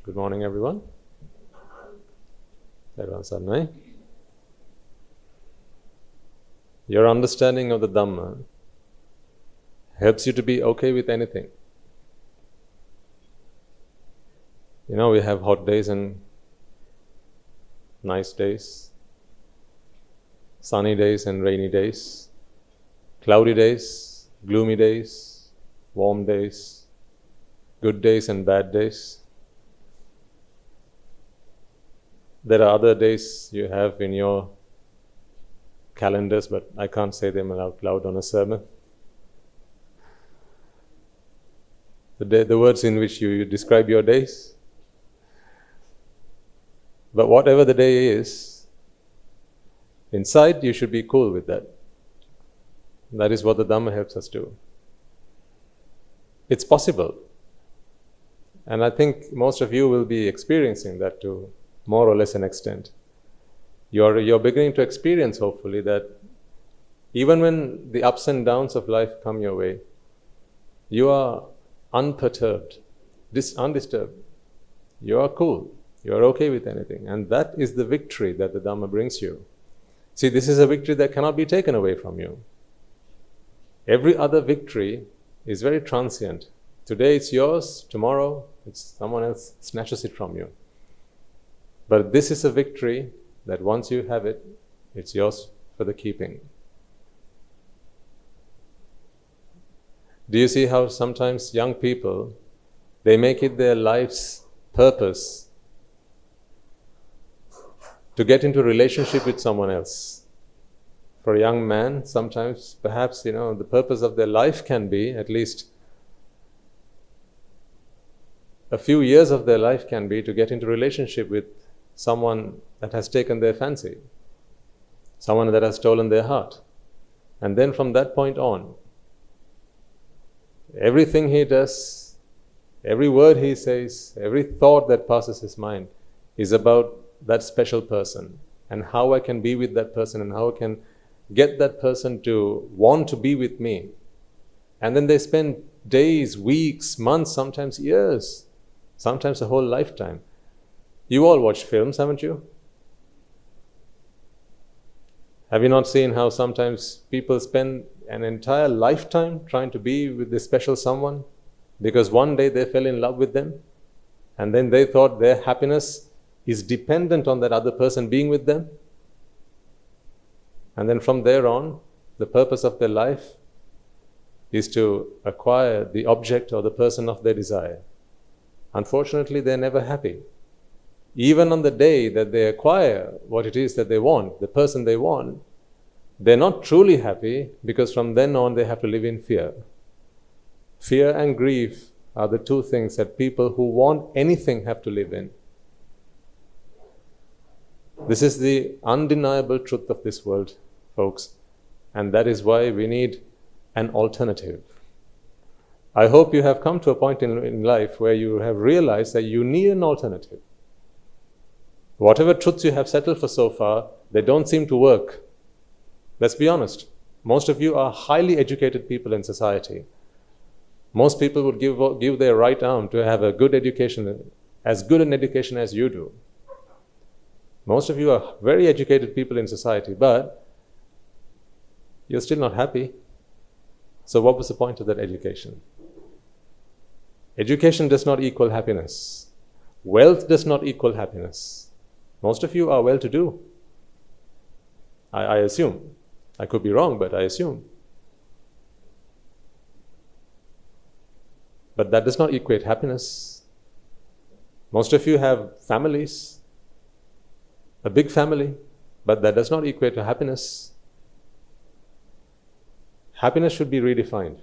Good morning, everyone. Everyone's on, right? Your understanding of the Dhamma helps you to be okay with anything. You know, we have hot days and nice days, sunny days and rainy days, cloudy days, gloomy days, warm days, good days and bad days. There are other days you have in your calendars, but I can't say them out loud on a sermon. The words in which you describe your days. But whatever the day is, inside you should be cool with that. That is what the Dhamma helps us do. It's possible. And I think most of you will be experiencing that to more or less an extent. You're beginning to experience, hopefully, that even when the ups and downs of life come your way, you are unperturbed, undisturbed. You are cool. You are okay with anything. And that is the victory that the Dhamma brings you. See, this is a victory that cannot be taken away from you. Every other victory is very transient. Today it's yours, tomorrow someone else snatches it from you. But this is a victory that once you have it, it's yours for the keeping. Do you see how sometimes young people, they make it their life's purpose to get into a relationship with someone else? For a young man, sometimes perhaps, the purpose of their life can be, at least a few years of their life can be, to get into a relationship with someone that has taken their fancy, someone that has stolen their heart. And then from that point on, everything he does, every word he says, every thought that passes his mind is about that special person and how I can be with that person and how I can get that person to want to be with me. And then they spend days, weeks, months, sometimes years, sometimes a whole lifetime. You all watch films, haven't you? Have you not seen how sometimes people spend an entire lifetime trying to be with this special someone because one day they fell in love with them and then they thought their happiness is dependent on that other person being with them? And then from there on, the purpose of their life is to acquire the object or the person of their desire. Unfortunately, they're never happy. Even on the day that they acquire what it is that they want, the person they want, they're not truly happy because from then on they have to live in fear. Fear and grief are the two things that people who want anything have to live in. This is the undeniable truth of this world, folks, and that is why we need an alternative. I hope you have come to a point in life where you have realized that you need an alternative. Whatever truths you have settled for so far, they don't seem to work. Let's be honest. Most of you are highly educated people in society. Most people would give their right arm to have a good education, as good an education as you do. Most of you are very educated people in society, but you're still not happy. So what was the point of that education? Education does not equal happiness. Wealth does not equal happiness. Most of you are well-to-do. I assume. I could be wrong, but I assume. But that does not equate happiness. Most of you have families, a big family, but that does not equate to happiness. Happiness should be redefined.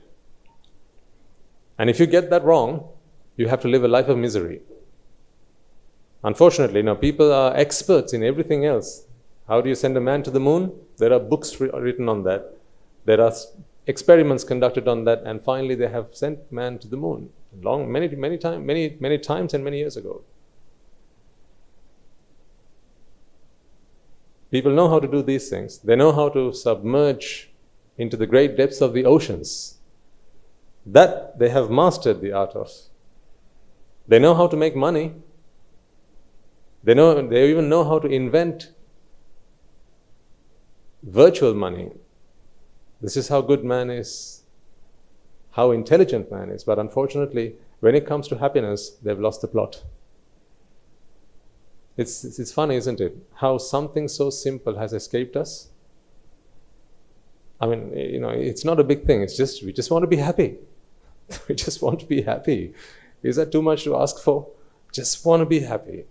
And if you get that wrong, you have to live a life of misery. Unfortunately, now people are experts in everything else. How do you send a man to the moon? There are books written on that. There are experiments conducted on that, and finally they have sent man to the moon. Many times and many years ago. People know how to do these things. They know how to submerge into the great depths of the oceans. That they have mastered the art of. They know how to make money. They even know how to invent virtual money. This is how good man is, how intelligent man is. But unfortunately, when it comes to happiness, they've lost the plot. It's funny, isn't it? How something so simple has escaped us. I mean, it's not a big thing. It's just, we just want to be happy. We just want to be happy. Is that too much to ask for? Just want to be happy.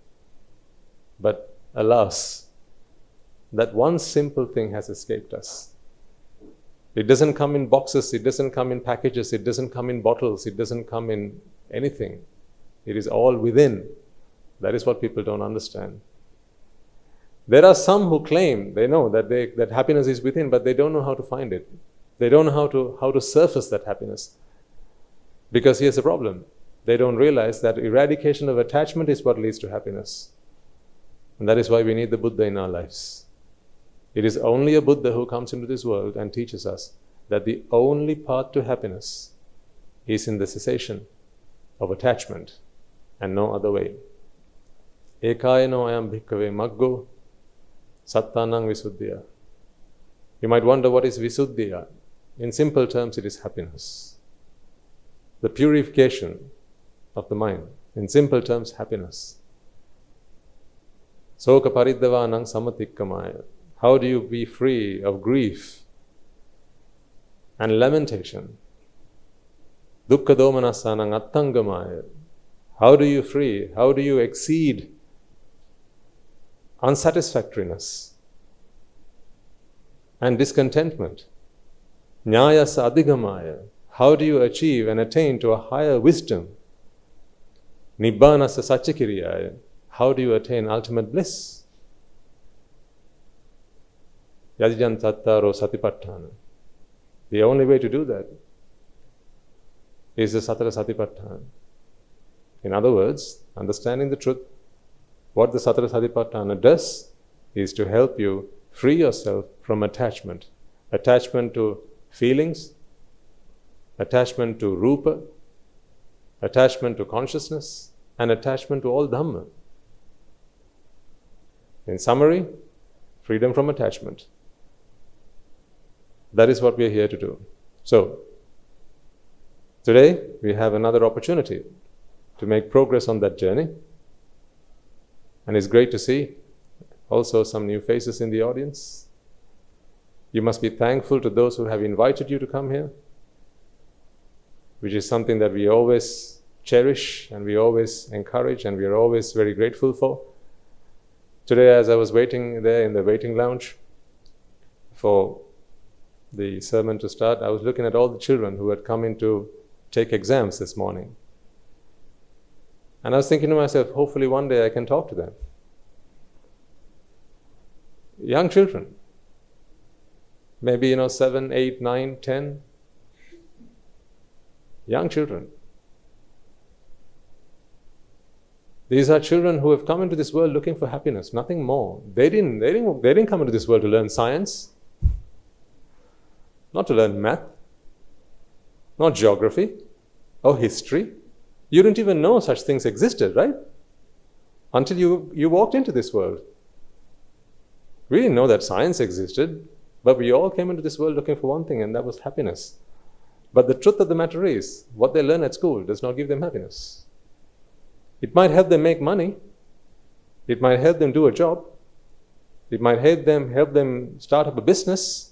But alas, that one simple thing has escaped us. It doesn't come in boxes, it doesn't come in packages, it doesn't come in bottles, it doesn't come in anything. It is all within. That is what people don't understand. There are some who claim they know that happiness is within, but they don't know how to find it. They don't know how to surface that happiness. Because here's the problem. They don't realize that eradication of attachment is what leads to happiness. And that is why we need the Buddha in our lives. It is only a Buddha who comes into this world and teaches us that the only path to happiness is in the cessation of attachment and no other way. Ekayano ayam bhikkhave maggo sattanang visuddhya. You might wonder, what is visuddhya? In simple terms, it is happiness. The purification of the mind. In simple terms, happiness. Soka pariddavanang samatikkamaya. How do you be free of grief and lamentation? Dukkha domanasanang attangamaya. How do you exceed unsatisfactoriness and discontentment? Nyayasa adhigamaya. How do you achieve and attain to a higher wisdom? Nibbāna Rajagiriya. How do you attain ultimate bliss? Yadijan tattaro satipatthana. The only way to do that is the Satara Satipatthana. In other words, understanding the truth, what the Satara Satipatthana does is to help you free yourself from attachment. Attachment to feelings, attachment to rupa, attachment to consciousness, and attachment to all dhamma. In summary, freedom from attachment. That is what we are here to do. So, today we have another opportunity to make progress on that journey. And it's great to see also some new faces in the audience. You must be thankful to those who have invited you to come here, which is something that we always cherish and we always encourage and we are always very grateful for. Today, as I was waiting there in the waiting lounge for the sermon to start, I was looking at all the children who had come in to take exams this morning. And I was thinking to myself, hopefully one day I can talk to them. Young children, maybe 7, 8, 9, 10. Young children. These are children who have come into this world looking for happiness, nothing more. They didn't come into this world to learn science, not to learn math, not geography or history. You didn't even know such things existed, right? Until you walked into this world. We didn't know that science existed, but we all came into this world looking for one thing, and that was happiness. But the truth of the matter is, what they learn at school does not give them happiness. It might help them make money. It might help them do a job. It might help them start up a business,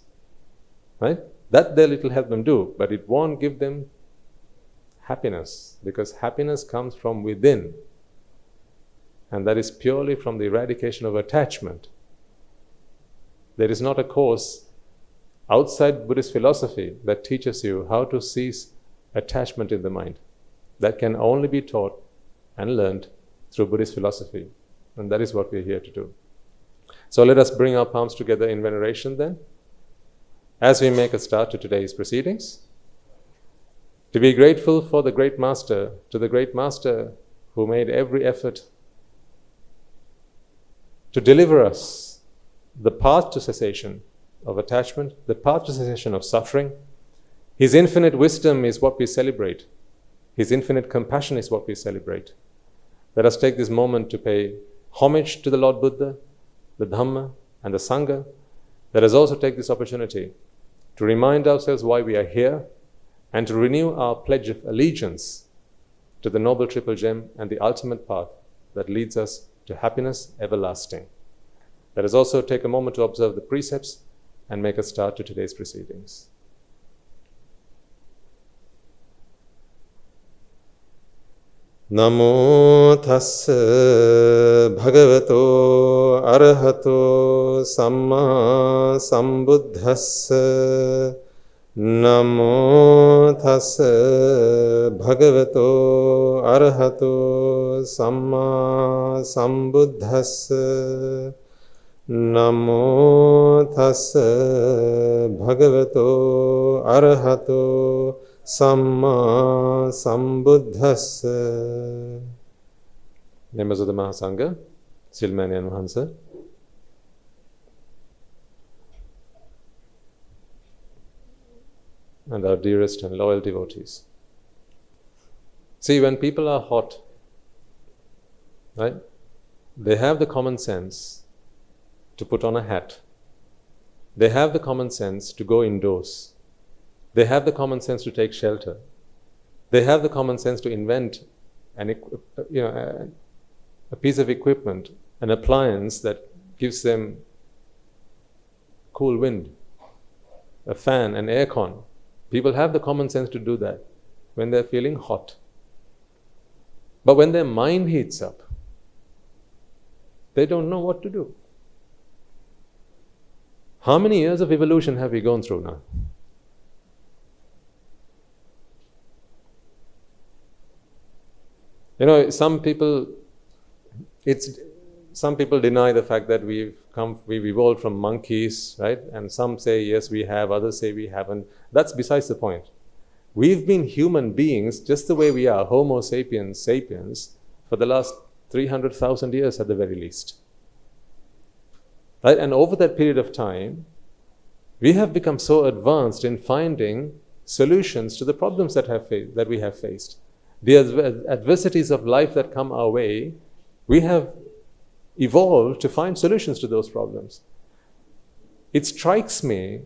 right? That it'll help them do, but it won't give them happiness, because happiness comes from within, and that is purely from the eradication of attachment. There is not a course outside Buddhist philosophy that teaches you how to cease attachment in the mind. That can only be taught and learned through Buddhist philosophy, and that is what we are here to do. So let us bring our palms together in veneration then, as we make a start to today's proceedings, to be grateful for the great master, to the great master who made every effort to deliver us the path to cessation of attachment, the path to cessation of suffering. His infinite wisdom is what we celebrate. His infinite compassion is what we celebrate. Let us take this moment to pay homage to the Lord Buddha, the Dhamma, and the Sangha, let us also take this opportunity to remind ourselves why we are here and to renew our pledge of allegiance to the Noble Triple Gem and the ultimate path that leads us to happiness everlasting. Let us also take a moment to observe the precepts and make a start to today's proceedings. Namo tassa bhagavato arahato samma sambuddhassa. Namo tassa bhagavato arahato samma sambuddhassa. Namo tassa bhagavato arahato samma sambuddhassa. Members of the Mahasangha, Silmani and Mahansa. And our dearest and loyal devotees. See, when people are hot, right, they have the common sense to put on a hat. They have the common sense to go indoors. They have the common sense to take shelter. They have the common sense to invent a piece of equipment, an appliance that gives them cool wind, a fan, an aircon. People have the common sense to do that when they're feeling hot. But when their mind heats up, they don't know what to do. How many years of evolution have we gone through now? You know, some people deny the fact that we've evolved from monkeys, right? And some say yes, we have, others say we haven't. That's besides the point. We've been human beings just the way we are, Homo sapiens sapiens, for the last 300,000 years at the very least. Right? And over that period of time, we have become so advanced in finding solutions to the problems that we have faced. The adversities of life that come our way, we have evolved to find solutions to those problems. It strikes me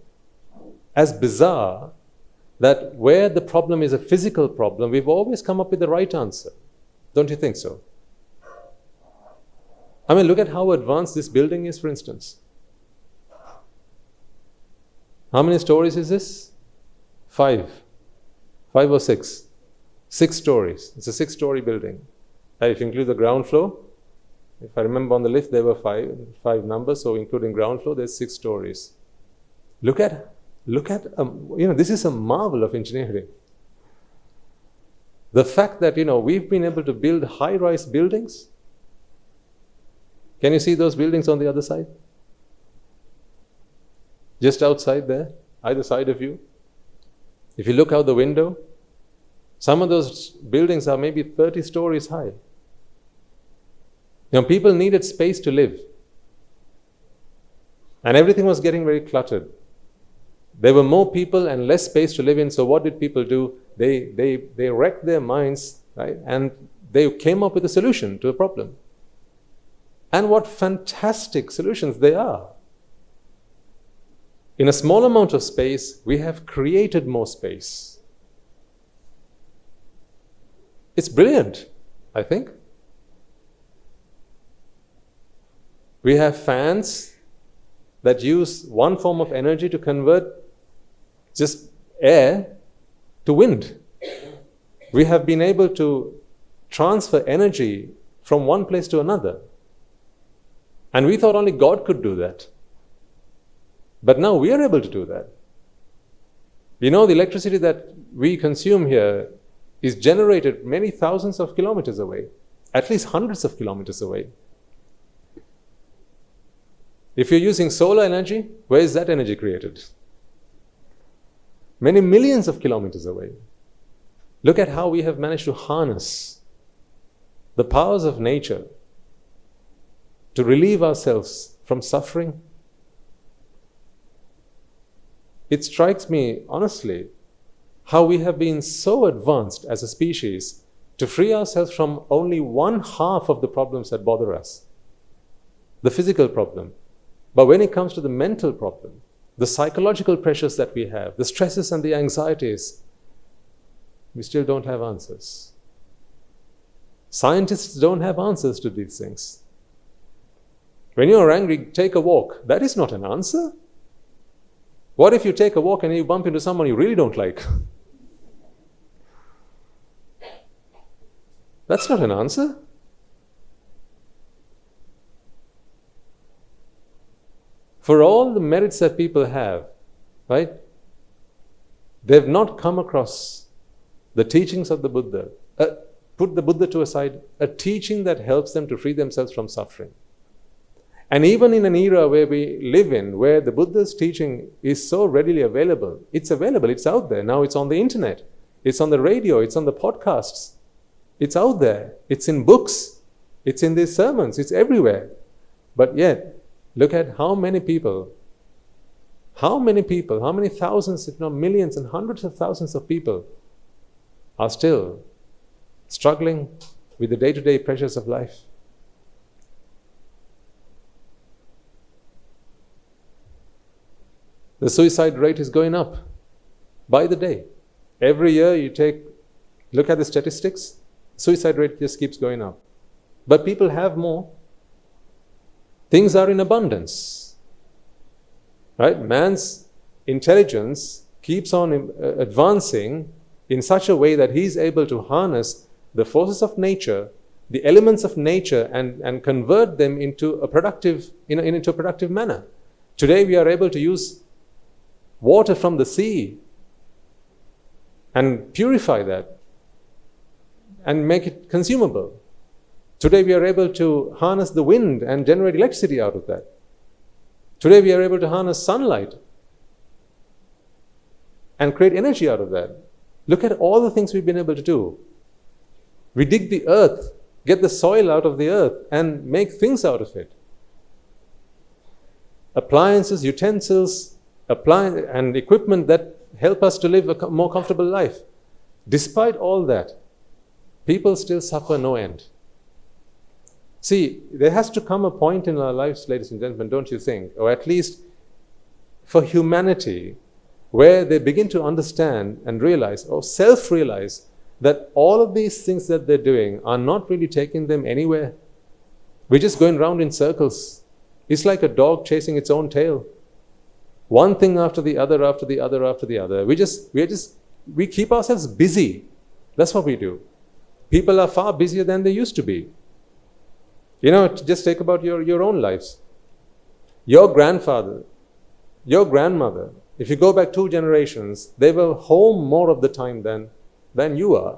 as bizarre that where the problem is a physical problem, we've always come up with the right answer. Don't you think so? I mean, look at how advanced this building is, for instance. How many stories is this? 5 or 6. 6 stories. It's a 6-story building. If you include the ground floor, if I remember on the lift there were 5 numbers, so including ground floor, there's 6 stories. Look at this is a marvel of engineering. The fact that, we've been able to build high-rise buildings. Can you see those buildings on the other side? Just outside there, either side of you. If you look out the window, some of those buildings are maybe 30 stories high. People needed space to live. And everything was getting very cluttered. There were more people and less space to live in, so what did people do? They wrecked their minds, right? And they came up with a solution to a problem. And what fantastic solutions they are. In a small amount of space, we have created more space. It's brilliant, I think. We have fans that use one form of energy to convert just air to wind. We have been able to transfer energy from one place to another. And we thought only God could do that. But now we are able to do that. The electricity that we consume here is generated many thousands of kilometers away, at least hundreds of kilometers away. If you're using solar energy, where is that energy created? Many millions of kilometers away. Look at how we have managed to harness the powers of nature to relieve ourselves from suffering. It strikes me, honestly, how we have been so advanced as a species to free ourselves from only 1/2 of the problems that bother us. the physical problem. But when it comes to the mental problem, the psychological pressures that we have, the stresses and the anxieties, we still don't have answers. Scientists don't have answers to these things. When you're angry, take a walk. That is not an answer. What if you take a walk and you bump into someone you really don't like? That's not an answer. For all the merits that people have, right? They've not come across the teachings of the Buddha. Put the Buddha to a side, a teaching that helps them to free themselves from suffering. And even in an era where we live in, where the Buddha's teaching is so readily available, it's out there. Now it's on the internet, it's on the radio, it's on the podcasts, it's out there, it's in books, it's in these sermons, it's everywhere. But yet, look at how many thousands, if not millions and hundreds of thousands of people are still struggling with the day-to-day pressures of life. The suicide rate is going up by the day. Every year look at the statistics, suicide rate just keeps going up. But people have more. Things are in abundance. Right? Man's intelligence keeps on advancing in such a way that he's able to harness the forces of nature, the elements of nature, and convert them into a productive manner. Today we are able to use water from the sea and purify that and make it consumable. Today we are able to harness the wind and generate electricity out of that. Today we are able to harness sunlight and create energy out of that. Look at all the things we've been able to do. We dig the earth, get the soil out of the earth and make things out of it. Appliances, utensils, and equipment that help us to live a more comfortable life. Despite all that, people still suffer no end. See, there has to come a point in our lives, ladies and gentlemen, don't you think, or at least for humanity, where they begin to understand and realize, or self-realize, that all of these things that they're doing are not really taking them anywhere. We're just going round in circles. It's like a dog chasing its own tail. One thing after the other, after the other, after the other. We keep ourselves busy. That's what we do. People are far busier than they used to be. Just take about your own lives. Your grandfather, your grandmother, if you go back 2 generations, they were home more of the time than you are.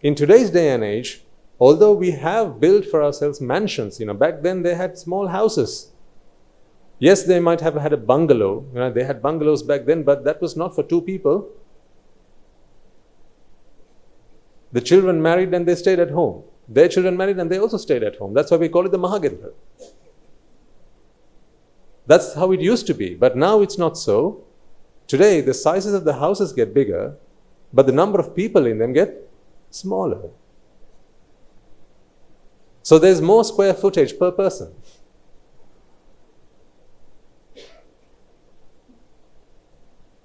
In today's day and age, although we have built for ourselves mansions, back then they had small houses. Yes, they might have had a bungalow. They had bungalows back then, but that was not for 2 people. The children married and they stayed at home. Their children married and they also stayed at home. That's why we call it the Mahagitra. That's how it used to be. But now it's not so. Today, the sizes of the houses get bigger, but the number of people in them get smaller. So there's more square footage per person.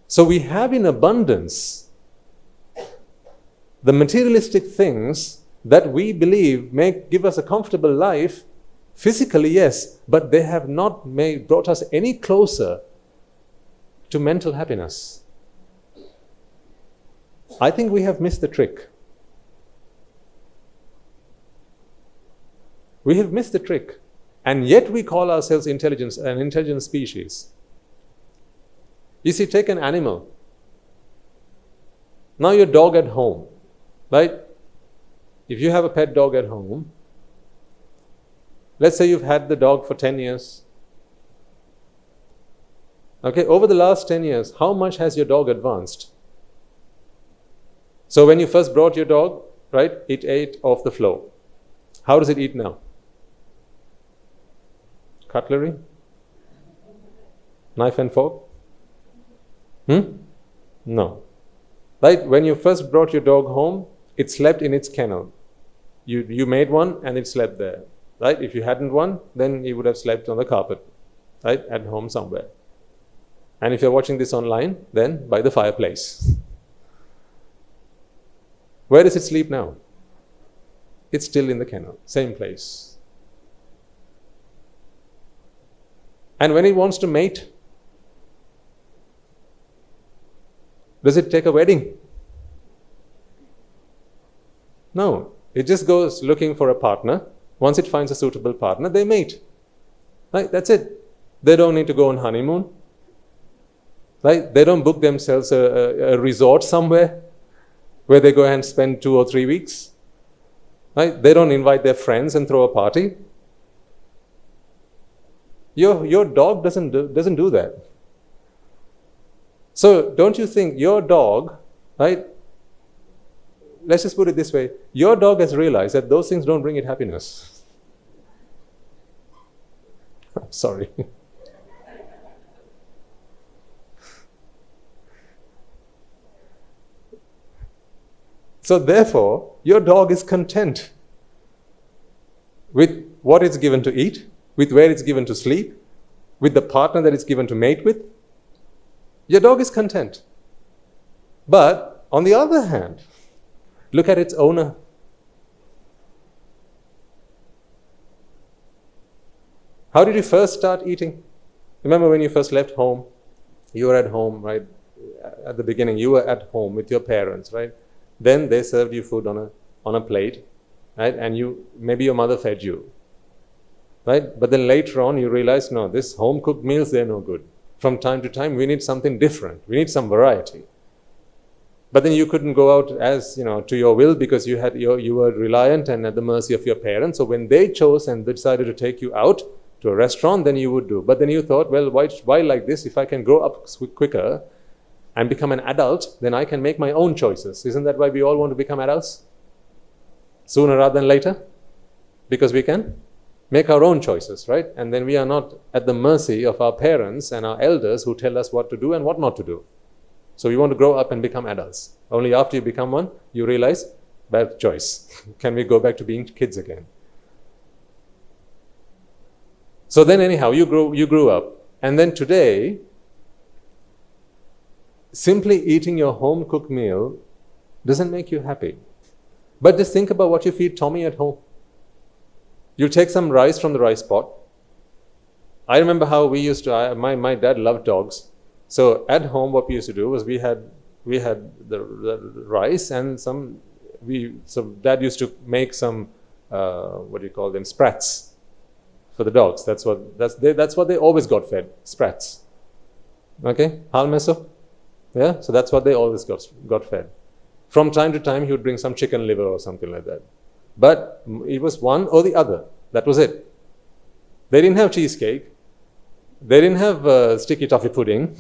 So we have in abundance the materialistic things that we believe may give us a comfortable life, physically, yes, but they have not brought us any closer to mental happiness. I think we have missed the trick. We have missed the trick. And yet we call ourselves an intelligent species. You see, take an animal. Now your dog at home, right? If you have a pet dog at home, let's say you've had the dog for 10 years. Okay, over the last 10 years, how much has your dog advanced? So when you first brought your dog, right, it ate off the floor. How does it eat now? Cutlery? Knife and fork? No. Right, when you first brought your dog home, it slept in its kennel. You made one and it slept there. right? If you hadn't one, then you would have slept on the carpet, right? At home somewhere. And if you're watching this online, then by the fireplace. Where does it sleep now? It's still in the kennel, same place. And when it wants to mate, does it take a wedding? No, it just goes looking for a partner. Once it finds a suitable partner, they mate. Right? That's it. They don't need to go on honeymoon. Right? They don't book themselves a resort somewhere where they go and spend 2 or 3 weeks. Right? They don't invite their friends and throw a party. Your dog doesn't do that. So don't you think your dog, right? Let's just put it this way. Your dog has realized that those things don't bring it happiness. Sorry. So therefore, your dog is content with what it's given to eat, with where it's given to sleep, with the partner that it's given to mate with. Your dog is content. But on the other hand, look at its owner. How did you first start eating? Remember when you first left home? You were at home, right? At the beginning, you were at home with your parents, right? Then they served you food on a plate, right? And maybe your mother fed you, right? But then later on, you realize, no, this home-cooked meals, they're no good. From time to time, we need something different. We need some variety. But then you couldn't go out as, to your will because you were reliant and at the mercy of your parents. So when they chose and they decided to take you out to a restaurant, then you would do. But then you thought, well, why like this? If I can grow up quicker and become an adult, then I can make my own choices. Isn't that why we all want to become adults? Sooner rather than later? Because we can make our own choices, right? And then we are not at the mercy of our parents and our elders who tell us what to do and what not to do. So we want to grow up and become adults. Only after you become one, you realize, bad choice. Can we go back to being kids again? So then anyhow, you grew up. And then today, simply eating your home-cooked meal doesn't make you happy. But just think about what you feed Tommy at home. You take some rice from the rice pot. I remember how we used to, my dad loved dogs. So at home, what we used to do was we had the rice and so dad used to make some, what do you call them, sprats for the dogs. That's what they always got fed, sprats. Okay, halmeso. Yeah, so that's what they always got fed. From time to time, he would bring some chicken liver or something like that. But it was one or the other. That was it. They didn't have cheesecake. They didn't have sticky toffee pudding.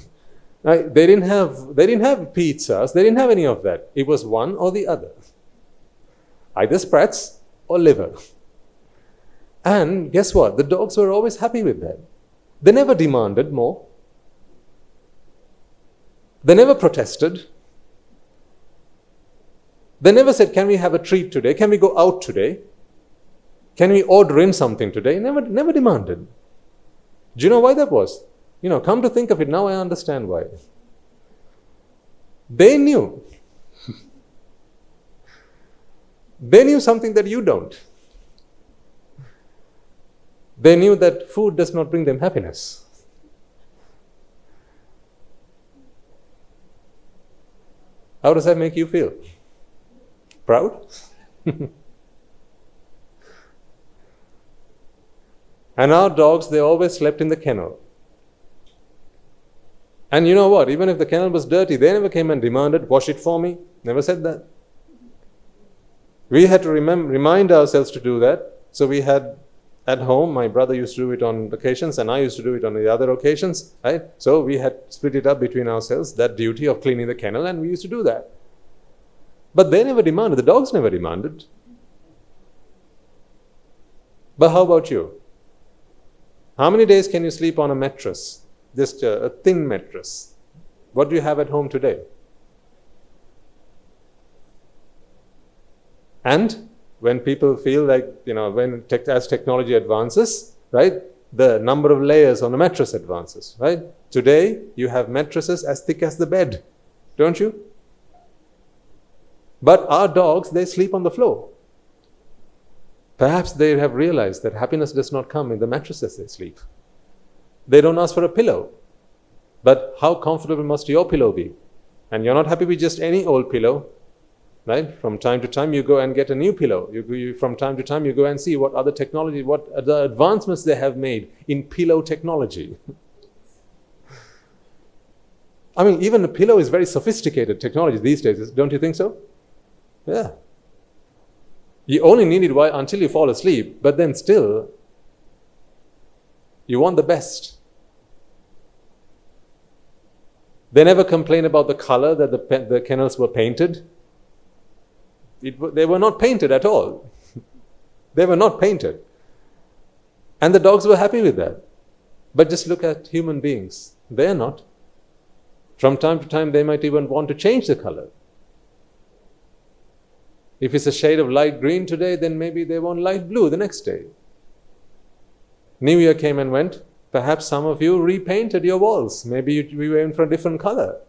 Right? They didn't have pizzas. They didn't have any of that. It was one or the other. Either sprats or liver. And guess what? The dogs were always happy with that. They never demanded more. They never protested. They never said, can we have a treat today? Can we go out today? Can we order in something today? Never demanded. Do you know why that was? Come to think of it, now I understand why. They knew. They knew something that you don't. They knew that food does not bring them happiness. How does that make you feel? Proud? And our dogs, they always slept in the kennel. And you know what? Even if the kennel was dirty, they never came and demanded, wash it for me. Never said that. We had to remind ourselves to do that. So we had at home, my brother used to do it on occasions and I used to do it on the other occasions. Right? So we had split it up between ourselves, that duty of cleaning the kennel, and we used to do that. But they never demanded. The dogs never demanded. But how about you? How many days can you sleep on a mattress? Just a thin mattress. What do you have at home today? And when people feel like, as technology advances, right, the number of layers on a mattress advances, right? Today, you have mattresses as thick as the bed, don't you? But our dogs, they sleep on the floor. Perhaps they have realized that happiness does not come in the mattresses they sleep. They don't ask for a pillow. But how comfortable must your pillow be? And you're not happy with just any old pillow, right? From time to time, you go and get a new pillow. From time to time, you go and see what other technology, what the advancements they have made in pillow technology. I mean, even a pillow is very sophisticated technology these days, don't you think so? Yeah. You only need it until you fall asleep, but then still, you want the best. They never complain about the color that the kennels were painted. They were not painted at all. They were not painted. And the dogs were happy with that. But just look at human beings. They are not. From time to time, they might even want to change the color. If it's a shade of light green today, then maybe they want light blue the next day. New Year came and went. Perhaps some of you repainted your walls. Maybe we were in for a different color.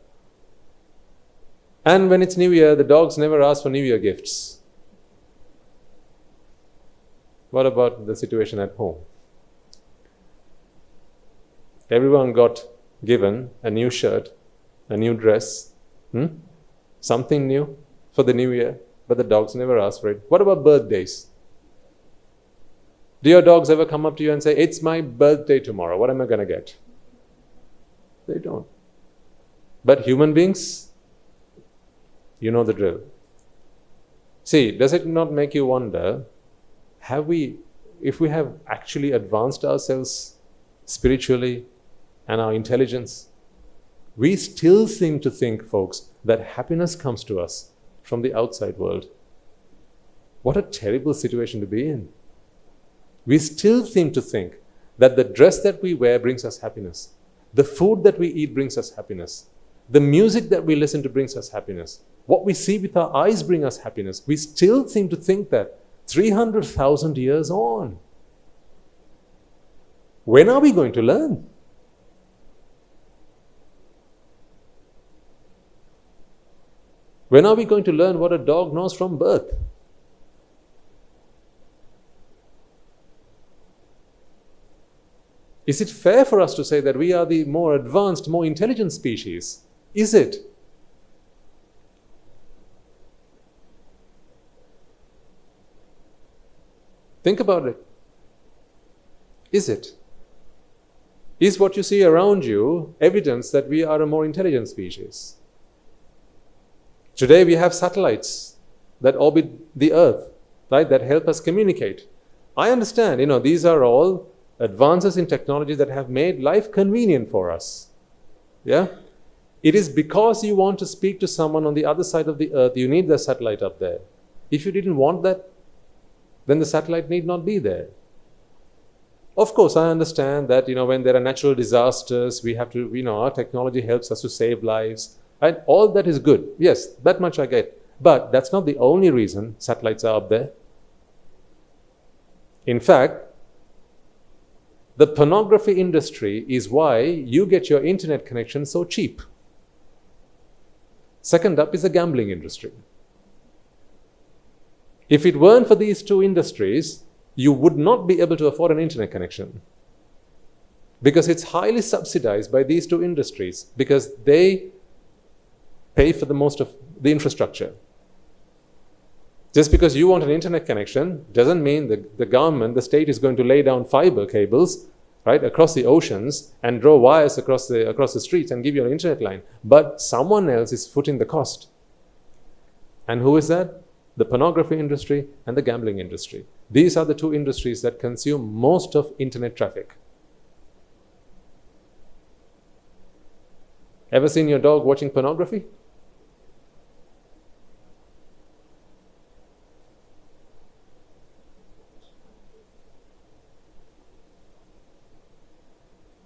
And when it's New Year, the dogs never ask for New Year gifts. What about the situation at home? Everyone got given a new shirt, a new dress, something new for the New Year, but the dogs never ask for it. What about birthdays? Do your dogs ever come up to you and say, "It's my birthday tomorrow, what am I going to get?" They don't. But human beings, you know the drill. See, does it not make you wonder, if we have actually advanced ourselves spiritually and our intelligence, we still seem to think, folks, that happiness comes to us from the outside world. What a terrible situation to be in. We still seem to think that the dress that we wear brings us happiness. The food that we eat brings us happiness. The music that we listen to brings us happiness. What we see with our eyes brings us happiness. We still seem to think that 300,000 years on. When are we going to learn? When are we going to learn what a dog knows from birth? Is it fair for us to say that we are the more advanced, more intelligent species? Is it? Think about it. Is it? Is what you see around you evidence that we are a more intelligent species? Today we have satellites that orbit the Earth, right, that help us communicate. I understand, these are all advances in technology that have made life convenient for us. Yeah? It is because you want to speak to someone on the other side of the Earth, you need the satellite up there. If you didn't want that, then the satellite need not be there. Of course, I understand that, when there are natural disasters, we have to, our technology helps us to save lives. And all that is good. Yes, that much I get. But that's not the only reason satellites are up there. In fact, the pornography industry is why you get your internet connection so cheap. Second up is the gambling industry. If it weren't for these two industries, you would not be able to afford an internet connection. Because it's highly subsidized by these two industries, because they pay for the most of the infrastructure. Just because you want an internet connection doesn't mean that the government, the state, is going to lay down fiber cables, right, across the oceans and draw wires across the streets and give you an internet line. But someone else is footing the cost. And who is that? The pornography industry and the gambling industry. These are the two industries that consume most of internet traffic. Ever seen your dog watching pornography?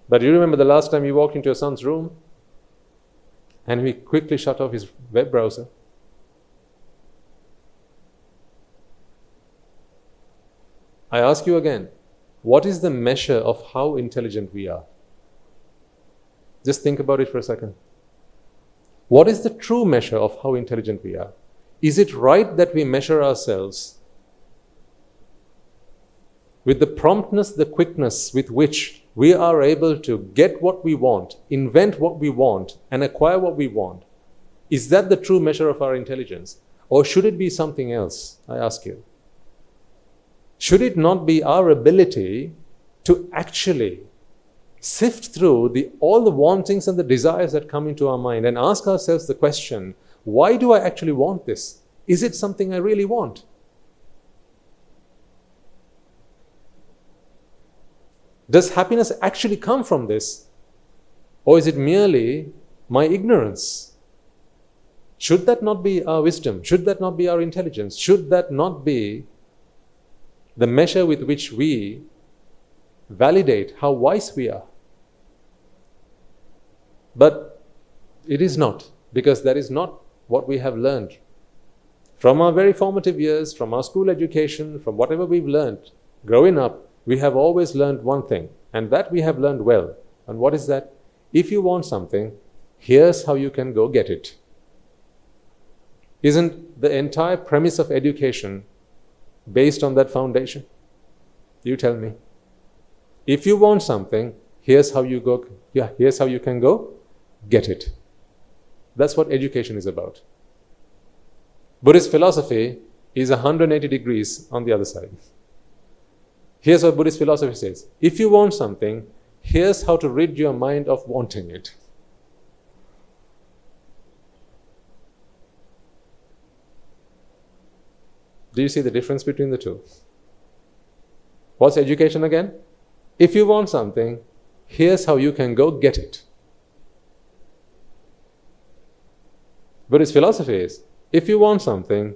But do you remember the last time you walked into your son's room and he quickly shut off his web browser? I ask you again, what is the measure of how intelligent we are? Just think about it for a second. What is the true measure of how intelligent we are? Is it right that we measure ourselves with the promptness, the quickness with which we are able to get what we want, invent what we want, and acquire what we want? Is that the true measure of our intelligence? Or should it be something else, I ask you? Should it not be our ability to actually sift through all the wantings and the desires that come into our mind and ask ourselves the question, why do I actually want this? Is it something I really want? Does happiness actually come from this? Or is it merely my ignorance? Should that not be our wisdom? Should that not be our intelligence? Should that not be the measure with which we validate how wise we are? But it is not, because that is not what we have learned. From our very formative years, from our school education, from whatever we've learned, growing up, we have always learned one thing, and that we have learned well. And what is that? If you want something, here's how you can go get it. Isn't the entire premise of education based on that foundation? You tell me. If you want something, here's how you can go get it. That's what education is about. Buddhist philosophy is 180 degrees on the other side. Here's what Buddhist philosophy says. If you want something, here's how to rid your mind of wanting it. Do you see the difference between the two? What's education again? If you want something, here's how you can go get it. Buddhist philosophy is, if you want something,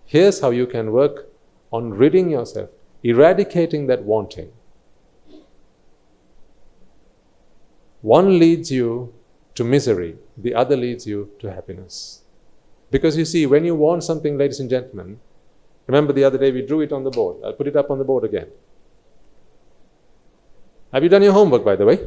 here's how you can work on ridding yourself, eradicating that wanting. One leads you to misery, the other leads you to happiness. Because you see, when you want something, ladies and gentlemen, remember the other day we drew it on the board. I'll put it up on the board again. Have you done your homework, by the way?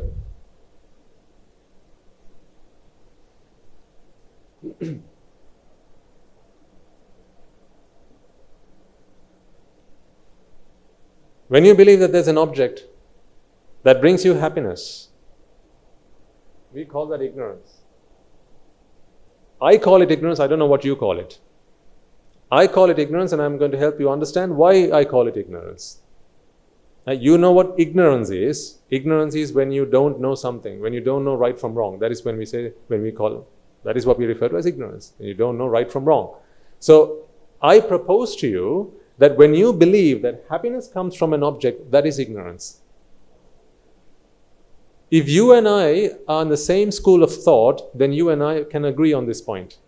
When you believe that there's an object that brings you happiness, we call that ignorance. I call it ignorance. I don't know what you call it. I call it ignorance, and I'm going to help you understand why I call it ignorance. Now, you know what ignorance is. Ignorance is when you don't know something, when you don't know right from wrong. That is that is what we refer to as ignorance. When you don't know right from wrong. So I propose to you that when you believe that happiness comes from an object, that is ignorance. If you and I are in the same school of thought, then you and I can agree on this point.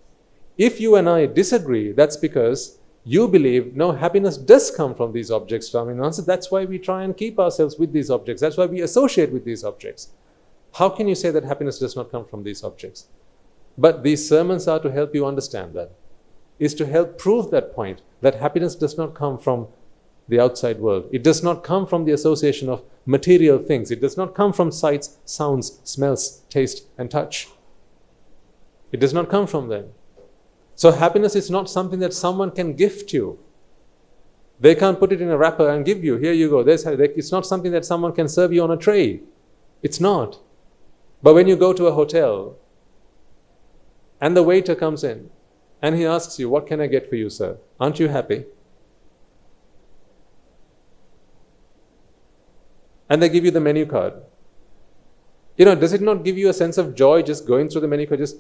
If you and I disagree, that's because you believe, no, happiness does come from these objects. I mean, that's why we try and keep ourselves with these objects. That's why we associate with these objects. How can you say that happiness does not come from these objects? But these sermons are to help you understand that. Is to help prove that point, that happiness does not come from the outside world. It does not come from the association of material things. It does not come from sights, sounds, smells, taste, and touch. It does not come from them. So happiness is not something that someone can gift you. They can't put it in a wrapper and give you, here you go. It's not something that someone can serve you on a tray. It's not. But when you go to a hotel and the waiter comes in and he asks you, what can I get for you, sir? Aren't you happy? And they give you the menu card. Does it not give you a sense of joy just going through the menu card, just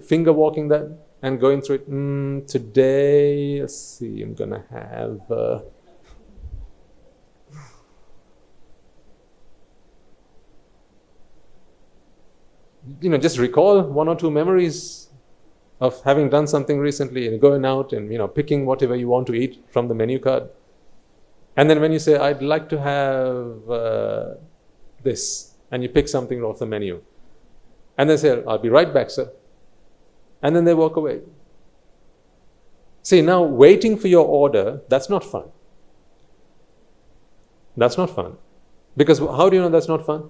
finger walking that and going through it? Today, let's see, I'm going to have... just recall one or two memories of having done something recently and going out and, picking whatever you want to eat from the menu card. And then when you say, I'd like to have this, and you pick something off the menu. And they say, I'll be right back, sir. And then they walk away. See, now waiting for your order, that's not fun. That's not fun. Because how do you know that's not fun?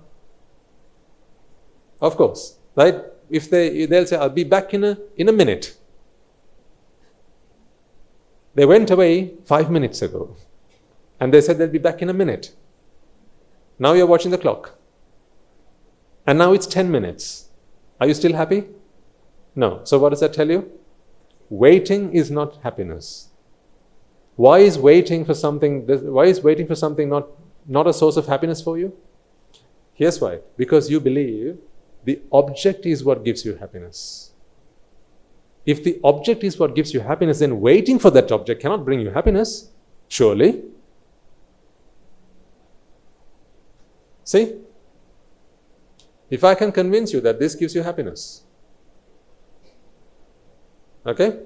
Of course, right? If they'll say, I'll be back in a minute. They went away 5 minutes ago. And they said they'll be back in a minute. Now you're watching the clock. And now it's 10 minutes. Are you still happy? No. So what does that tell you? Waiting is not happiness. Why is waiting for something not a source of happiness for you? Here's why. Because you believe the object is what gives you happiness. If the object is what gives you happiness, then waiting for that object cannot bring you happiness. Surely. See? If I can convince you that this gives you happiness, okay?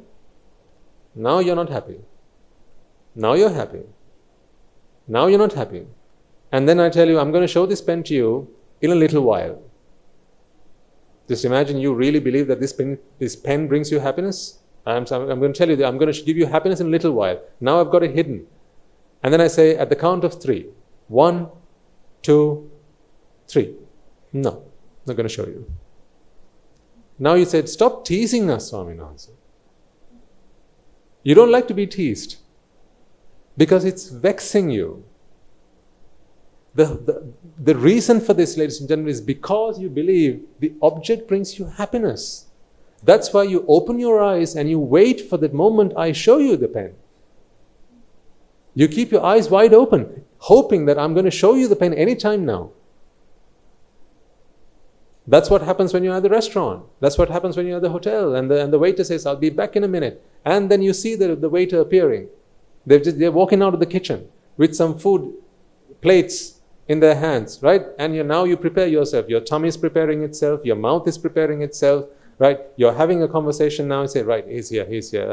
Now you're not happy. Now you're happy. Now you're not happy. And then I tell you, I'm going to show this pen to you in a little while. Just imagine you really believe that this pen brings you happiness. I'm going to tell you that I'm going to give you happiness in a little while. Now I've got it hidden. And then I say at the count of 3. 1, 2, 3. No, not going to show you. Now you said, stop teasing us, Swaminathan. You don't like to be teased because it's vexing you. The reason for this, ladies and gentlemen, is because you believe the object brings you happiness. That's why you open your eyes and you wait for the moment I show you the pen. You keep your eyes wide open, hoping that I'm going to show you the pen anytime now. That's what happens when you're at the restaurant. That's what happens when you're at the hotel and the waiter says, I'll be back in a minute. And then you see the waiter appearing. They're walking out of the kitchen with some food plates in their hands, right? And now you prepare yourself. Your tummy is preparing itself. Your mouth is preparing itself, right? You're having a conversation now and say, right, he's here.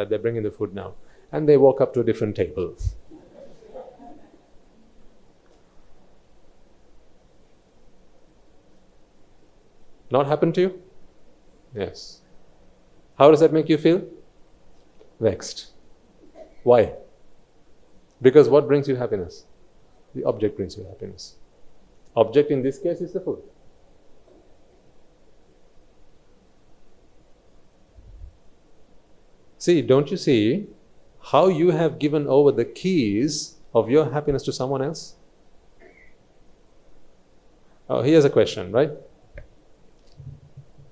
They're bringing the food now. And they walk up to a different table. Not happened to you? Yes. How does that make you feel? Vexed. Why? Because what brings you happiness? The object brings you happiness. Object in this case is the food. See, don't you see how you have given over the keys of your happiness to someone else? Oh, here's a question, right?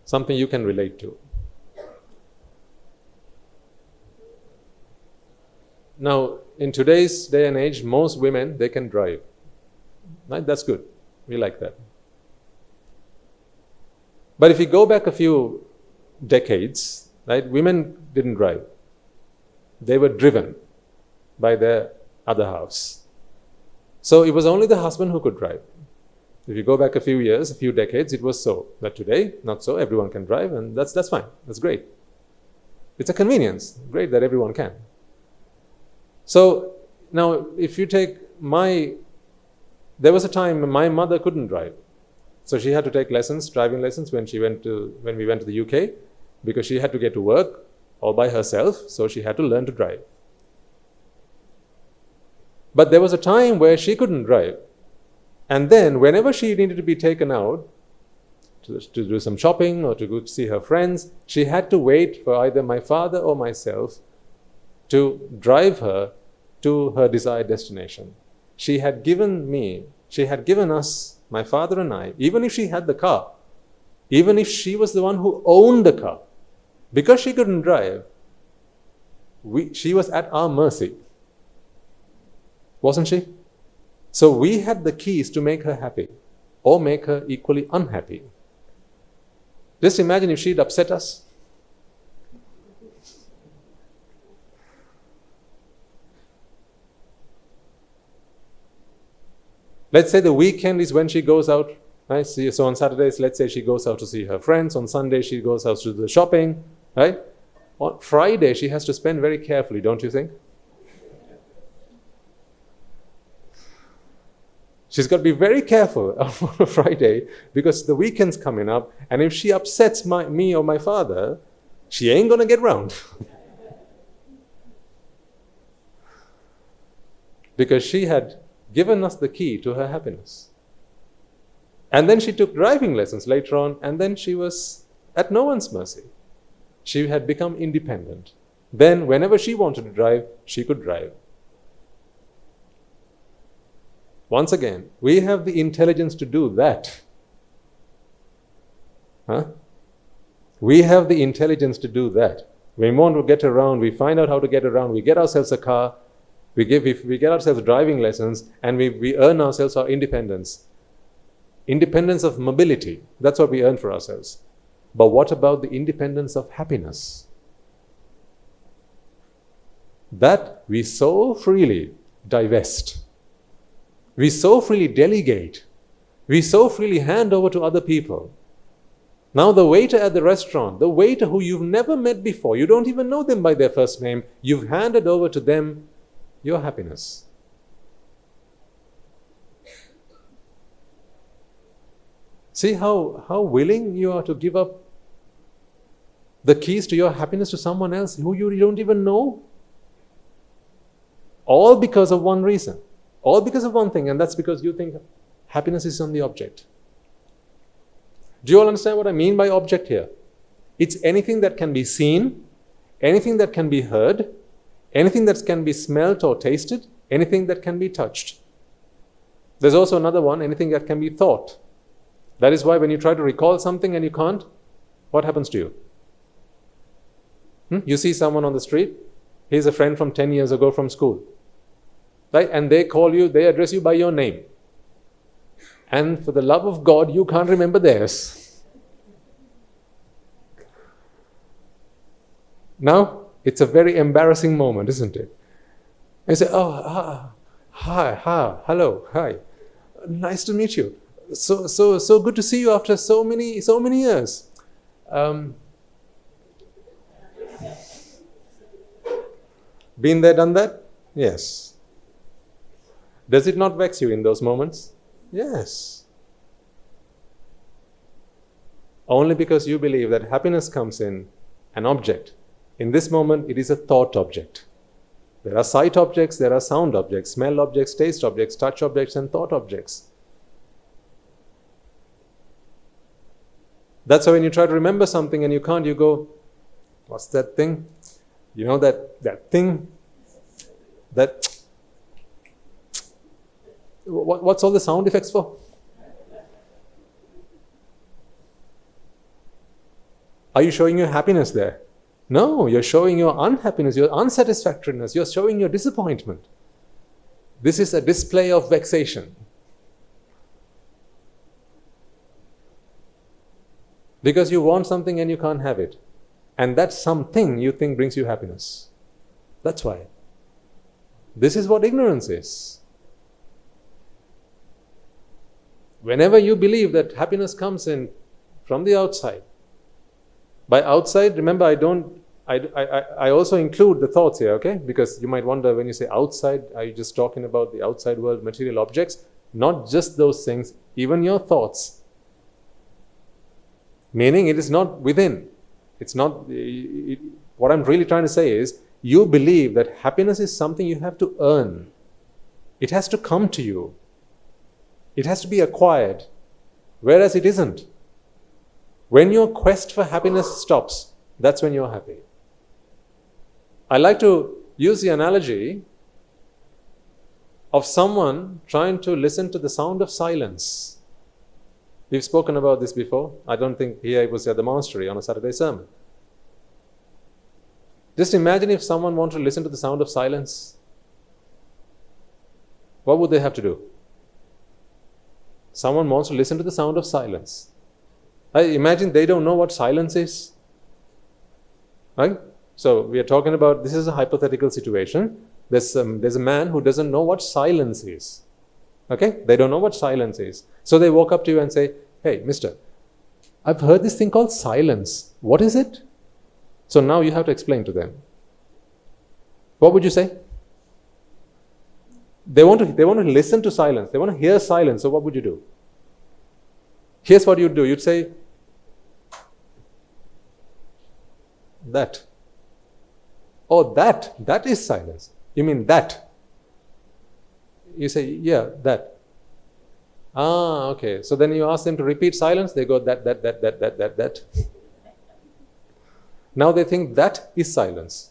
Something you can relate to. Now, in today's day and age, most women, they can drive. Right? That's good. We like that. But if you go back a few decades, right, women didn't drive. They were driven by their other halves. So it was only the husband who could drive. If you go back a few years, a few decades, it was so. But today, not so. Everyone can drive, and that's fine. That's great. It's a convenience. Great that everyone can. So now, if you take there was a time my mother couldn't drive. So she had to take driving lessons when we went to the UK, because she had to get to work all by herself, so she had to learn to drive. But there was a time where she couldn't drive. And then whenever she needed to be taken out to do some shopping or to go see her friends, she had to wait for either my father or myself to drive her to her desired destination. She had given us, my father and I, even if she had the car, even if she was the one who owned the car, because she couldn't drive, she was at our mercy. Wasn't she? So we had the keys to make her happy or make her equally unhappy. Just imagine if she'd upset us. Let's say the weekend is when she goes out. Right? So on Saturdays, let's say she goes out to see her friends. On Sunday, she goes out to do the shopping. Right? On Friday, she has to spend very carefully, don't you think? She's got to be very careful on a Friday because the weekend's coming up, and if she upsets me or my father, she ain't going to get round. Because she had given us the key to her happiness. And then she took driving lessons later on, and then she was at no one's mercy. She had become independent. Then, whenever she wanted to drive, she could drive. Once again, we have the intelligence to do that. We have the intelligence to do that. We want to get around, we find out how to get around, we get ourselves a car, we get ourselves driving lessons, and we earn ourselves our independence. Independence of mobility, that's what we earn for ourselves. But what about the independence of happiness? That we so freely divest. We so freely delegate. We so freely hand over to other people. Now the waiter at the restaurant, the waiter who you've never met before, you don't even know them by their first name, you've handed over to them your happiness. See how willing you are to give up the keys to your happiness to someone else who you don't even know? All because of one reason. All because of one thing, and that's because you think happiness is on the object. Do you all understand what I mean by object here? It's anything that can be seen, anything that can be heard, anything that can be smelt or tasted, anything that can be touched. There's also another one, anything that can be thought. That is why when you try to recall something and you can't, what happens to you? You see someone on the street, he's a friend from 10 years ago from school. Right? And they call you, they address you by your name. And for the love of God, you can't remember theirs. Now, it's a very embarrassing moment, isn't it? You say, oh, hi, hello, hi. Nice to meet you. So good to see you after so many years. Been there, done that? Yes. Does it not vex you in those moments? Yes. Only because you believe that happiness comes in an object. In this moment, it is a thought object. There are sight objects, there are sound objects, smell objects, taste objects, touch objects, and thought objects. That's why when you try to remember something and you can't, you go, what's that thing? You know that thing? What's all the sound effects for? Are you showing your happiness there? No, you're showing your unhappiness, your unsatisfactoriness, you're showing your disappointment. This is a display of vexation. Because you want something and you can't have it. And that something you think brings you happiness. That's why. This is what ignorance is. Whenever you believe that happiness comes in from the outside, by outside, remember I also include the thoughts here, okay? Because you might wonder when you say outside, are you just talking about the outside world, material objects? Not just those things, even your thoughts. Meaning it is not within. It's not, what I'm really trying to say is, you believe that happiness is something you have to earn. It has to come to you. It has to be acquired. Whereas it isn't. When your quest for happiness stops, that's when you're happy. I like to use the analogy of someone trying to listen to the sound of silence. We've spoken about this before. I don't think here it was at the Monastery on a Saturday sermon. Just imagine if someone wanted to listen to the sound of silence. What would they have to do? Someone wants to listen to the sound of silence. I imagine they don't know what silence is. Right? So we are talking about, this is a hypothetical situation. There's a man who doesn't know what silence is. Okay? They don't know what silence is. So they walk up to you and say, hey, mister, I've heard this thing called silence. What is it? So now you have to explain to them. What would you say? They want to listen to silence. They want to hear silence. So what would you do? Here's what you'd do. You'd say, that. Oh, that is silence. You mean that? You say, yeah, that. Ah, okay. So then you ask them to repeat silence, they go that. Now they think that is silence.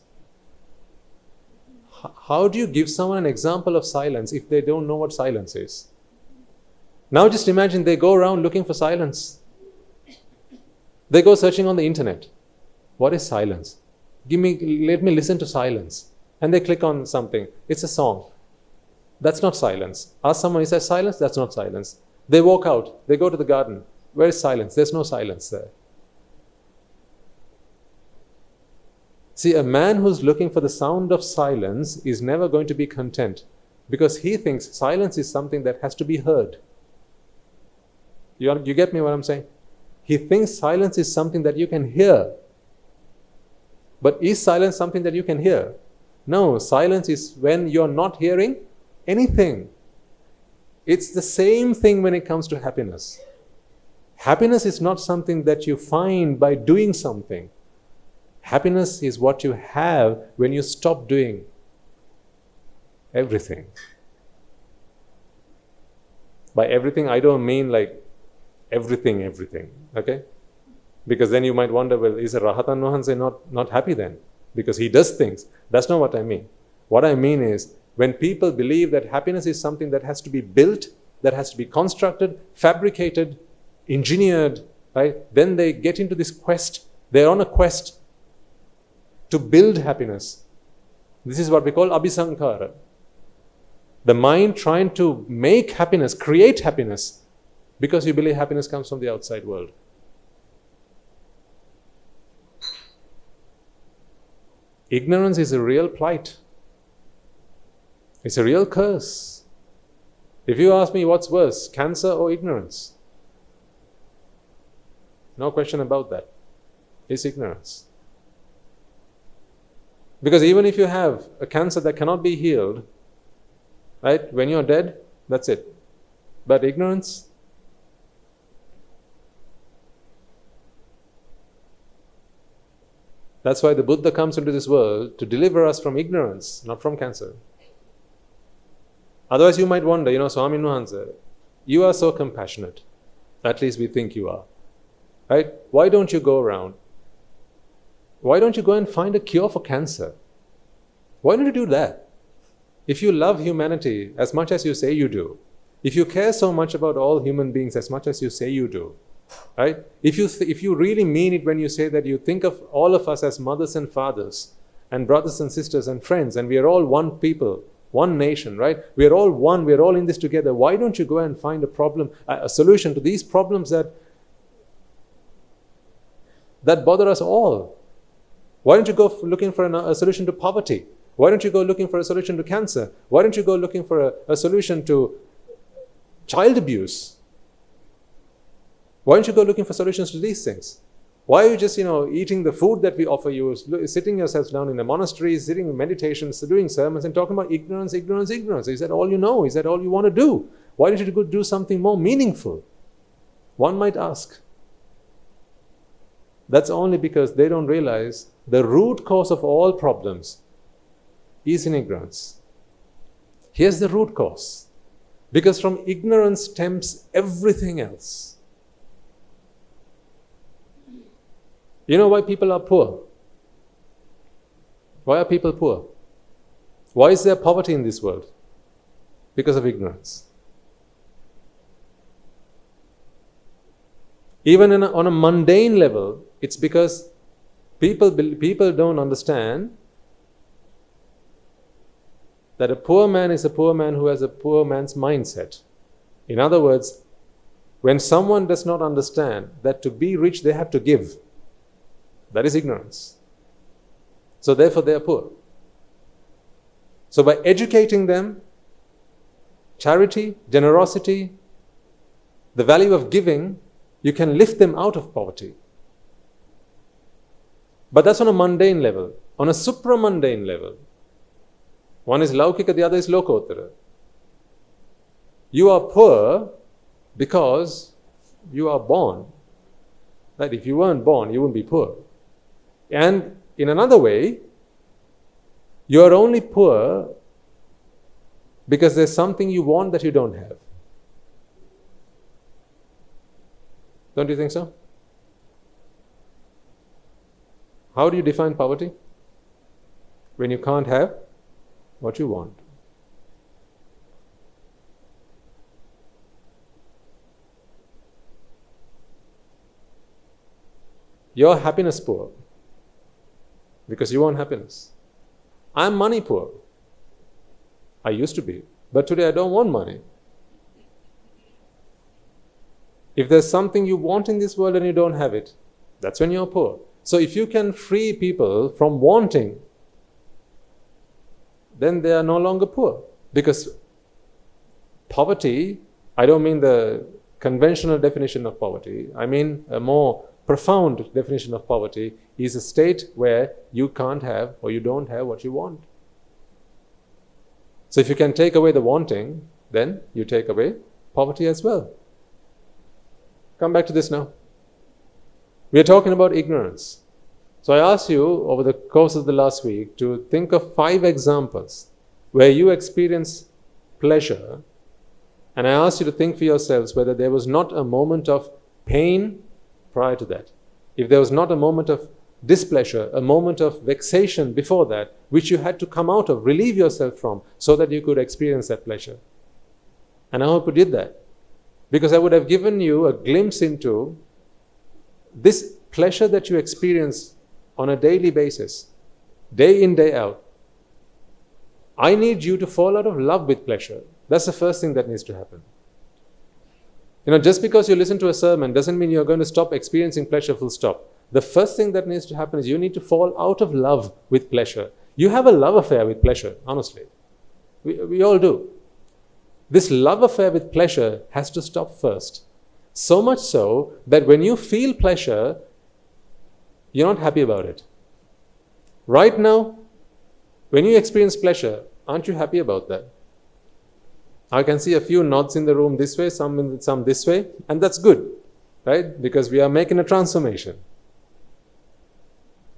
How do you give someone an example of silence if they don't know what silence is? Now just imagine they go around looking for silence. They go searching on the internet. What is silence? Let me listen to silence. And they click on something. It's a song. That's not silence. Ask someone, is that silence? That's not silence. They walk out. They go to the garden. Where is silence? There's no silence there. See, a man who's looking for the sound of silence is never going to be content because he thinks silence is something that has to be heard. You get me what I'm saying? He thinks silence is something that you can hear. But is silence something that you can hear? No, silence is when you're not hearing anything. It's the same thing when it comes to happiness. Happiness is not something that you find by doing something. Happiness is what you have when you stop doing everything. By everything, I don't mean like everything, okay? Because then you might wonder, well, is a Rahatan Vahanse not happy then? Because he does things. That's not what I mean. What I mean is, when people believe that happiness is something that has to be built, that has to be constructed, fabricated, engineered, right? Then they get into this quest. They're on a quest to build happiness. This is what we call abhisankara. The mind trying to make happiness, create happiness, because you believe happiness comes from the outside world. Ignorance is a real plight. It's a real curse. If you ask me what's worse, cancer or ignorance? No question about that. It's ignorance. Because even if you have a cancer that cannot be healed, right, when you're dead, that's it. But ignorance, that's why the Buddha comes into this world to deliver us from ignorance, not from cancer. Otherwise you might wonder, Swami Nuhansa, you are so compassionate. At least we think you are. Right? Why don't you go around? Why don't you go and find a cure for cancer? Why don't you do that? If you love humanity as much as you say you do, if you care so much about all human beings as much as you say you do, right? If you really mean it when you say that you think of all of us as mothers and fathers and brothers and sisters and friends, and we are all one people, one nation, right? We are all one, we are all in this together. Why don't you go and find a solution to these problems that bother us all? Why don't you go looking for a solution to poverty? Why don't you go looking for a solution to cancer? Why don't you go looking for a solution to child abuse? Why don't you go looking for solutions to these things? Why are you just, eating the food that we offer you, sitting yourselves down in the monastery, sitting in meditations, doing sermons and talking about ignorance? Is that all you know? Is that all you want to do? Why don't you go do something more meaningful? One might ask. That's only because they don't realize the root cause of all problems is in ignorance. Here's the root cause. Because from ignorance stems everything else. You know why people are poor? Why are people poor? Why is there poverty in this world? Because of ignorance. Even on a mundane level, it's because people don't understand that a poor man is a poor man who has a poor man's mindset. In other words, when someone does not understand that to be rich they have to give, that is ignorance. So therefore they are poor. So by educating them, charity, generosity, the value of giving, you can lift them out of poverty. But that's on a mundane level. On a supramundane level, one is laukika, the other is lokottara. You are poor because you are born. Right? If you weren't born, you wouldn't be poor. And in another way, you are only poor Because there's something you want that you don't have. Don't you think so? How do you define poverty? When you can't have what you want. You're happiness poor because you want happiness. I'm money poor. I used to be, but today I don't want money. If there's something you want in this world and you don't have it, that's when you're poor. So if you can free people from wanting, then they are no longer poor. Because poverty, I don't mean the conventional definition of poverty, I mean a more profound definition of poverty is a state where you can't have or you don't have what you want. So if you can take away the wanting, then you take away poverty as well. Come back to this now. We are talking about ignorance. So I asked you over the course of the last week to think of 5 examples where you experience pleasure, and I asked you to think for yourselves whether there was not a moment of pain prior to that. If there was not a moment of displeasure, a moment of vexation before that, which you had to come out of, relieve yourself from, so that you could experience that pleasure. And I hope you did that. Because I would have given you a glimpse into this pleasure that you experience on a daily basis, day in, day out. I need you to fall out of love with pleasure. That's the first thing that needs to happen. Just because you listen to a sermon doesn't mean you're going to stop experiencing pleasure full stop. The first thing that needs to happen is you need to fall out of love with pleasure. You have a love affair with pleasure, honestly. We all do. This love affair with pleasure has to stop first. So much so that when you feel pleasure, you're not happy about it. Right now, when you experience pleasure, aren't you happy about that? I can see a few nods in the room this way, some this way, and that's good, right? Because we are making a transformation.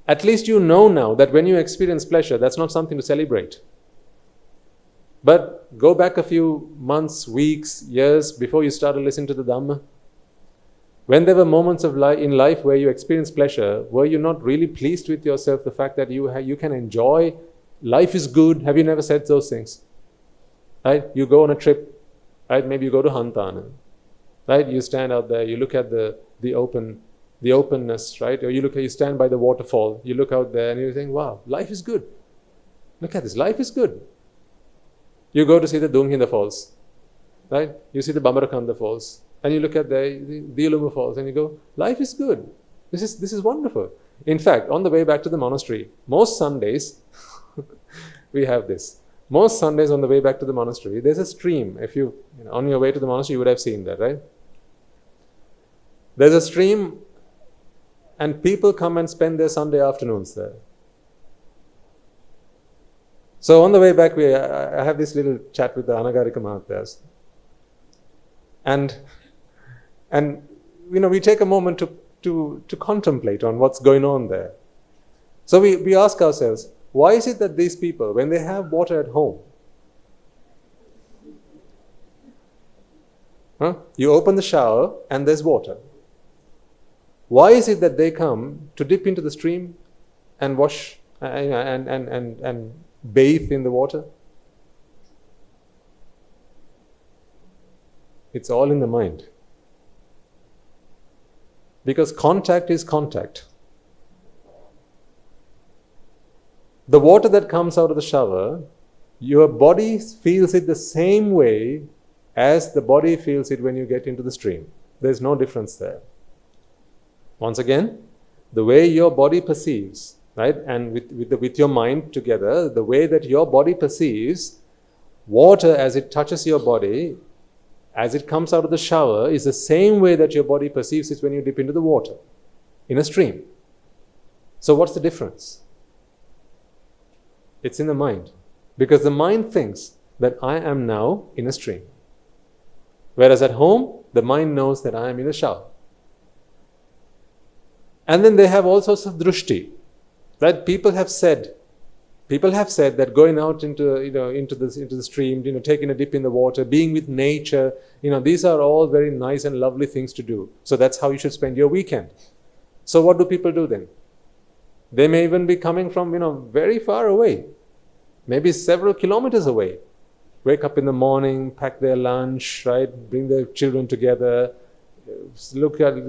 At least you know now that when you experience pleasure, that's not something to celebrate. But go back a few months, weeks, years before you started listening to the Dhamma. When there were moments of in life where you experienced pleasure, were you not really pleased with yourself, the fact that you can enjoy, life is good? Have you never said those things? Right? You go on a trip, right? Maybe you go to Hantana, right? You stand out there, you look at the openness, right? Or you stand by the waterfall, you look out there and you think, wow, life is good. Look at this, life is good. You go to see the Dunghinda Falls, right? You see the Bamarakanda Falls, and you look at the Iluma Falls, and you go, life is good. This is wonderful. In fact, on the way back to the monastery, most Sundays, we have this. Most Sundays on the way back to the monastery, there's a stream. If you on your way to the monastery, you would have seen that, right? There's a stream, and people come and spend their Sunday afternoons there. So on the way back, I have this little chat with the Anagarika Mahatyas. And we take a moment to contemplate on what's going on there. So we ask ourselves, why is it that these people, when they have water at home, you open the shower and there's water. Why is it that they come to dip into the stream and wash and bathe in the water? It's all in the mind. Because contact is contact. The water that comes out of the shower, your body feels it the same way as the body feels it when you get into the stream. There's no difference there. Once again, the way your body perceives, right, and with your mind together, the way that your body perceives water as it touches your body, as it comes out of the shower, is the same way that your body perceives it when you dip into the water, in a stream. So what's the difference? It's in the mind. Because the mind thinks that I am now in a stream. Whereas at home, the mind knows that I am in a shower. And then they have all sorts of drushti. That people have said People have said that going out into the stream, taking a dip in the water, being with nature, these are all very nice and lovely things to do. So that's how you should spend your weekend. So what do people do then? They may even be coming from, very far away, maybe several kilometers away. Wake up in the morning, pack their lunch, right? Bring their children together,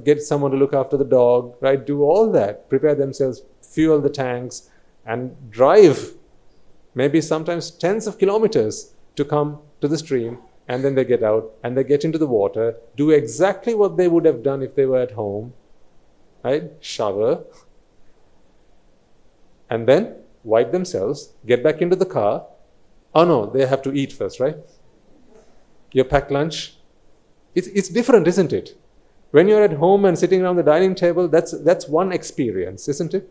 get someone to look after the dog, right? Do all that, prepare themselves, fuel the tanks, and drive maybe sometimes tens of kilometers to come to the stream, and then they get out and they get into the water, do exactly what they would have done if they were at home, right? Shower, and then wipe themselves, get back into the car. Oh no, they have to eat first, right? You pack lunch. It's different, isn't it? When you're at home and sitting around the dining table, that's one experience, isn't it?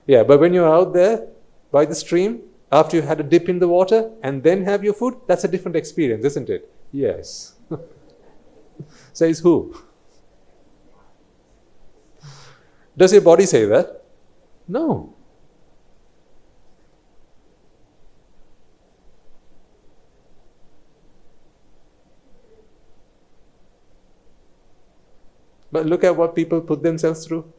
Yeah, but when you're out there by the stream, after you had a dip in the water and then have your food, that's a different experience, isn't it? Yes. Says who? Does your body say that? No. But look at what people put themselves through.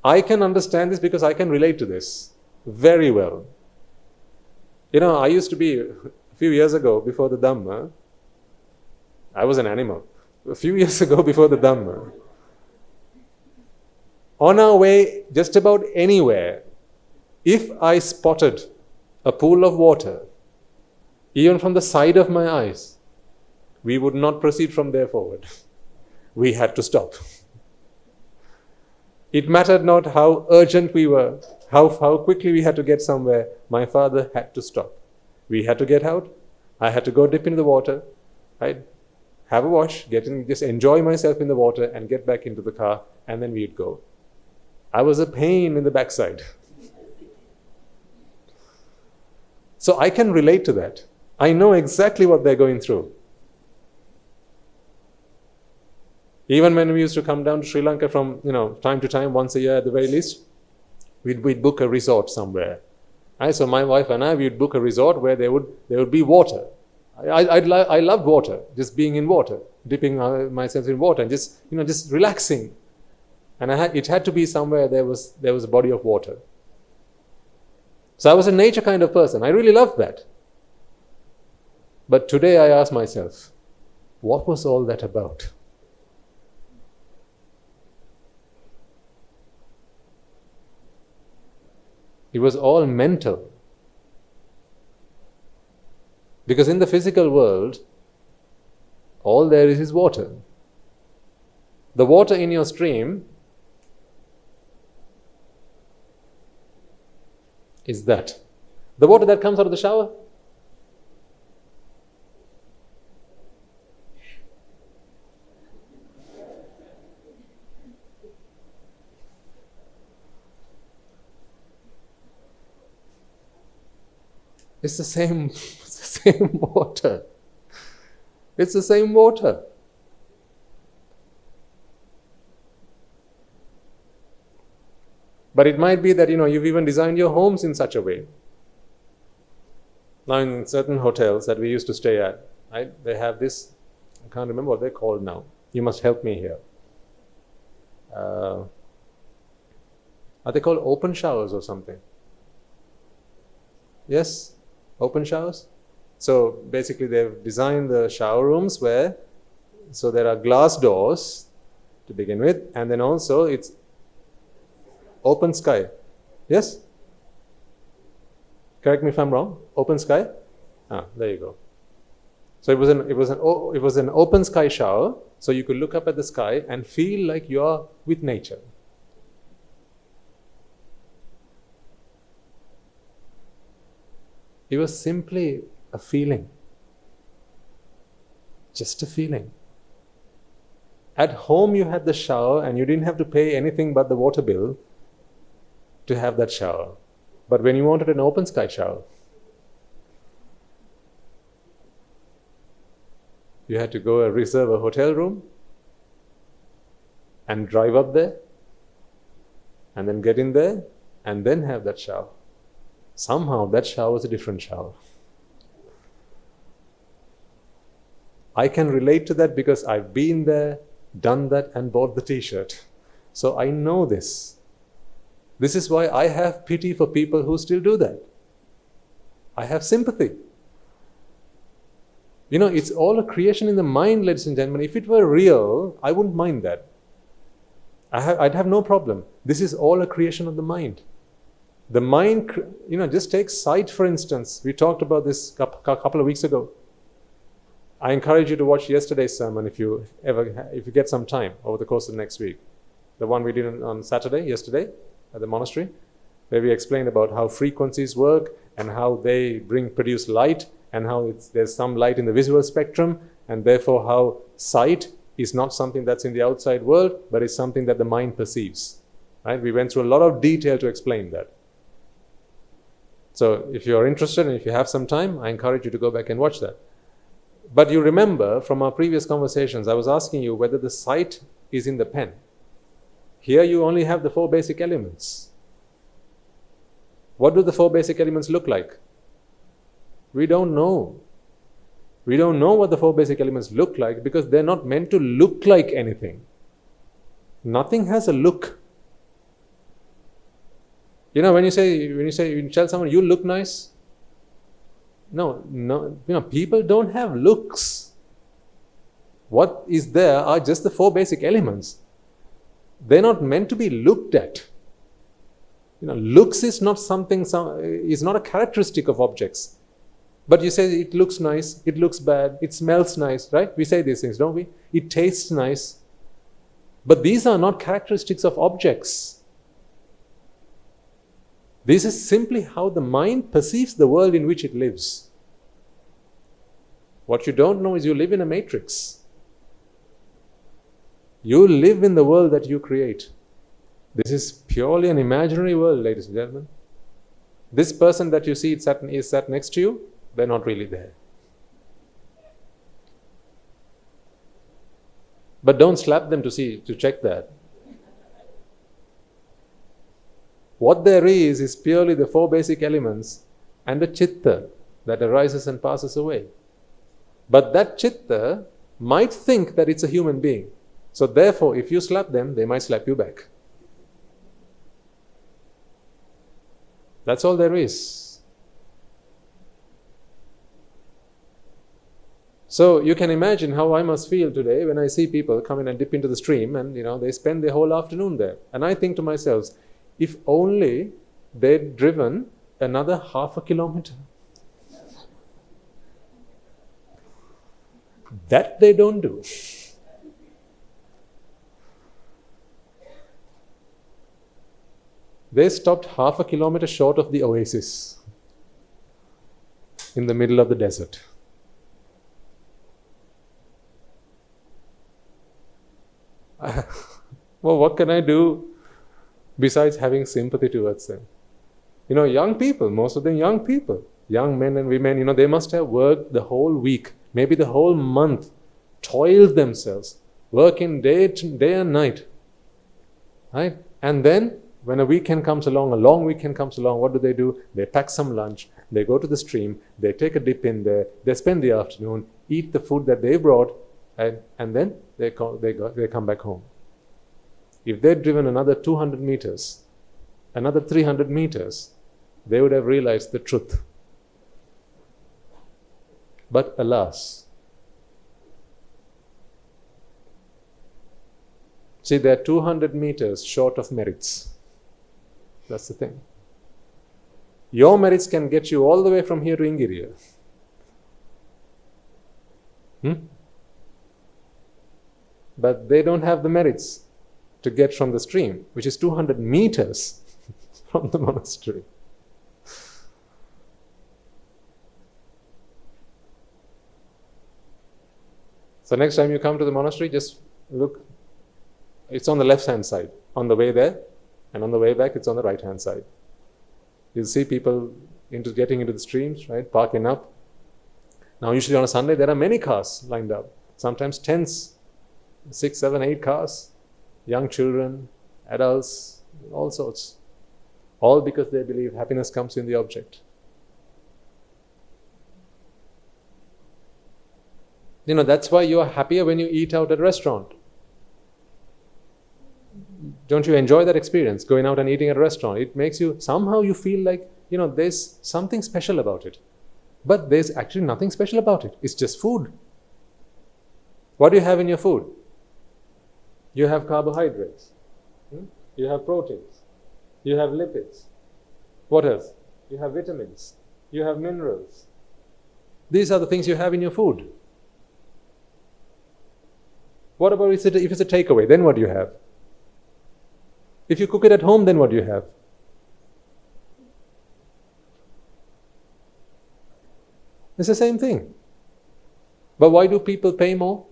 I can understand this because I can relate to this very well. I used to be, a few years ago, before the Dhamma, I was an animal. A few years ago, before the Dhamma, on our way just about anywhere, if I spotted a pool of water, even from the side of my eyes, we would not proceed from there forward. We had to stop. It mattered not how urgent we were, how quickly we had to get somewhere. My father had to stop. We had to get out. I had to go dip into the water. I'd have a wash, just enjoy myself in the water and get back into the car, and then we'd go. I was a pain in the backside. So I can relate to that. I know exactly what they're going through. Even when we used to come down to Sri Lanka from, time to time, once a year at the very least, we'd book a resort somewhere. So my wife and I, we'd book a resort where there would be water. I loved water, just being in water, dipping myself in water and just relaxing. And it had to be somewhere there was a body of water. So I was a nature kind of person. I really loved that. But today I ask myself, what was all that about? It was all mental. Because in the physical world, all there is water. The water in your stream is that. The water that comes out of the shower. It's the same water. It's the same water. But it might be that, you've even designed your homes in such a way. Now in certain hotels that we used to stay at, they have this, I can't remember what they're called now. You must help me here. Are they called open showers or something? Yes? Open showers? So basically they've designed the shower rooms so there are glass doors to begin with, and then also it's open sky. Yes? Correct me if I'm wrong. Open sky? There you go. So it was an open sky shower, so you could look up at the sky and feel like you are with nature. It was simply a feeling. Just a feeling. At home you had the shower and you didn't have to pay anything but the water bill to have that shower. But when you wanted an open sky shower, you had to go reserve a hotel room and drive up there and then get in there and then have that shower. somehow that shower is a different shower. I can relate to that because I've been there, done that, and bought the t-shirt. So I know this. This is why I have pity for people who still do that. I have sympathy. It's all a creation in the mind, ladies and gentlemen. If it were real, I wouldn't mind that. I'd have no problem. This is all a creation of the mind. The mind, just take sight, for instance. We talked about this a couple of weeks ago. I encourage you to watch yesterday's sermon if you get some time over the course of the next week. The one we did on Saturday, yesterday, at the monastery, where we explained about how frequencies work and how they produce light, and how there's some light in the visual spectrum, and therefore how sight is not something that's in the outside world, but is something that the mind perceives. Right? We went through a lot of detail to explain that. So if you're interested and if you have some time, I encourage you to go back and watch that. But you remember from our previous conversations, I was asking you whether the sight is in the pen. Here you only have the 4 basic elements. What do the 4 basic elements look like? We don't know. We don't know what the 4 basic elements look like because they're not meant to look like anything. Nothing has a look. When you tell someone, you look nice. No, people don't have looks. What is there are just the 4 basic elements. They're not meant to be looked at. Looks is not is not a characteristic of objects. But you say it looks nice, it looks bad, it smells nice, right? We say these things, don't we? It tastes nice. But these are not characteristics of objects. This is simply how the mind perceives the world in which it lives. What you don't know is you live in a matrix. You live in the world that you create. This is purely an imaginary world, ladies and gentlemen. This person that you see is sat next to you, they're not really there. But don't slap them to check that. What there is purely the 4 basic elements and the chitta that arises and passes away. But that chitta might think that it's a human being. So therefore, if you slap them, they might slap you back. That's all there is. So you can imagine how I must feel today when I see people come in and dip into the stream and they spend their whole afternoon there. And I think to myself, if only they'd driven another half a kilometer. That they don't do. They stopped half a kilometer short of the oasis in the middle of the desert. Well, what can I do besides having sympathy towards them? Young people, most of them young people, young men and women, they must have worked the whole week, maybe the whole month, toiled themselves, working day and night. Right? And then, when a weekend comes along, a long weekend comes along, what do? They pack some lunch, they go to the stream, they take a dip in there, they spend the afternoon, eat the food that they brought, and then they come back home. If they'd driven another 200 meters, another 300 meters, they would have realized the truth. But alas, see, they're 200 meters short of merits. That's the thing. Your merits can get you all the way from here to Ingiriya. But they don't have the merits to get from the stream, which is 200 meters from the monastery. So next time you come to the monastery, just look. It's on the left-hand side, on the way there, and on the way back, it's on the right-hand side. You'll see people getting into the streams, right, parking up. Now, usually on a Sunday, there are many cars lined up, sometimes tens, 6, 7, 8 cars, young children, adults, all sorts. All because they believe happiness comes in the object. That's why you are happier when you eat out at a restaurant. Don't you enjoy that experience, going out and eating at a restaurant? It makes you, somehow you feel like, there's something special about it. But there's actually nothing special about it. It's just food. What do you have in your food? You have carbohydrates. You have proteins. You have lipids. What else? You have vitamins. You have minerals. These are the things you have in your food. What about if it's a takeaway? Then what do you have? If you cook it at home, then what do you have? It's the same thing. But why do people pay more?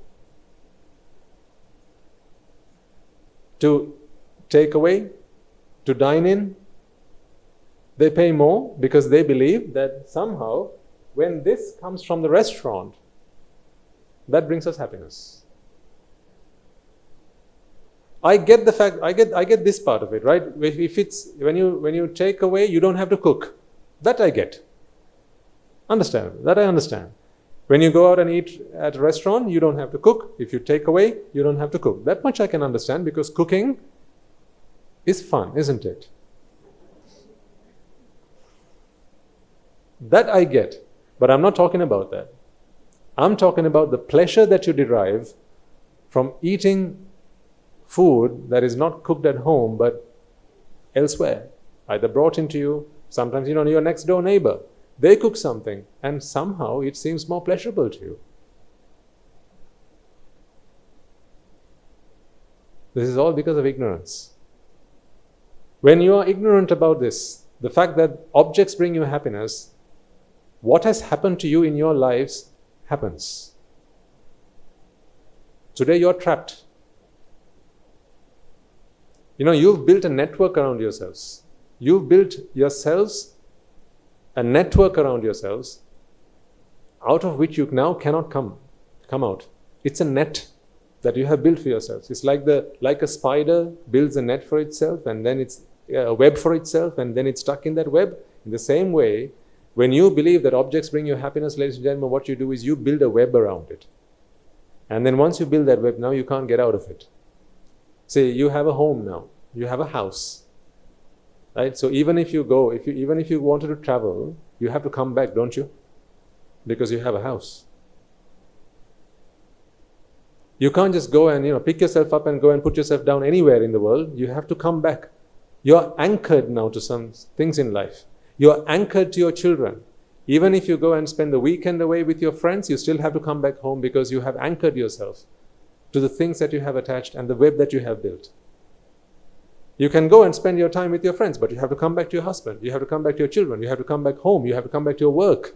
To take away, to dine in? They pay more because they believe that somehow when this comes from the restaurant, that brings us happiness. I get the fact, I get this part of it, right? If it's when you take away, you don't have to cook. That I get. Understand? That I understand. When you go out and eat at a restaurant, you don't have to cook. If you take away, you don't have to cook. That much I can understand because cooking is fun, isn't it? That I get. But I'm not talking about that. I'm talking about the pleasure that you derive from eating food that is not cooked at home but elsewhere, either brought into you. Sometimes, your next door neighbor, they cook something and somehow it seems more pleasurable to you. This is all because of ignorance. When you are ignorant about this, the fact that objects bring you happiness, what has happened to you in your lives happens. Today you're trapped. You've built a network around yourselves. You've built yourselves a network around yourselves out of which you now cannot come out. It's a net that you have built for yourselves. It's like a spider builds a net for itself and then it's a web for itself and then it's stuck in that web. In the same way, when you believe that objects bring you happiness, ladies and gentlemen, what you do is you build a web around it. And then once you build that web, now you can't get out of it. Say you have a home now, you have a house, right? So even if you wanted to travel, you have to come back, don't you? Because you have a house. You can't just go and pick yourself up and go and put yourself down anywhere in the world. You have to come back. You're anchored now to some things in life. You're anchored to your children. Even if you go and spend the weekend away with your friends, you still have to come back home because you have anchored yourself to the things that you have attached and the web that you have built. You can go and spend your time with your friends, but you have to come back to your husband, you have to come back to your children, you have to come back home, you have to come back to your work.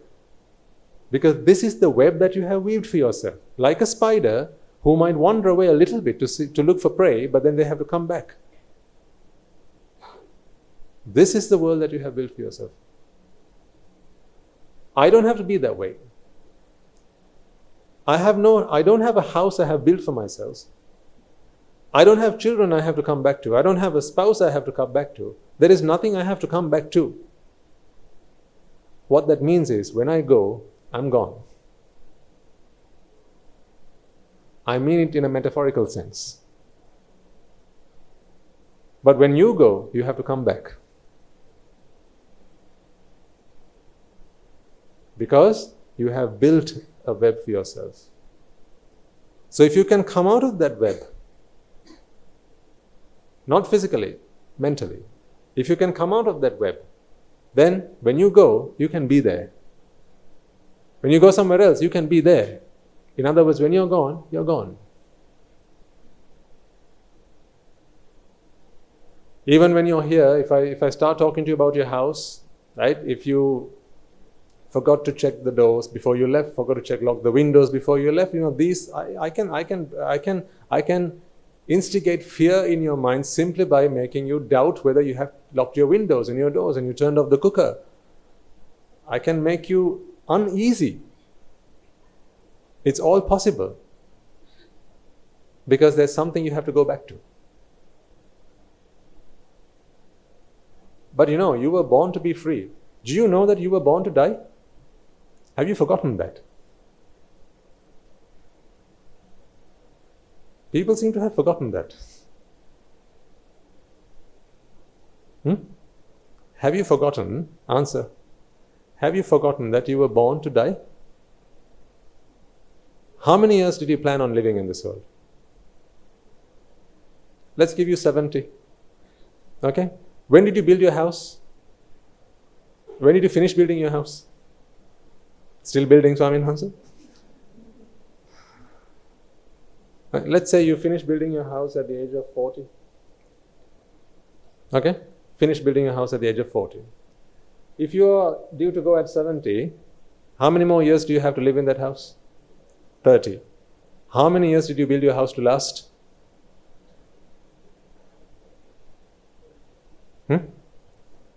Because this is the web that you have weaved for yourself. Like a spider who might wander away a little bit to look for prey, but then they have to come back. This is the world that you have built for yourself. I don't have to be that way. I don't have a house I have built for myself. I don't have children I have to come back to. I don't have a spouse I have to come back to. There is nothing I have to come back to. What that means is, when I go, I'm gone. I mean it in a metaphorical sense. But when you go, you have to come back. Because you have built a web for yourself. So if you can come out of that web, not physically, mentally, if you can come out of that web, then when you go, you can be there. When you go somewhere else, you can be there. In other words, when you're gone, you're gone. Even when you're here, if I start talking to you about your house, right? If you forgot to check the doors before you left, forgot to lock the windows before you left, these I can instigate fear in your mind simply by making you doubt whether you have locked your windows and your doors and you turned off the cooker. I can make you uneasy. It's all possible because there's something you have to go back to. But you were born to be free. Do you know that you were born to die? Have you forgotten that? People seem to have forgotten that. Have you forgotten? Answer. Have you forgotten that you were born to die? How many years did you plan on living in this world? Let's give you 70. Okay? When did you build your house? When did you finish building your house? Still building, Swamin Hansa? Let's say you finish building your house at the age of 40. Okay? Finish building your house at the age of 40. If you are due to go at 70, how many more years do you have to live in that house? 30. How many years did you build your house to last?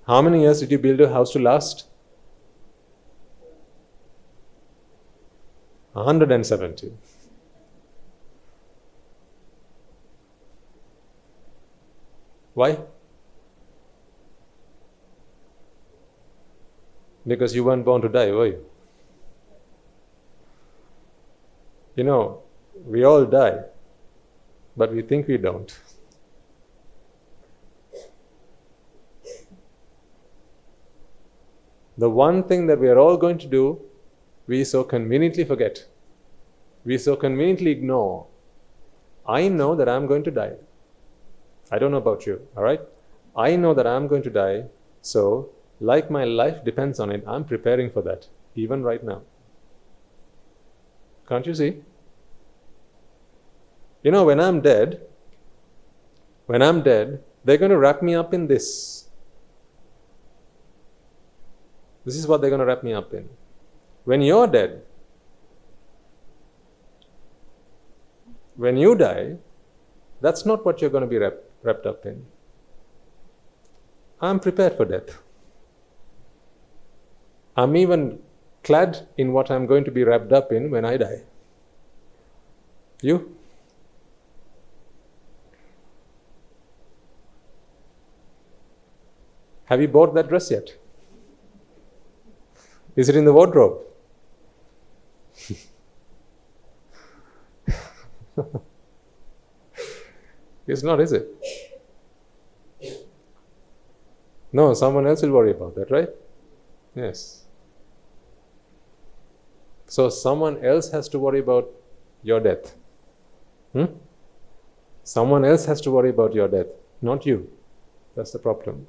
How many years did you build your house to last? 170. Why? Because you weren't born to die, were you? We all die, but we think we don't. The one thing that we are all going to do, we so conveniently forget. We so conveniently ignore. I know that I'm going to die. I don't know about you, all right? I know that I'm going to die, so like my life depends on it, I'm preparing for that, even right now. Can't you see? When I'm dead, they're going to wrap me up in this. This is what they're going to wrap me up in. When you're dead, when you die, that's not what you're going to be wrapped up in. I'm prepared for death. I'm even clad in what I'm going to be wrapped up in when I die. You? Have you bought that dress yet? Is it in the wardrobe? It's not, is it? No, someone else will worry about that, right? Yes. So someone else has to worry about your death. Someone else has to worry about your death, not you. That's the problem.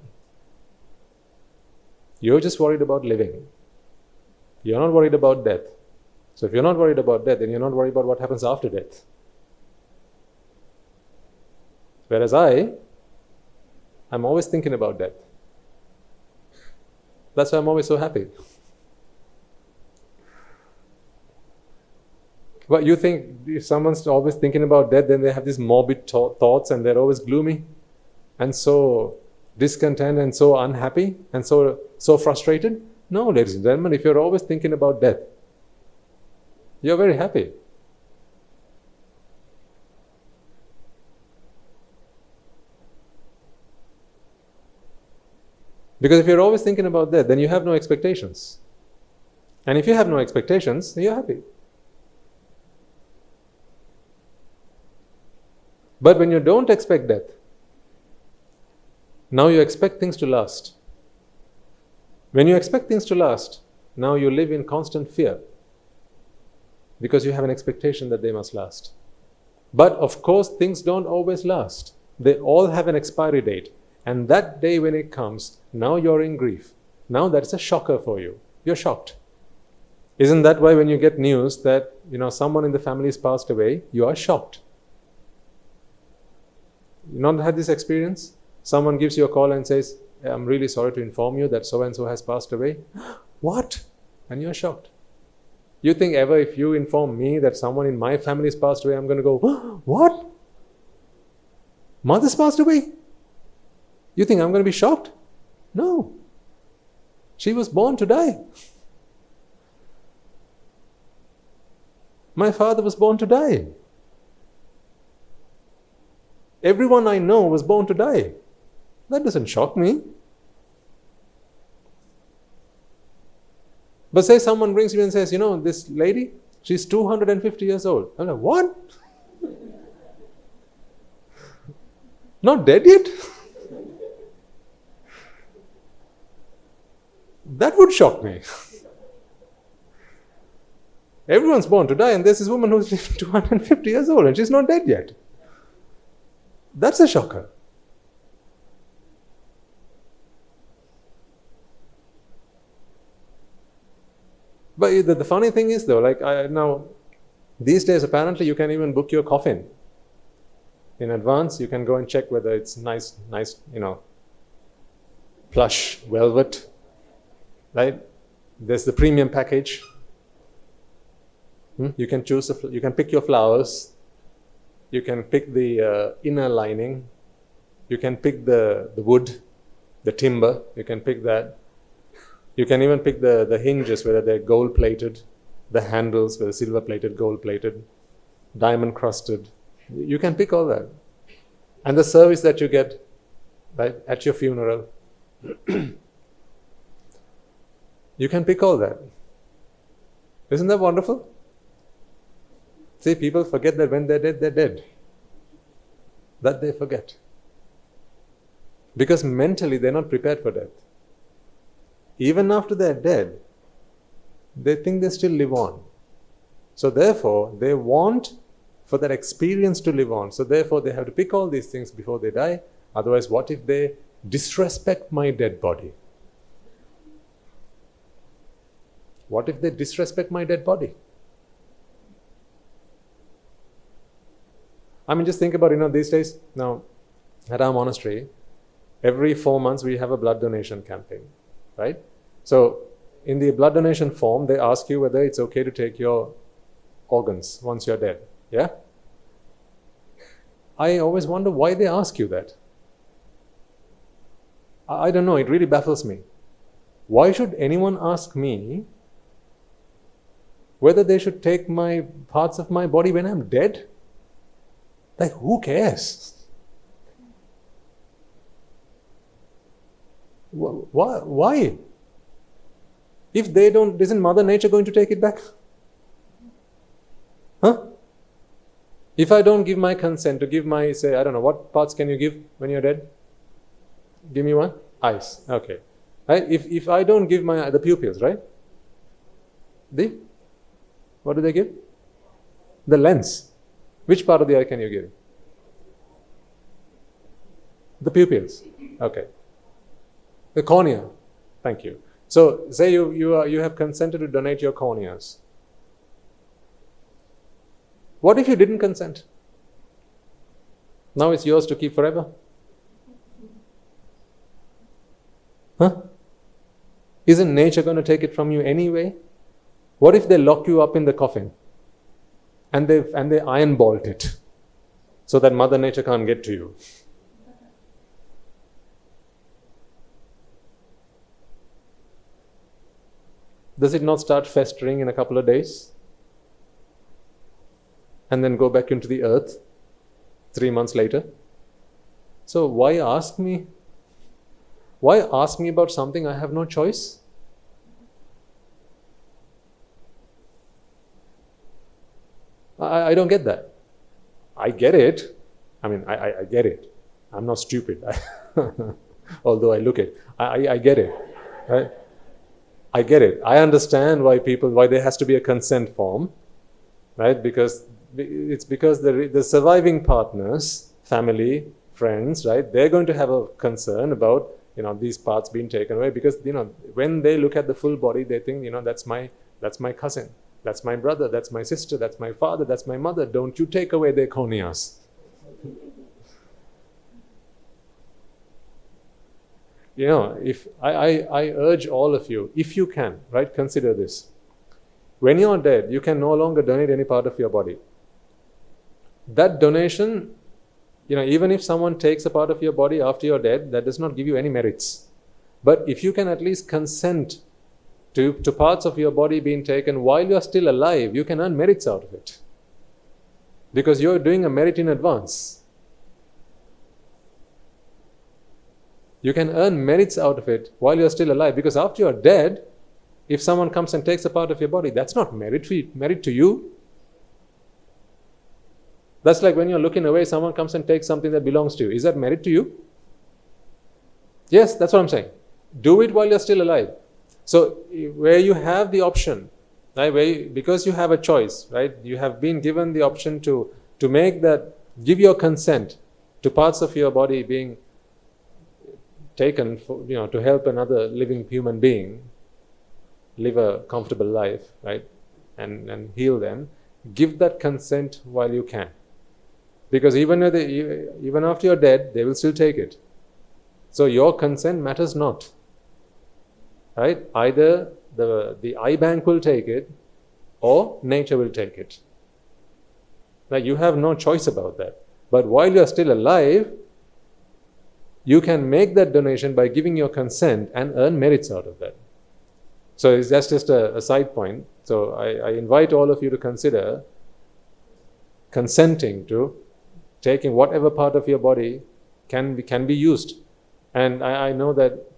You're just worried about living. You're not worried about death. So if you're not worried about death, then you're not worried about what happens after death. Whereas I'm always thinking about death. That's why I'm always so happy. But you think if someone's always thinking about death, then they have these morbid thoughts and they're always gloomy and so discontent and so unhappy and so frustrated? No, ladies and gentlemen, if you're always thinking about death, you're very happy. Because if you're always thinking about death, then you have no expectations. And if you have no expectations, then you're happy. But when you don't expect death, now you expect things to last. When you expect things to last, now you live in constant fear because you have an expectation that they must last. But of course, things don't always last. They all have an expiry date. And that day when it comes, now you're in grief. Now that's a shocker for you. You're shocked. Isn't that why when you get news that someone in the family has passed away, you are shocked? You not had this experience? Someone gives you a call and says, I'm really sorry to inform you that so-and-so has passed away. What? And you're shocked. You think ever if you inform me that someone in my family has passed away, I'm going to go, what? Mother's passed away? You think I'm going to be shocked? No. She was born to die. My father was born to die. Everyone I know was born to die. That doesn't shock me. But say someone brings you and says, this lady, she's 250 years old. I'm like, what? Not dead yet? That would shock me. Everyone's born to die, and there's this woman who's 250 years old and she's not dead yet. That's a shocker. But the funny thing is though, now, these days apparently you can even book your coffin in advance. You can go and check whether it's nice, plush velvet, right? There's the premium package. You can you can pick your flowers. You can pick the inner lining. You can pick the wood, the timber. You can pick that. You can even pick the hinges, whether they're gold-plated, the handles, whether silver-plated, gold-plated, diamond-crusted. You can pick all that. And the service that you get, right, at your funeral. You can pick all that. Isn't that wonderful? See, people forget that when they're dead, they're dead. That they forget. Because mentally they're not prepared for death. Even after they're dead, they think they still live on. So therefore, they want for that experience to live on. So therefore, they have to pick all these things before they die. Otherwise, what if they disrespect my dead body? What if they disrespect my dead body? I mean, just think about, these days, now, at our monastery, every 4 months we have a blood donation campaign, right? So, in the blood donation form, they ask you whether it's okay to take your organs once you're dead, yeah? I always wonder why they ask you that. I don't know, it really baffles me. Why should anyone ask me whether they should take my parts of my body when I'm dead? Like, who cares? Why? If they don't, isn't Mother Nature going to take it back? Huh? If I don't give my consent to give my, say, I don't know, what parts can you give when you're dead? Give me one? Eyes. Okay. Right? If I don't give the pupils, right? What do they give? The lens. Which part of the eye can you give? The pupils. Okay. The cornea. Thank you. So, say you have consented to donate your corneas. What if you didn't consent? Now it's yours to keep forever. Huh? Isn't nature going to take it from you anyway? What if they lock you up in the coffin and they iron bolt it so that Mother Nature can't get to you? Does it not start festering in a couple of days? And then go back into the earth 3 months later? So why ask me? Why ask me about something I have no choice? I don't get that. I get it. I mean, I get it. I'm not stupid. Although I look it. I get it. Right? I get it. I understand why there has to be a consent form. Right? Because the surviving partners, family, friends, right? They're going to have a concern about, these parts being taken away, because, when they look at the full body, they think, that's my cousin. That's my brother, that's my sister, that's my father, that's my mother. Don't you take away their corneas. If I urge all of you, if you can, right, consider this. When you're dead, you can no longer donate any part of your body. That donation, even if someone takes a part of your body after you're dead, that does not give you any merits. But if you can at least consent to parts of your body being taken while you're still alive, you can earn merits out of it. Because you're doing a merit in advance. You can earn merits out of it while you're still alive, because after you're dead, If someone comes and takes a part of your body, that's not merit to you. That's like when you're looking away, someone comes and takes something that belongs to you. Is that merit to you? Yes, that's what I'm saying. Do it while you're still alive. So where you have the option, right, because you have a choice, right? You have been given the option to make that, give your consent to parts of your body being taken for, to help another living human being live a comfortable life, right? And heal them. Give that consent while you can. Because even after you're dead, they will still take it. So your consent matters not. Right? Either the eye bank will take it or nature will take it. Like, you have no choice about that. But while you're still alive, you can make that donation by giving your consent and earn merits out of that. So that's just a side point. So I invite all of you to consider consenting to taking whatever part of your body can be used. And I know that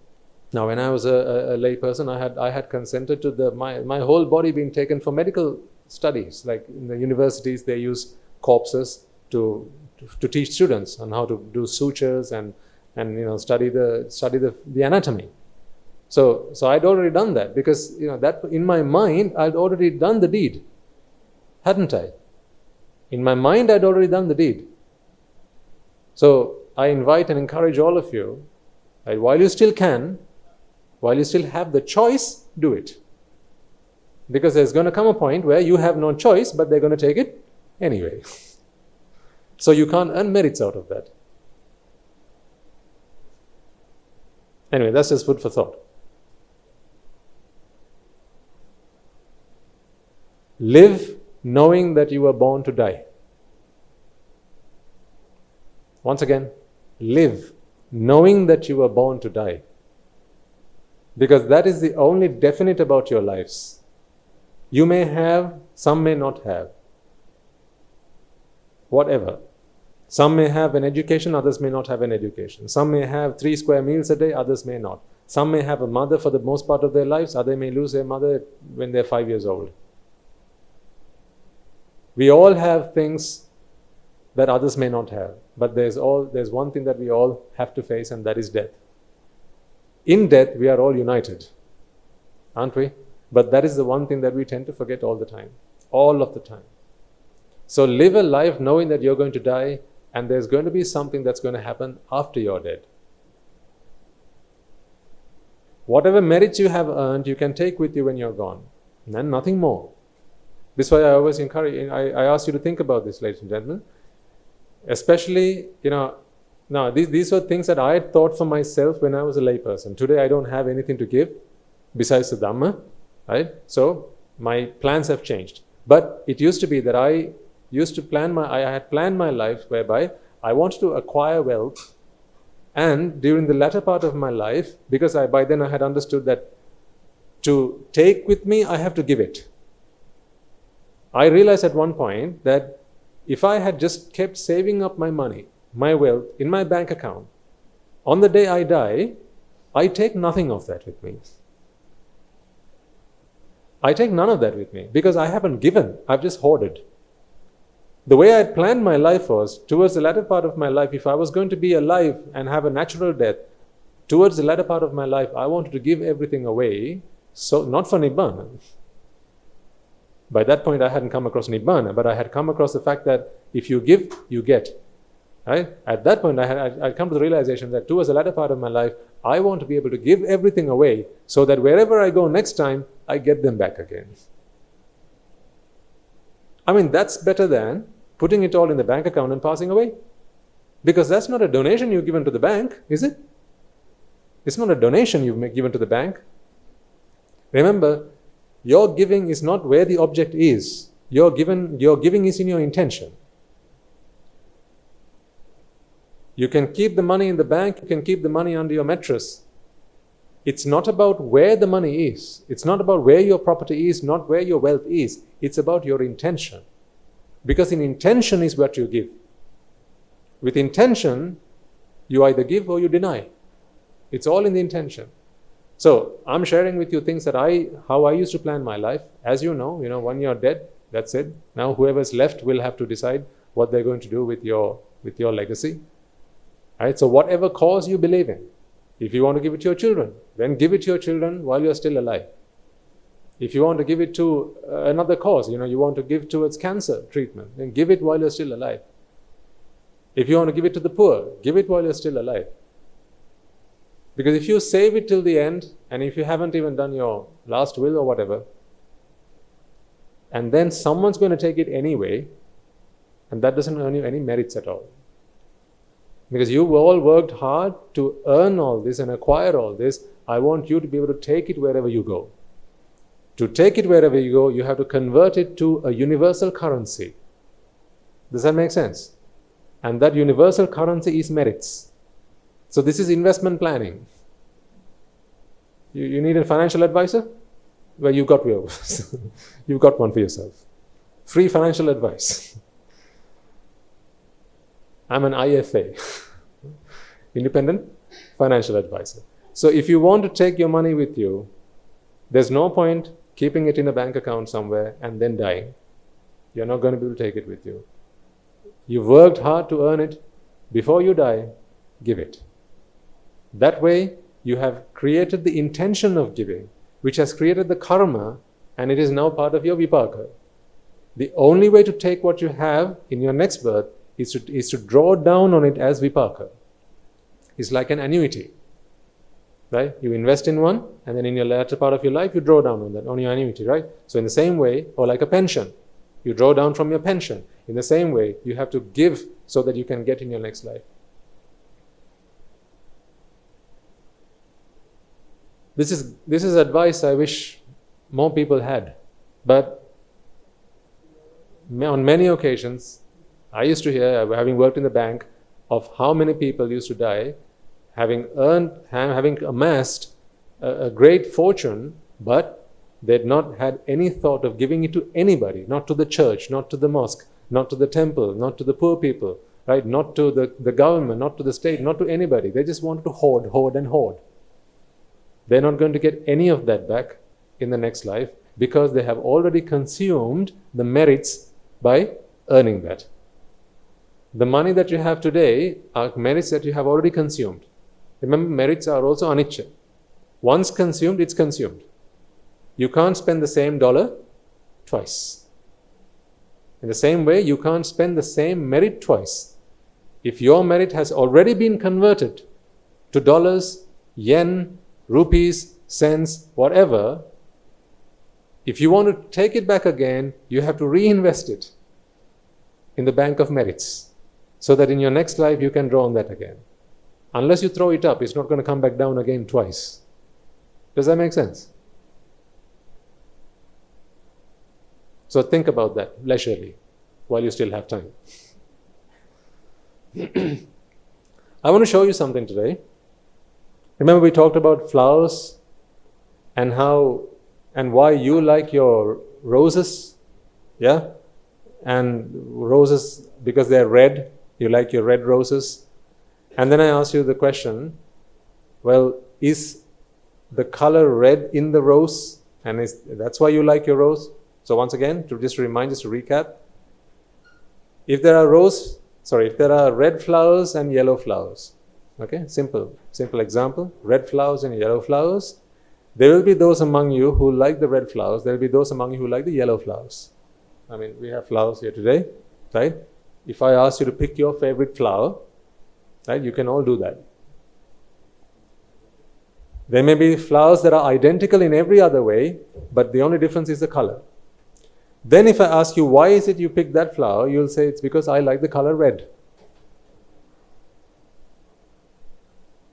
now, when I was a lay person, I had consented to my whole body being taken for medical studies. Like in the universities, they use corpses to teach students on how to do sutures and study the anatomy. So I'd already done that, because that in my mind I'd already done the deed, hadn't I? In my mind I'd already done the deed. So I invite and encourage all of you, right, while you still can, while you still have the choice, do it. Because there's going to come a point where you have no choice, but they're going to take it anyway. So you can't earn merits out of that. Anyway, that's just food for thought. Live knowing that you were born to die. Once again, live knowing that you were born to die. Because that is the only definite about your lives. You may have, some may not have. Whatever. Some may have an education, others may not have an education. Some may have 3 square meals a day, others may not. Some may have a mother for the most part of their lives, others may lose their mother when they're 5 years old. We all have things that others may not have. But there's one thing that we all have to face, and that is death. In death, we are all united, aren't we? But that is the one thing that we tend to forget all the time, all of the time. So live a life knowing that you're going to die, and there's going to be something that's going to happen after you're dead. Whatever merits you have earned, you can take with you when you're gone, and nothing more. This is why I always encourage, I ask you to think about this, ladies and gentlemen. Especially, now, these were things that I had thought for myself when I was a layperson. Today, I don't have anything to give besides the Dhamma, right? So, my plans have changed. But it used to be that I had planned my life whereby I wanted to acquire wealth, and during the latter part of my life, because by then I had understood that to take with me, I have to give it. I realized at one point that if I had just kept saving up my money, my wealth in my bank account, on the day I die, I take nothing of that with me. I take none of that with me because I haven't given, I've just hoarded. The way I had planned my life was, towards the latter part of my life, if I was going to be alive and have a natural death, towards the latter part of my life, I wanted to give everything away, so not for Nibbāna. By that point, I hadn't come across Nibbāna, but I had come across the fact that if you give, you get. Right? At that point, I'd come to the realization that towards the latter part of my life, I want to be able to give everything away so that wherever I go next time, I get them back again. I mean, that's better than putting it all in the bank account and passing away. Because that's not a donation you've given to the bank, is it? It's not a donation you've given to the bank. Remember, your giving is not where the object is. Your giving is in your intention. You can keep the money in the bank, you can keep the money under your mattress. It's not about where the money is. It's not about where your property is, not where your wealth is. It's about your intention. Because in intention is what you give. With intention, you either give or you deny. It's all in the intention. So I'm sharing with you things that how I used to plan my life. As you know, when you're dead, that's it. Now whoever's left will have to decide what they're going to do with your legacy. Right? So whatever cause you believe in, if you want to give it to your children, then give it to your children while you're still alive. If you want to give it to another cause, you want to give towards cancer treatment, then give it while you're still alive. If you want to give it to the poor, give it while you're still alive. Because if you save it till the end, and if you haven't even done your last will or whatever, and then someone's going to take it anyway, and that doesn't earn you any merits at all. Because you've all worked hard to earn all this and acquire all this. I want you to be able to take it wherever you go. To take it wherever you go, you have to convert it to a universal currency. Does that make sense? And that universal currency is merits. So this is investment planning. You need a financial advisor? Well, you've got yours. You've got one for yourself. Free financial advice. I'm an IFA, independent financial advisor. So if you want to take your money with you, there's no point keeping it in a bank account somewhere and then dying. You're not going to be able to take it with you. You've worked hard to earn it. Before you die, give it. That way, you have created the intention of giving, which has created the karma, and it is now part of your vipaka. The only way to take what you have in your next birth is to draw down on it as vipaka. It's like an annuity. Right? You invest in one, and then in your latter part of your life, you draw down on your annuity, right? So in the same way, or like a pension, you draw down from your pension. In the same way, you have to give so that you can get in your next life. This is advice I wish more people had. But on many occasions, I used to hear, having worked in the bank, of how many people used to die having amassed a great fortune, but they'd not had any thought of giving it to anybody, not to the church, not to the mosque, not to the temple, not to the poor people, right? Not to the government, not to the state, not to anybody. They just wanted to hoard and hoard. They're not going to get any of that back in the next life because they have already consumed the merits by earning that. The money that you have today are merits that you have already consumed. Remember, merits are also anicca. Once consumed, it's consumed. You can't spend the same dollar twice. In the same way, you can't spend the same merit twice. If your merit has already been converted to dollars, yen, rupees, cents, whatever, if you want to take it back again, you have to reinvest it in the bank of merits so that in your next life you can draw on that again. Unless you throw it up, it's not going to come back down again twice. Does that make sense? So think about that leisurely while you still have time. I want to show you something today. Remember we talked about flowers and how and why you like your roses, yeah? And roses because they're red, you like your red roses. And then I asked you the question, well, is the color red in the rose? And that's why you like your rose? So once again, to just remind us to recap, if there are red flowers and yellow flowers, okay, simple example, red flowers and yellow flowers, there will be those among you who like the red flowers, there will be those among you who like the yellow flowers. I mean, we have flowers here today, right? If I ask you to pick your favorite flower, right, you can all do that. There may be flowers that are identical in every other way, but the only difference is the color. Then if I ask you, why is it you picked that flower? You'll say, it's because I like the color red.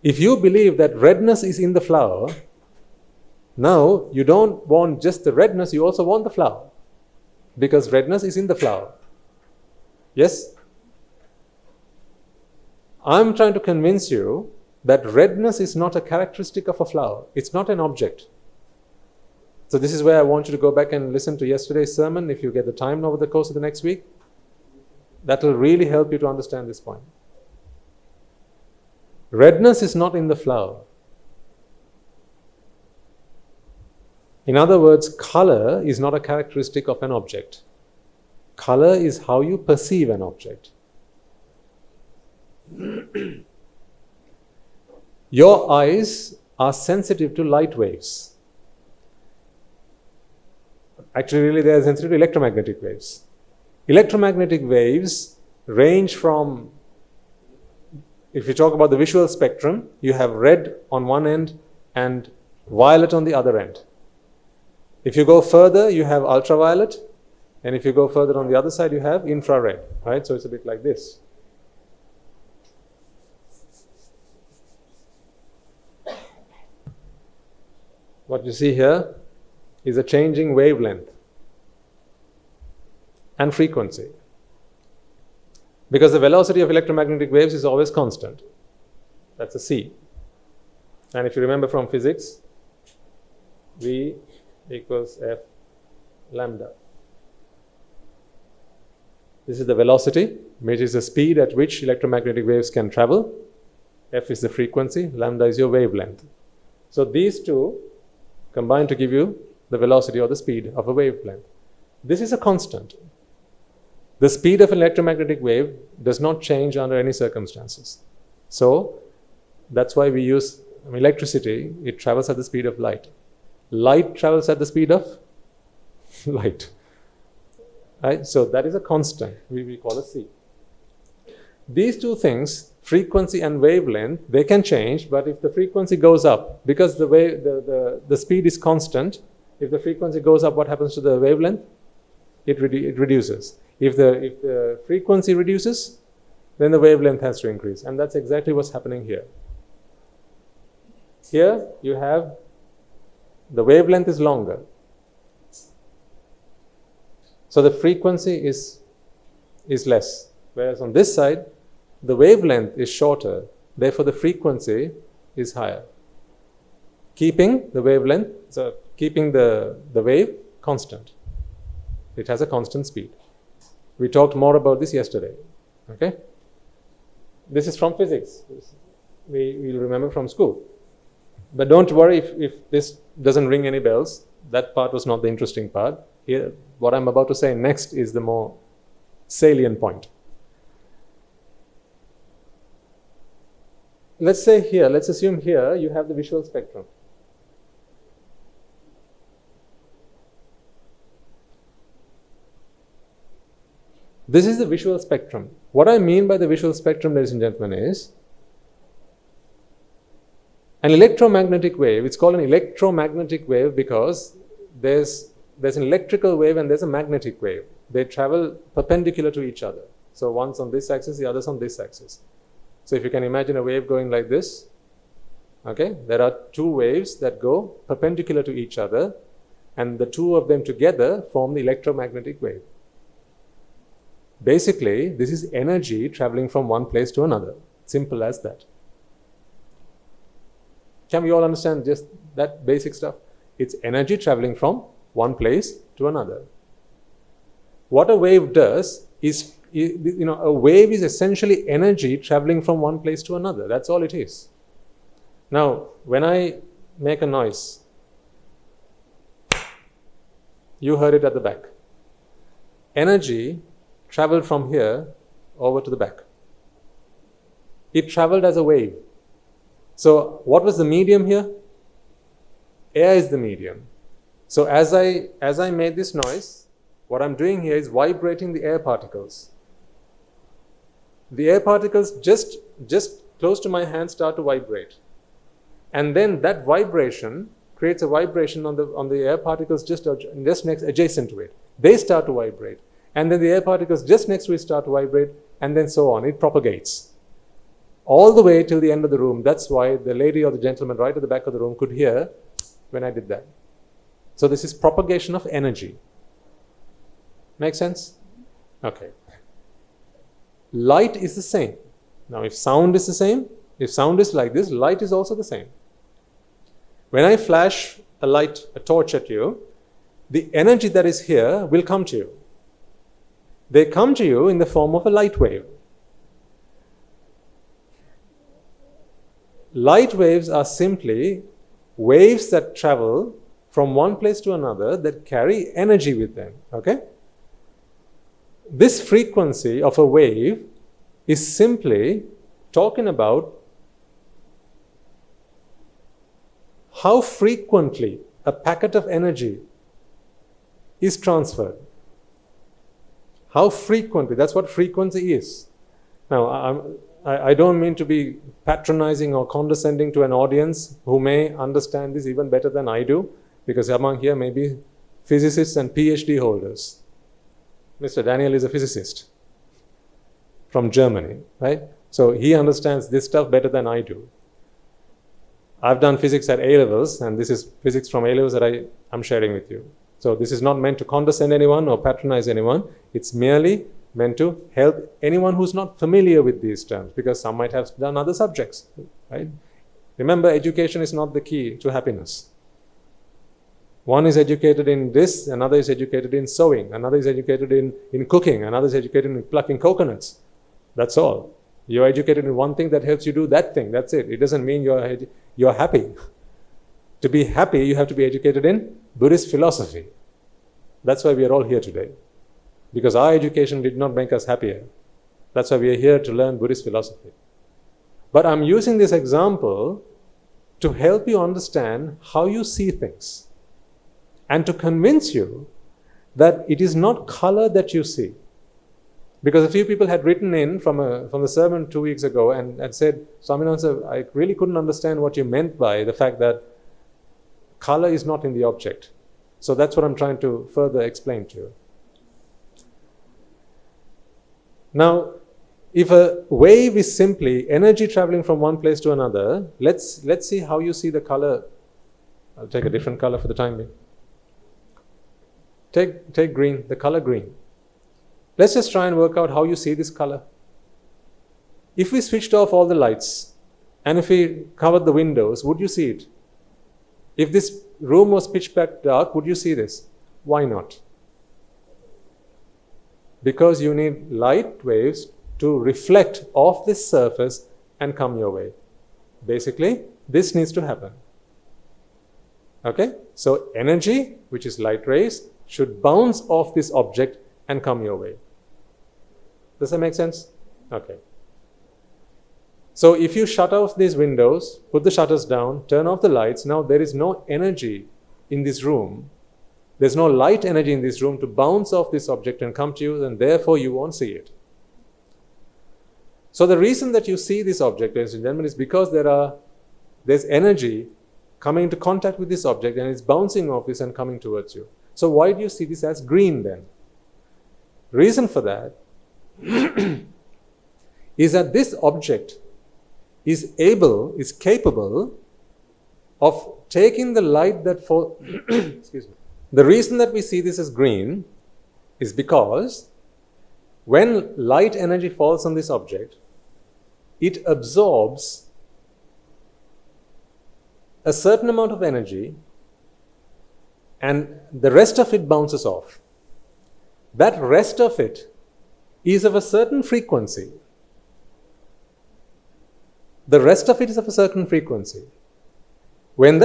If you believe that redness is in the flower, now you don't want just the redness, you also want the flower. Because redness is in the flower. Yes? I'm trying to convince you that redness is not a characteristic of a flower. It's not an object. So this is where I want you to go back and listen to yesterday's sermon if you get the time over the course of the next week. That will really help you to understand this point. Redness is not in the flower. In other words, color is not a characteristic of an object. Color is how you perceive an object. Your eyes are sensitive to light waves. Actually, really, they are sensitive to electromagnetic waves. Electromagnetic waves range from, if you talk about the visual spectrum, you have red on one end and violet on the other end. If you go further, you have ultraviolet, and if you go further on the other side, you have infrared, right? So it's a bit like this. What you see here is a changing wavelength and frequency. Because the velocity of electromagnetic waves is always constant. That's a c. And if you remember from physics, V equals F lambda. This is the velocity, which is the speed at which electromagnetic waves can travel. F is the frequency, lambda is your wavelength. So these two combine to give you the velocity or the speed of a wavelength. This is a constant. The speed of an electromagnetic wave does not change under any circumstances. So that's why we use electricity. It travels at the speed of light. Light travels at the speed of light. Right? So that is a constant, we call it c. These two things, frequency and wavelength, they can change, but if the frequency goes up, because the speed is constant, if the frequency goes up, what happens to the wavelength? It reduces. If the frequency reduces, then the wavelength has to increase. And that's exactly what's happening here. Here you have the wavelength is longer. So the frequency is less. Whereas on this side, the wavelength is shorter. Therefore, the frequency is higher. Keeping the wavelength, so keeping the wave constant. It has a constant speed. We talked more about this yesterday. Okay? This is from physics. We'll remember from school. But don't worry if this doesn't ring any bells. That part was not the interesting part. Here, what I'm about to say next is the more salient point. Let's assume here you have the visual spectrum. This is the visual spectrum. What I mean by the visual spectrum, ladies and gentlemen, is an electromagnetic wave. It's called an electromagnetic wave because there's an electrical wave and there's a magnetic wave. They travel perpendicular to each other. So one's on this axis, the other's on this axis. So if you can imagine a wave going like this, okay, there are two waves that go perpendicular to each other, and the two of them together form the electromagnetic wave. Basically, this is energy traveling from one place to another. Simple as that. Can we all understand just that basic stuff? It's energy traveling from one place to another. What a wave does is, a wave is essentially energy traveling from one place to another. That's all it is. Now, when I make a noise, you heard it at the back. Energy traveled from here over to the back. It traveled as a wave. So what was the medium here? Air is the medium. So as I made this noise, what I'm doing here is vibrating the air particles. The air particles just close to my hand start to vibrate. And then that vibration creates a vibration on the air particles just next adjacent to it. They start to vibrate. And then the air particles just next to it start to vibrate, and then so on. It propagates all the way till the end of the room. That's why the lady or the gentleman right at the back of the room could hear when I did that. So this is propagation of energy. Make sense? Okay. Light is the same. Now if sound is the same, if sound is like this, light is also the same. When I flash a torch at you, the energy that is here will come to you. They come to you in the form of a light wave. Light waves are simply waves that travel from one place to another that carry energy with them. Okay? This frequency of a wave is simply talking about how frequently a packet of energy is transferred. How frequently, that's what frequency is. Now, I don't mean to be patronizing or condescending to an audience who may understand this even better than I do, because among here may be physicists and PhD holders. Mr. Daniel is a physicist from Germany, right? So he understands this stuff better than I do. I've done physics at A-levels, and this is physics from A-levels that I'm sharing with you. So this is not meant to condescend anyone or patronize anyone. It's merely meant to help anyone who's not familiar with these terms, because some might have done other subjects, right? Remember, education is not the key to happiness. One is educated in this, another is educated in sewing, another is educated in cooking, another is educated in plucking coconuts. That's all. You're educated in one thing that helps you do that thing. That's it. It doesn't mean you're happy. To be happy, you have to be educated in Buddhist philosophy. That's why we are all here today. Because our education did not make us happier. That's why we are here to learn Buddhist philosophy. But I'm using this example to help you understand how you see things, and to convince you that it is not color that you see. Because a few people had written in from the sermon 2 weeks ago and said, Swaminathan, I really couldn't understand what you meant by the fact that color is not in the object. So that's what I'm trying to further explain to you. Now, if a wave is simply energy traveling from one place to another, let's see how you see the color. I'll take a different color for the time being. Take green, the color green. Let's just try and work out how you see this color. If we switched off all the lights and if we covered the windows, would you see it? If this room was pitch black dark, would you see this? Why not? Because you need light waves to reflect off this surface and come your way. Basically, this needs to happen. Okay? So energy, which is light rays, should bounce off this object and come your way. Does that make sense? Okay. So if you shut off these windows, put the shutters down, turn off the lights, now there is no energy in this room. There's no light energy in this room to bounce off this object and come to you, and therefore you won't see it. So the reason that you see this object, ladies and gentlemen, is because there's energy coming into contact with this object and it's bouncing off this and coming towards you. So why do you see this as green then? Reason for that is that this object is capable of taking the light that falls. Excuse me. The reason that we see this as green is because when light energy falls on this object, it absorbs a certain amount of energy and the rest of it bounces off. That rest of it is of a certain frequency. The rest of it is of a certain frequency. When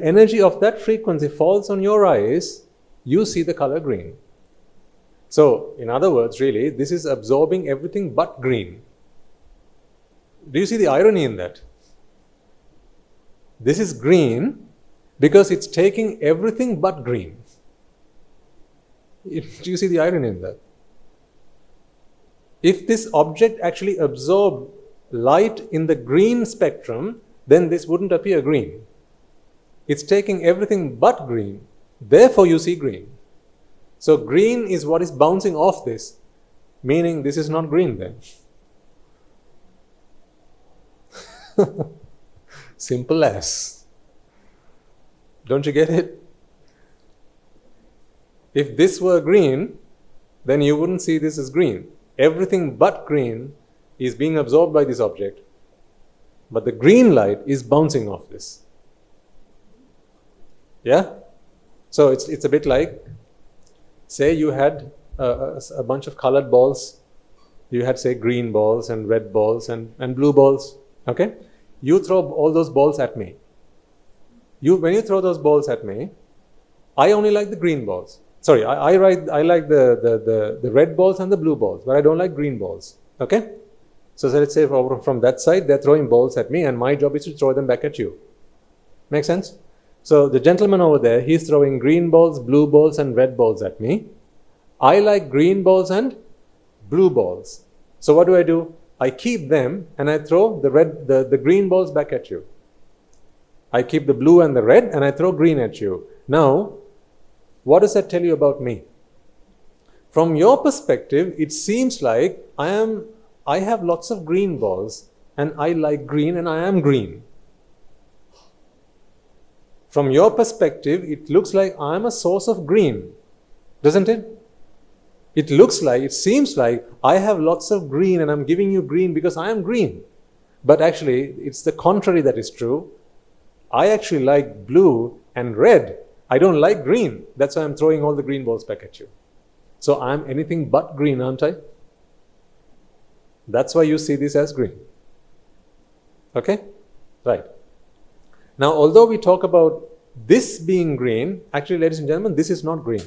energy of that frequency falls on your eyes, you see the color green. So, in other words, really, this is absorbing everything but green. Do you see the irony in that? This is green because it's taking everything but green. Do you see the irony in that? If this object actually absorbed light in the green spectrum, then this wouldn't appear green. It's taking everything but green. Therefore, you see green. So green is what is bouncing off this, meaning this is not green then. Simple as. Don't you get it? If this were green, then you wouldn't see this as green. Everything but green is being absorbed by this object, but the green light is bouncing off this. Yeah? So it's a bit like, say you had a bunch of colored balls. You had, say, green balls and red balls and blue balls. Okay? You throw all those balls at me. When you throw those balls at me, I only like the green balls. Sorry, I like the red balls and the blue balls, but I don't like green balls. Okay? So let's say from that side, they're throwing balls at me, and my job is to throw them back at you. Make sense? So the gentleman over there, he's throwing green balls, blue balls, and red balls at me. I like green balls and blue balls. So what do? I keep them and I throw the green balls back at you. I keep the blue and the red and I throw green at you. Now, what does that tell you about me? From your perspective, it seems like I have lots of green balls and I like green and I am green. From your perspective, it looks like I am a source of green, doesn't it? It seems like I have lots of green and I'm giving you green because I am green. But actually, it's the contrary that is true. I actually like blue and red. I don't like green. That's why I'm throwing all the green balls back at you. So I'm anything but green, aren't I? That's why you see this as green. Okay? Right. Now, although we talk about this being green, actually, ladies and gentlemen, this is not green.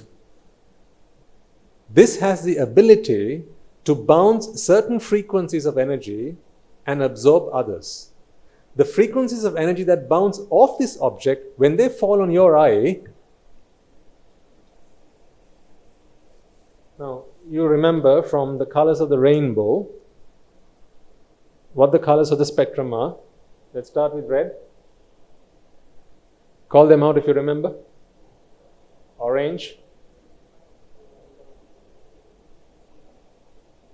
This has the ability to bounce certain frequencies of energy and absorb others. The frequencies of energy that bounce off this object, when they fall on your eye, now you remember from the colors of the rainbow, what the colors of the spectrum are. Let's start with red. Call them out if you remember. Orange.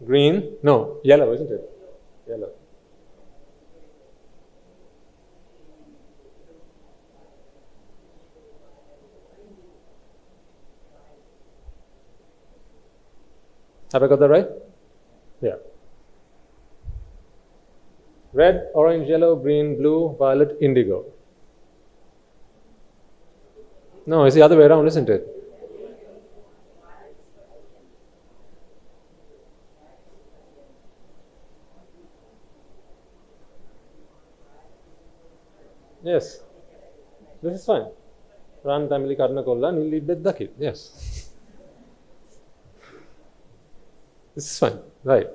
Green. No, yellow, isn't it? Yellow. Have I got that right? Yeah. Red, orange, yellow, green, blue, violet, indigo. No, it's the other way around, isn't it? Yes. This is fine. Ran Tamili Karna Kolla Nili Beddakit. Yes. This is fine. Right.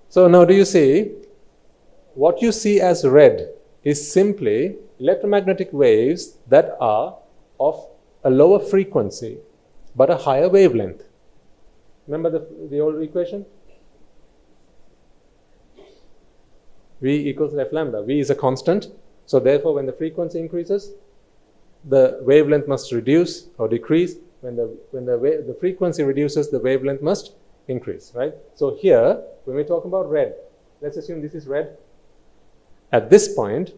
So now do you see, what you see as red is simply electromagnetic waves that are of a lower frequency but a higher wavelength. Remember the old equation? V equals F lambda. V is a constant, so therefore when the frequency increases, the wavelength must reduce or decrease. When the frequency reduces, the wavelength must increase, right? So here, when we talk about red, let's assume this is red. At this point,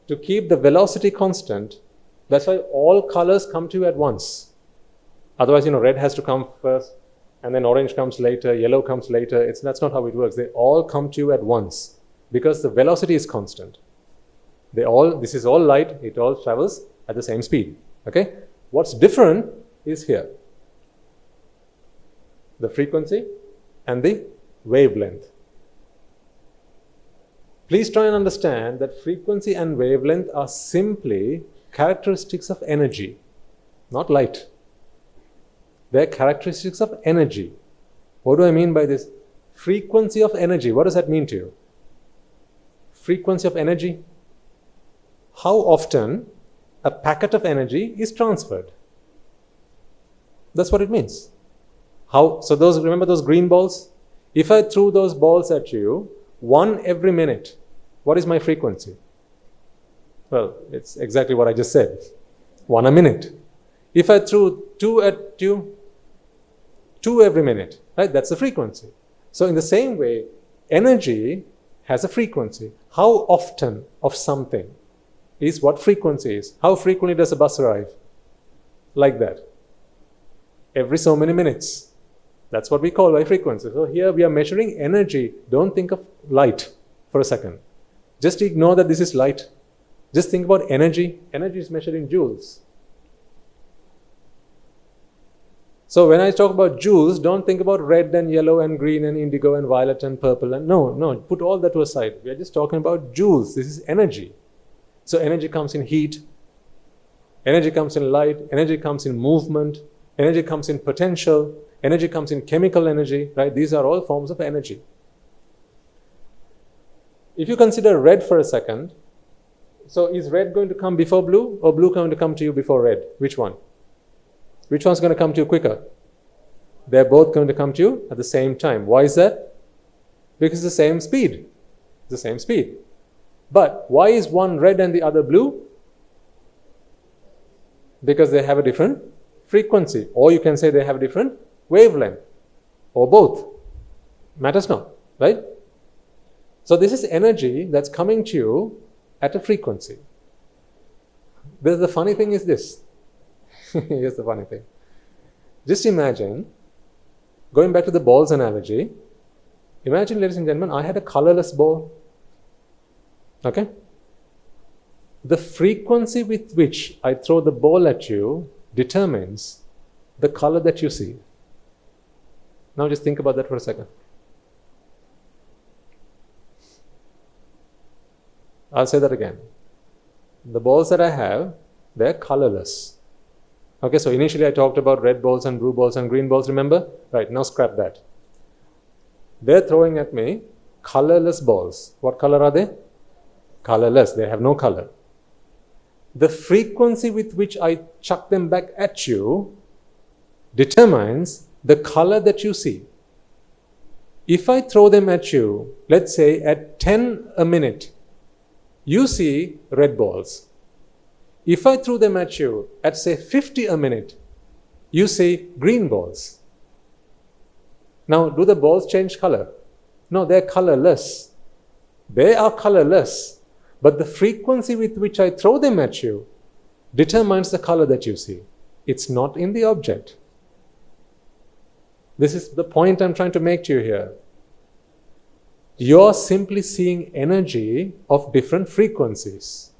to keep the velocity constant, that's why all colors come to you at once. Otherwise, red has to come first, and then orange comes later, yellow comes later. That's not how it works. They all come to you at once because the velocity is constant. This is all light. It all travels at the same speed. Okay? What's different is here. The frequency and the wavelength. Please try and understand that frequency and wavelength are simply characteristics of energy, not light. They're characteristics of energy. What do I mean by this? Frequency of energy. What does that mean to you? Frequency of energy. How often a packet of energy is transferred? That's what it means. So remember those green balls? If I threw those balls at you, one every minute, what is my frequency? Well, it's exactly what I just said. One a minute. If I threw two at you, two every minute, right? That's the frequency. So in the same way, energy has a frequency. How often of something is what frequency is. How frequently does a bus arrive? Like that. Every so many minutes. That's what we call by frequency. So here we are measuring energy. Don't think of light for a second. Just ignore that this is light. Just think about energy. Energy is measured in joules. So when I talk about joules, don't think about red and yellow and green and indigo and violet and purple. No, put all that to aside. We are just talking about joules. This is energy. So energy comes in heat, energy comes in light, energy comes in movement, energy comes in potential, energy comes in chemical energy, right? These are all forms of energy. If you consider red for a second, so is red going to come before blue or blue going to come to you before red? Which one? Which one's going to come to you quicker? They're both going to come to you at the same time. Why is that? Because it's the same speed. It's the same speed. But why is one red and the other blue? Because they have a different frequency. Or you can say they have a different wavelength. Or both. Matters not, right? So this is energy that's coming to you at a frequency. The funny thing is this. Here's the funny thing. Just imagine, going back to the balls analogy, imagine, ladies and gentlemen, I had a colorless ball. Okay? The frequency with which I throw the ball at you determines the color that you see. Now just think about that for a second. I'll say that again. The balls that I have, they're colorless. Okay, so initially I talked about red balls and blue balls and green balls, remember? Right, now scrap that. They're throwing at me colorless balls. What color are they? Colorless, they have no color. The frequency with which I chuck them back at you determines the color that you see. If I throw them at you, let's say at 10 a minute, you see red balls. If I threw them at you at say 50 a minute, you see green balls. Now, do the balls change color? No, they're colorless. They are colorless, but the frequency with which I throw them at you determines the color that you see. It's not in the object. This is the point I'm trying to make to you here. You're simply seeing energy of different frequencies.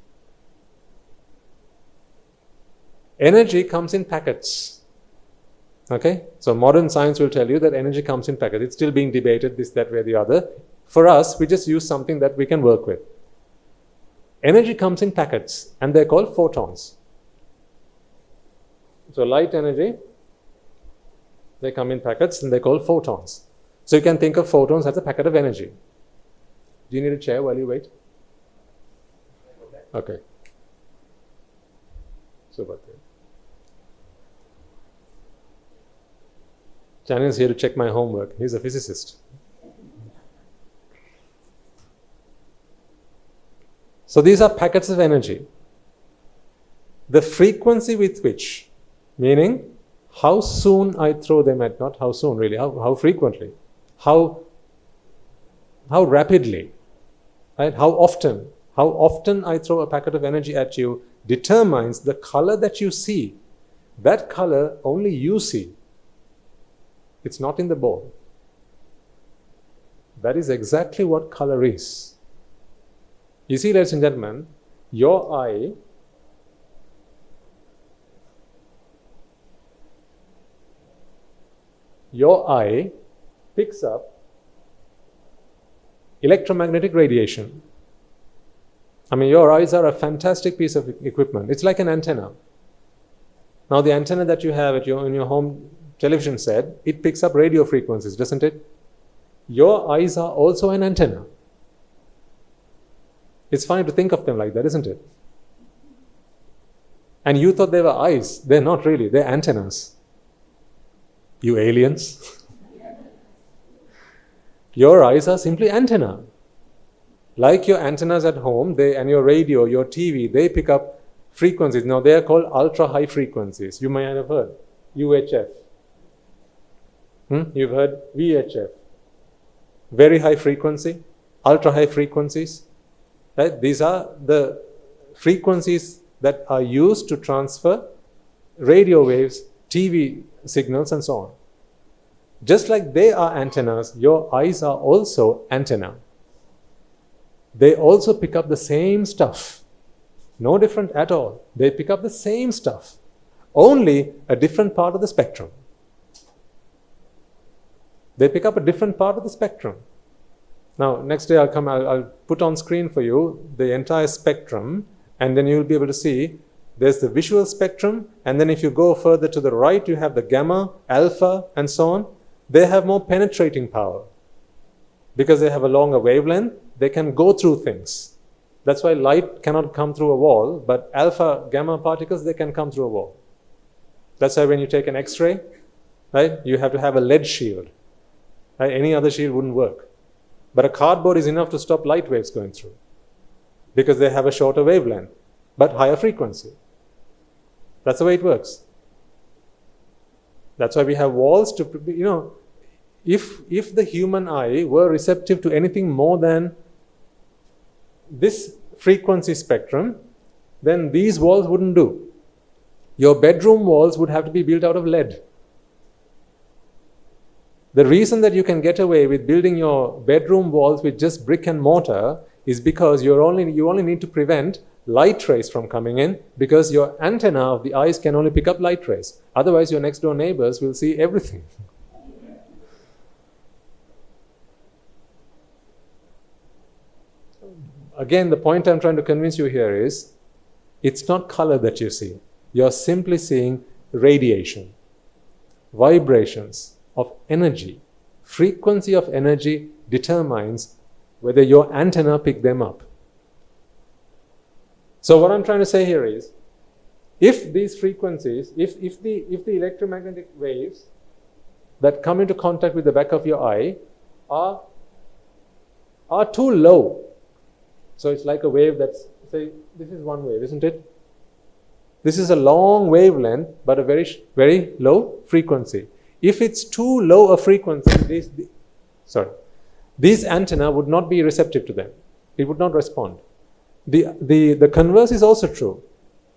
Energy comes in packets. Okay? So modern science will tell you that energy comes in packets. It's still being debated, this, that way, the other. For us, we just use something that we can work with. Energy comes in packets, and they're called photons. So light energy, they come in packets, and they're called photons. So you can think of photons as a packet of energy. Do you need a chair while you wait? Okay. Super. Chanya's here to check my homework. He's a physicist. So these are packets of energy. The frequency with which, meaning how soon I throw them at, not how soon really, how frequently, how rapidly, right? How often I throw a packet of energy at you determines the color that you see. That color only you see. It's not in the ball. That is exactly what color is. You see, ladies and gentlemen, your eye picks up electromagnetic radiation. I mean, your eyes are a fantastic piece of equipment. It's like an antenna. Now, the antenna that you have in your home television set, it picks up radio frequencies, doesn't it? Your eyes are also an antenna. It's funny to think of them like that, isn't it? And you thought they were eyes. They're not really. They're antennas. You aliens. Your eyes are simply antenna. Like your antennas at home, and your radio, your TV, they pick up frequencies. Now they are called ultra-high frequencies. You might have heard UHF. You've heard VHF. Very high frequency, ultra-high frequencies. Right? These are the frequencies that are used to transfer radio waves, TV signals, and so on. Just like they are antennas, your eyes are also antenna. They also pick up the same stuff. No different at all. They pick up the same stuff, only a different part of the spectrum. They pick up a different part of the spectrum. Now, next day I'll put on screen for you the entire spectrum And then you'll be able to see there's the visual spectrum, and then if you go further to the right, you have the gamma, alpha, and so on. They have more penetrating power. Because they have a longer wavelength, they can go through things. That's why light cannot come through a wall, but alpha, gamma particles, they can come through a wall. That's why when you take an X-ray, right, you have to have a lead shield. Right? Any other shield wouldn't work. But a cardboard is enough to stop light waves going through, because they have a shorter wavelength, but higher frequency. That's the way it works. That's why we have walls to, if the human eye were receptive to anything more than this frequency spectrum, then these walls wouldn't do. Your bedroom walls would have to be built out of lead. The reason that you can get away with building your bedroom walls with just brick and mortar is because you only need to prevent light rays from coming in, because your antenna of the eyes can only pick up light rays. Otherwise, your next door neighbors will see everything. Again, the point I'm trying to convince you here is, it's not color that you see. You're simply seeing radiation, vibrations of energy. Frequency of energy determines whether your antenna pick them up. So what I'm trying to say here is, if these frequencies, if the electromagnetic waves that come into contact with the back of your eye are too low, so it's like a wave that's, say, this is one wave, isn't it? This is a long wavelength, but a very, very low frequency. If it's too low a frequency, these antenna would not be receptive to them. It would not respond. The converse is also true.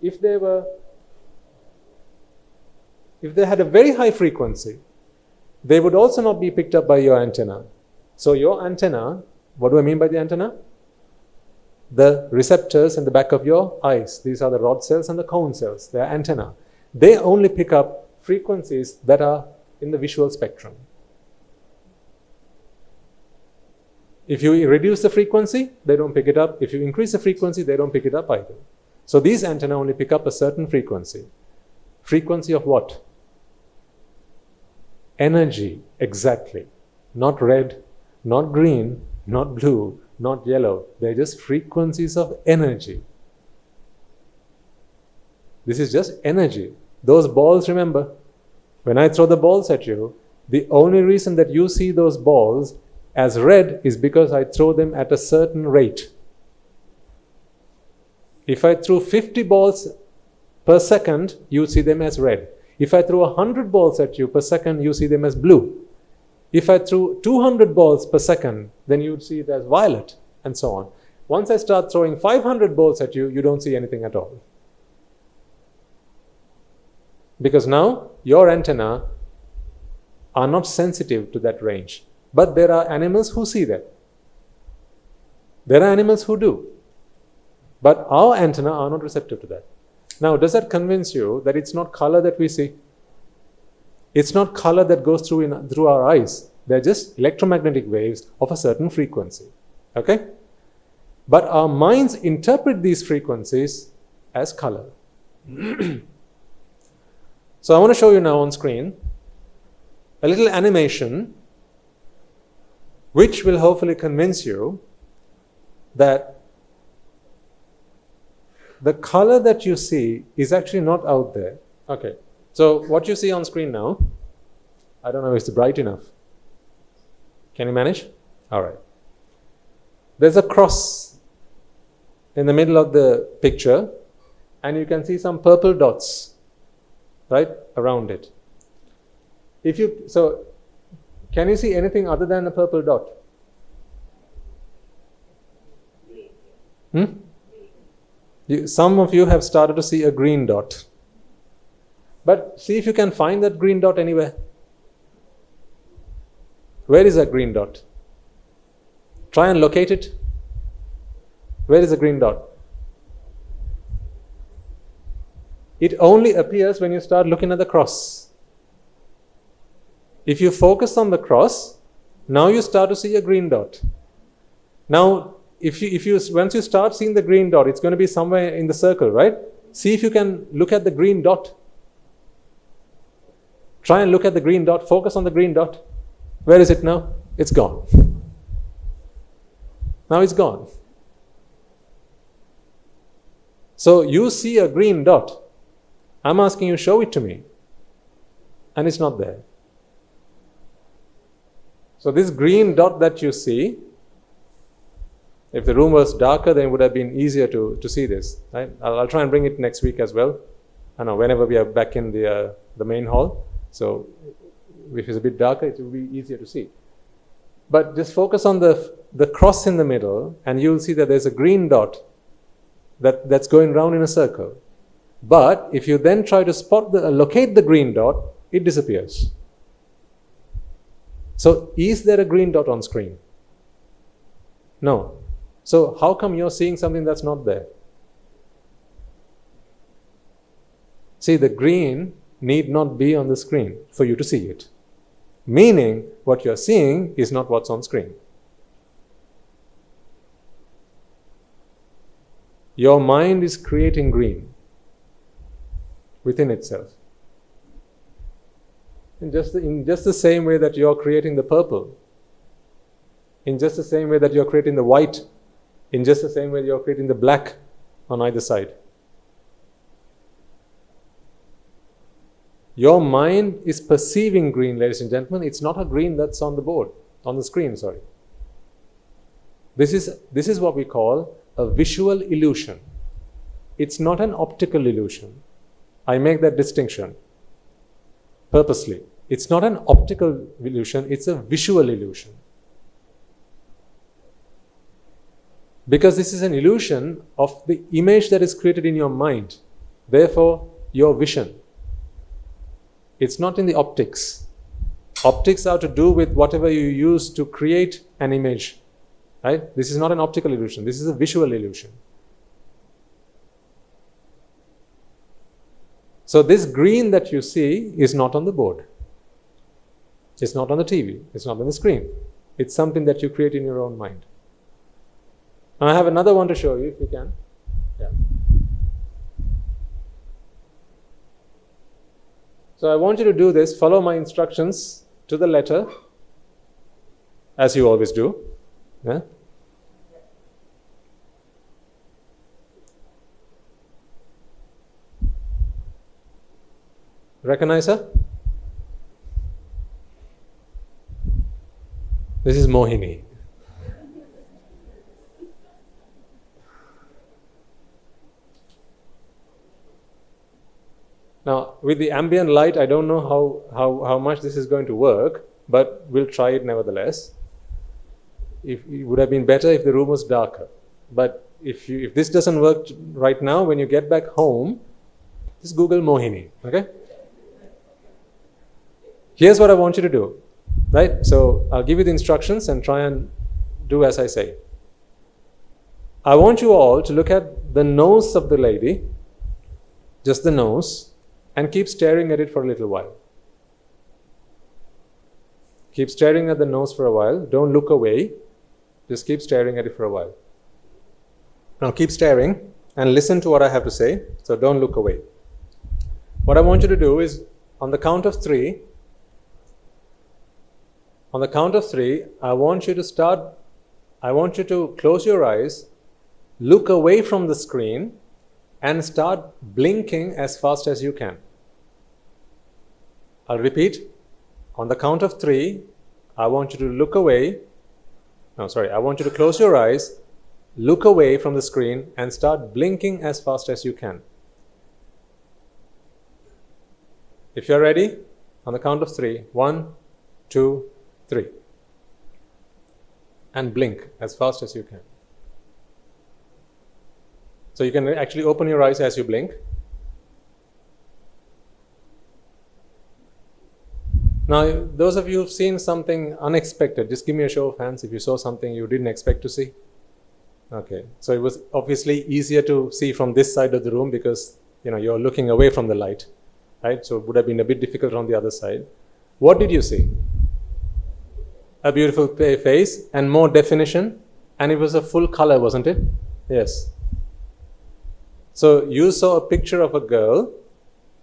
If they had a very high frequency, they would also not be picked up by your antenna. So your antenna, what do I mean by the antenna? The receptors in the back of your eyes. These are the rod cells and the cone cells. They are antenna. They only pick up frequencies that are in the visual spectrum. If you reduce the frequency, they don't pick it up. If you increase the frequency, they don't pick it up either. So these antennae only pick up a certain frequency. Frequency of what? Energy, exactly. Not red, not green, not blue, not yellow. They're just frequencies of energy. This is just energy. Those balls, remember, when I throw the balls at you, the only reason that you see those balls as red is because I throw them at a certain rate. If I threw 50 balls per second, you see them as red. If I threw 100 balls at you per second, you see them as blue. If I threw 200 balls per second, then you'd see it as violet, and so on. Once I start throwing 500 balls at you, you don't see anything at all. Because now your antennae are not sensitive to that range. But there are animals who see that. There are animals who do. But our antennae are not receptive to that. Now, does that convince you that it's not color that we see? It's not color that goes through our eyes. They're just electromagnetic waves of a certain frequency. Okay? But our minds interpret these frequencies as color. So I want to show you now on screen a little animation which will hopefully convince you that the color that you see is actually not out there. Okay, so what you see on screen now, I don't know if it's bright enough. Can you manage? All right. There's a cross in the middle of the picture, and you can see some purple dots, right, around it. So, can you see anything other than a purple dot? Some of you have started to see a green dot. But see if you can find that green dot anywhere. Where is that green dot? Try and locate it. Where is the green dot? It only appears when you start looking at the cross. If you focus on the cross, now you start to see a green dot. Now, once you start seeing the green dot, it's going to be somewhere in the circle, right? See if you can look at the green dot. Try and look at the green dot. Focus on the green dot. Where is it now? It's gone. Now it's gone. So you see a green dot. I'm asking you, show it to me. And it's not there. So this green dot that you see, if the room was darker, then it would have been easier to see this. Right? I'll try and bring it next week as well. I know, whenever we are back in the main hall. So if it's a bit darker, it will be easier to see. But just focus on the cross in the middle, and you'll see that there's a green dot that's going round in a circle. But if you then try to locate the green dot, it disappears. So is there a green dot on screen? No. So how come you're seeing something that's not there? See, the green need not be on the screen for you to see it. Meaning, what you're seeing is not what's on screen. Your mind is creating green within itself. In just the same way that you're creating the purple, in just the same way that you're creating the white, in just the same way you're creating the black on either side. Your mind is perceiving green, ladies and gentlemen. It's not a green that's on the board, on the screen, sorry. This is what we call a visual illusion. It's not an optical illusion. I make that distinction purposely. It's not an optical illusion, it's a visual illusion. Because this is an illusion of the image that is created in your mind. Therefore, your vision. It's not in the optics. Optics are to do with whatever you use to create an image. Right? This is not an optical illusion. This is a visual illusion. So this green that you see is not on the board. It's not on the TV. It's not on the screen. It's something that you create in your own mind. I have another one to show you, if you can. Yeah. So I want you to do this. Follow my instructions to the letter, as you always do. Yeah? Recognize her? This is Mohini. Now, with the ambient light, I don't know how much this is going to work, but we'll try it nevertheless. It would have been better if the room was darker. But if this doesn't work right now, when you get back home, just Google Mohini, okay? Here's what I want you to do, right? So I'll give you the instructions and try and do as I say. I want you all to look at the nose of the lady, just the nose, and keep staring at it for a little while. Keep staring at the nose for a while. Don't look away. Just keep staring at it for a while. Now keep staring and listen to what I have to say. So don't look away. What I want you to do is, on the count of three, I want you to close your eyes, look away from the screen, and start blinking as fast as you can. I'll repeat. On the count of three, I want you to I want you to close your eyes, look away from the screen, and start blinking as fast as you can. If you're ready, on the count of three, 1, 2, 3. And blink as fast as you can. So you can actually open your eyes as you blink. Now, those of you who've seen something unexpected, just give me a show of hands if you saw something you didn't expect to see. Okay, so it was obviously easier to see from this side of the room because you're looking away from the light, right? So it would have been a bit difficult on the other side. What did you see? A beautiful face and more definition And it was a full color, wasn't it? Yes. So you saw a picture of a girl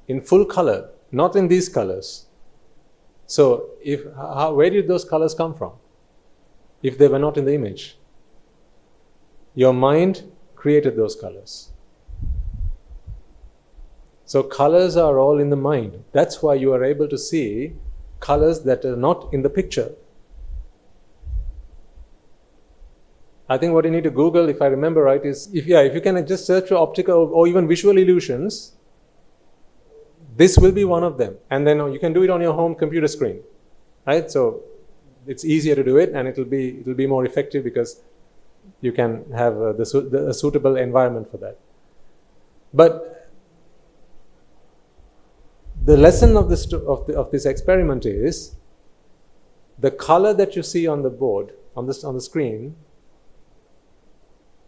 in full color, not in these colors. So where did those colors come from? If they were not in the image. Your mind created those colors. So colors are all in the mind. That's why you are able to see colors that are not in the picture. I think what you need to Google, if I remember right, is if you can just search for optical or even visual illusions, this will be one of them. And then you can do it on your home computer screen, right? So it's easier to do it, and it'll be more effective because you can have a suitable environment for that. But the lesson of this experiment is the color that you see on the board, on the screen,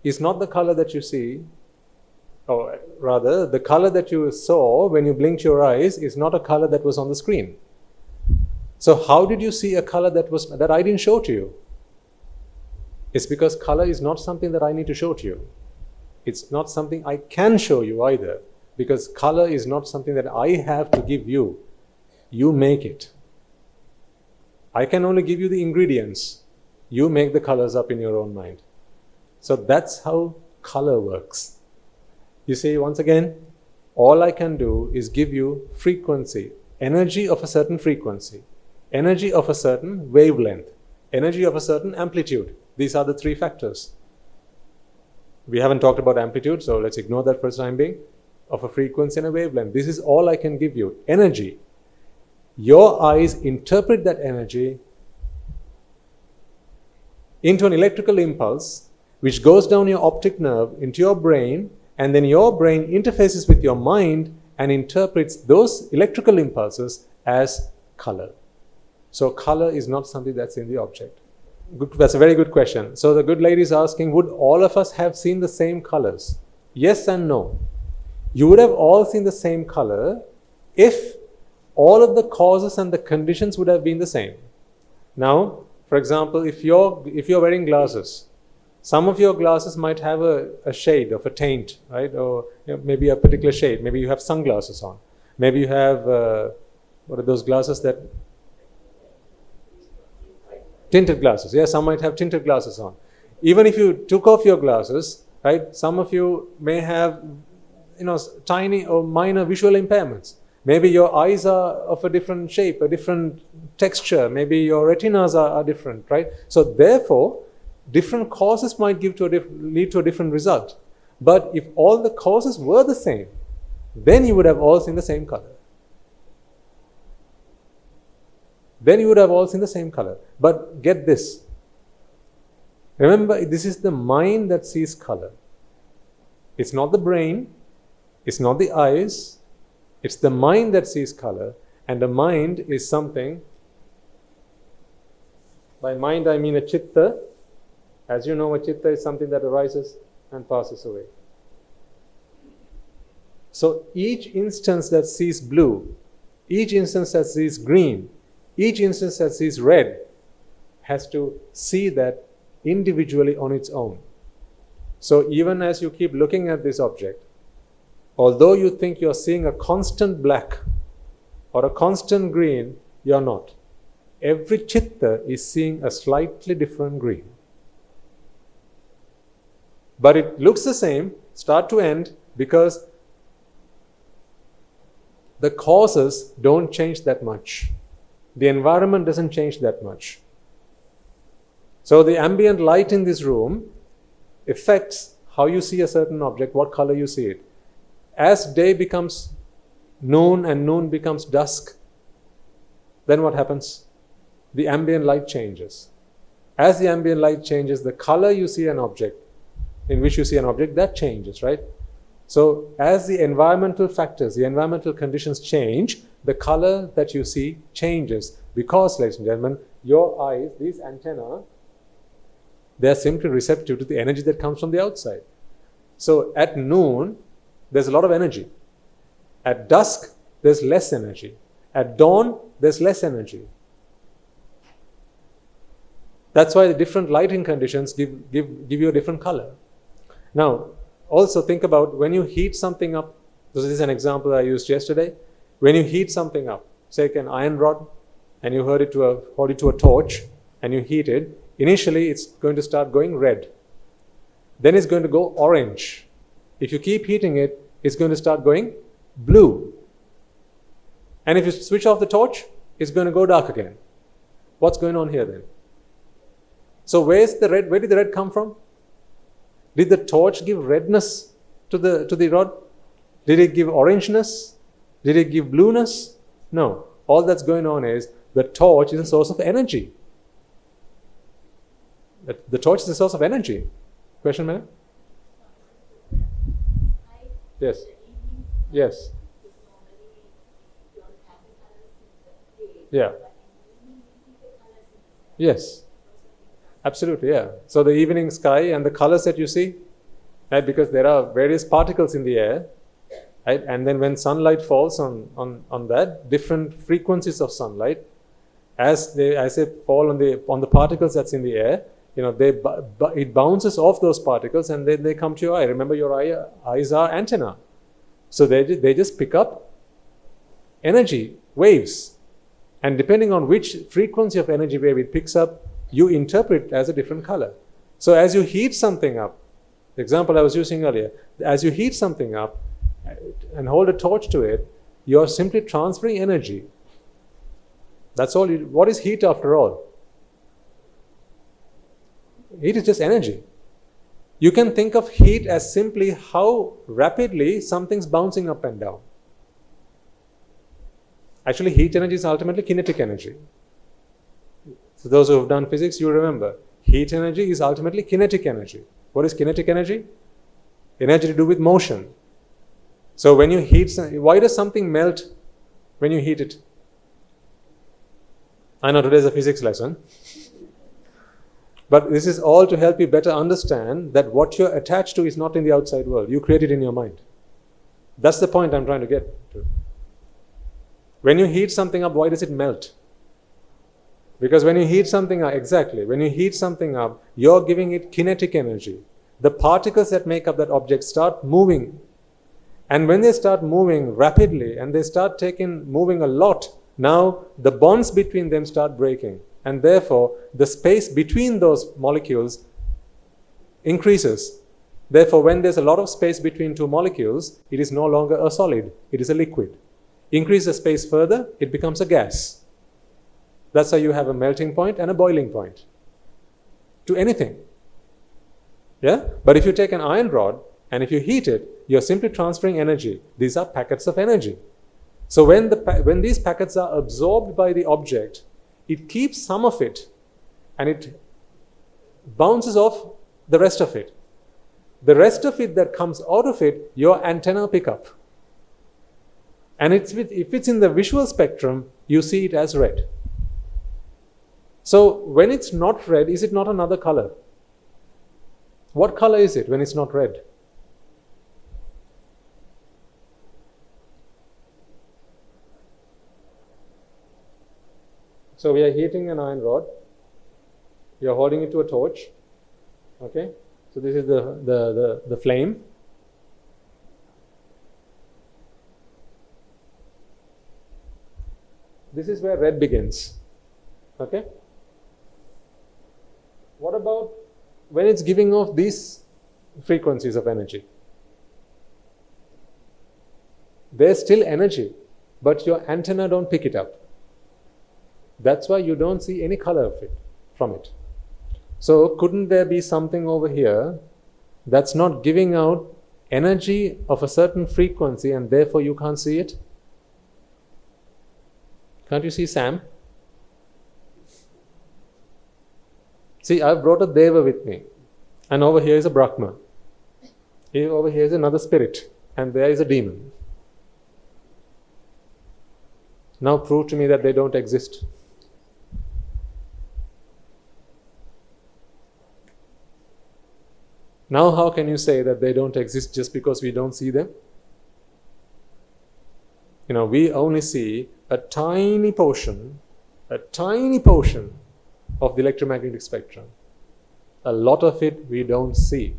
is not the color that you see, or rather, the color that you saw when you blinked your eyes is not a color that was on the screen. So how did you see a color that I didn't show to you? It's because color is not something that I need to show to you. It's not something I can show you either, because color is not something that I have to give you. You make it. I can only give you the ingredients. You make the colors up in your own mind. So that's how color works. You see, once again, all I can do is give you frequency, energy of a certain frequency, energy of a certain wavelength, energy of a certain amplitude. These are the three factors. We haven't talked about amplitude, so let's ignore that for the time being. Of a frequency and a wavelength. This is all I can give you. Energy. Your eyes interpret that energy into an electrical impulse which goes down your optic nerve into your brain, and then your brain interfaces with your mind and interprets those electrical impulses as color. So color is not something that's in the object. That's a very good question. So the good lady is asking, would all of us have seen the same colors? Yes and no. You would have all seen the same color if all of the causes and the conditions would have been the same. Now, for example, if you're wearing glasses, some of your glasses might have a shade of a taint, right? Or maybe a particular shade. Maybe you have sunglasses on. Maybe you have, what are those glasses that... Tinted glasses. Yeah, some might have tinted glasses on. Even if you took off your glasses, right? Some of you may have, tiny or minor visual impairments. Maybe your eyes are of a different shape, a different texture. Maybe your retinas are different, right? So therefore, different causes might lead to a different result. But if all the causes were the same, then you would have all seen the same color. But get this. Remember, this is the mind that sees color. It's not the brain. It's not the eyes. It's the mind that sees color. And the mind is something. By mind, I mean a chitta. As you know, a chitta is something that arises and passes away. So each instance that sees blue, each instance that sees green, each instance that sees red has to see that individually on its own. So even as you keep looking at this object, although you think you're seeing a constant black or a constant green, you're not. Every chitta is seeing a slightly different green. But it looks the same, start to end, because the causes don't change that much. The environment doesn't change that much. So the ambient light in this room affects how you see a certain object, what color you see it. As day becomes noon and noon becomes dusk, then what happens? The ambient light changes. As the ambient light changes, the color you see an object, in which you see an object, that changes, right? So as the environmental factors, the environmental conditions change, the color that you see changes. Because, ladies and gentlemen, your eyes, these antennae, they are simply receptive to the energy that comes from the outside. So at noon, there's a lot of energy. At dusk, there's less energy. At dawn, there's less energy. That's why the different lighting conditions give you a different color. Now, also think about when you heat something up. This is an example I used yesterday. When you heat something up, say an iron rod, and you hold it to a torch, and you heat it, initially it's going to start going red. Then it's going to go orange. If you keep heating it, it's going to start going blue. And if you switch off the torch, it's going to go dark again. What's going on here then? So where's the red? Where did the red come from? Did the torch give redness to the rod? Did it give orangeness? Did it give blueness? No. All that's going on is the torch is a source of energy. The torch is a source of energy. Question, madam? Yes. Yes. Yeah. Yes. Absolutely, yeah. So the evening sky and the colors that you see, right, because there are various particles in the air, right, and then when sunlight falls on that, different frequencies of sunlight, as they fall on the particles that's in the air, it bounces off those particles and they come to your eye. Remember, your eyes are antenna, so they just pick up energy waves, and depending on which frequency of energy wave it picks up, you interpret it as a different color. So as you heat something up, the example I was using earlier, as you heat something up and hold a torch to it, you're simply transferring energy. That's all. What is heat after all? Heat is just energy. You can think of heat as simply how rapidly something's bouncing up and down. Actually, heat energy is ultimately kinetic energy. So those who have done physics, you remember, heat energy is ultimately kinetic energy. What is kinetic energy? Energy to do with motion. So when you heat, why does something melt when you heat it? I know today's a physics lesson. But this is all to help you better understand that what you're attached to is not in the outside world. You create it in your mind. That's the point I'm trying to get to. When you heat something up, why does it melt? Because when you heat something up, exactly, when you heat something up, you're giving it kinetic energy. The particles that make up that object start moving. And when they start moving rapidly and they start moving a lot, now the bonds between them start breaking. And therefore, the space between those molecules increases. Therefore, when there's a lot of space between two molecules, it is no longer a solid, it is a liquid. Increase the space further, it becomes a gas. That's how you have a melting point and a boiling point to anything. Yeah? But if you take an iron rod and if you heat it, you're simply transferring energy. These are packets of energy. So when these packets are absorbed by the object, it keeps some of it and it bounces off the rest of it. The rest of it that comes out of it, your antenna pick up. And if it's in the visual spectrum, you see it as red. So when it's not red, is it not another color? What color is it when it's not red? So we are heating an iron rod. We are holding it to a torch. Okay? So this is the flame. This is where red begins. Okay? What about when it's giving off these frequencies of energy? There's still energy, but your antenna don't pick it up. That's why you don't see any color from it. So couldn't there be something over here that's not giving out energy of a certain frequency and therefore you can't see it? Can't you see Sam? See, I've brought a Deva with me. And over here is a Brahma. Over here is another spirit. And there is a demon. Now prove to me that they don't exist. Now how can you say that they don't exist just because we don't see them? We only see a tiny portion of the electromagnetic spectrum. A lot of it we don't see.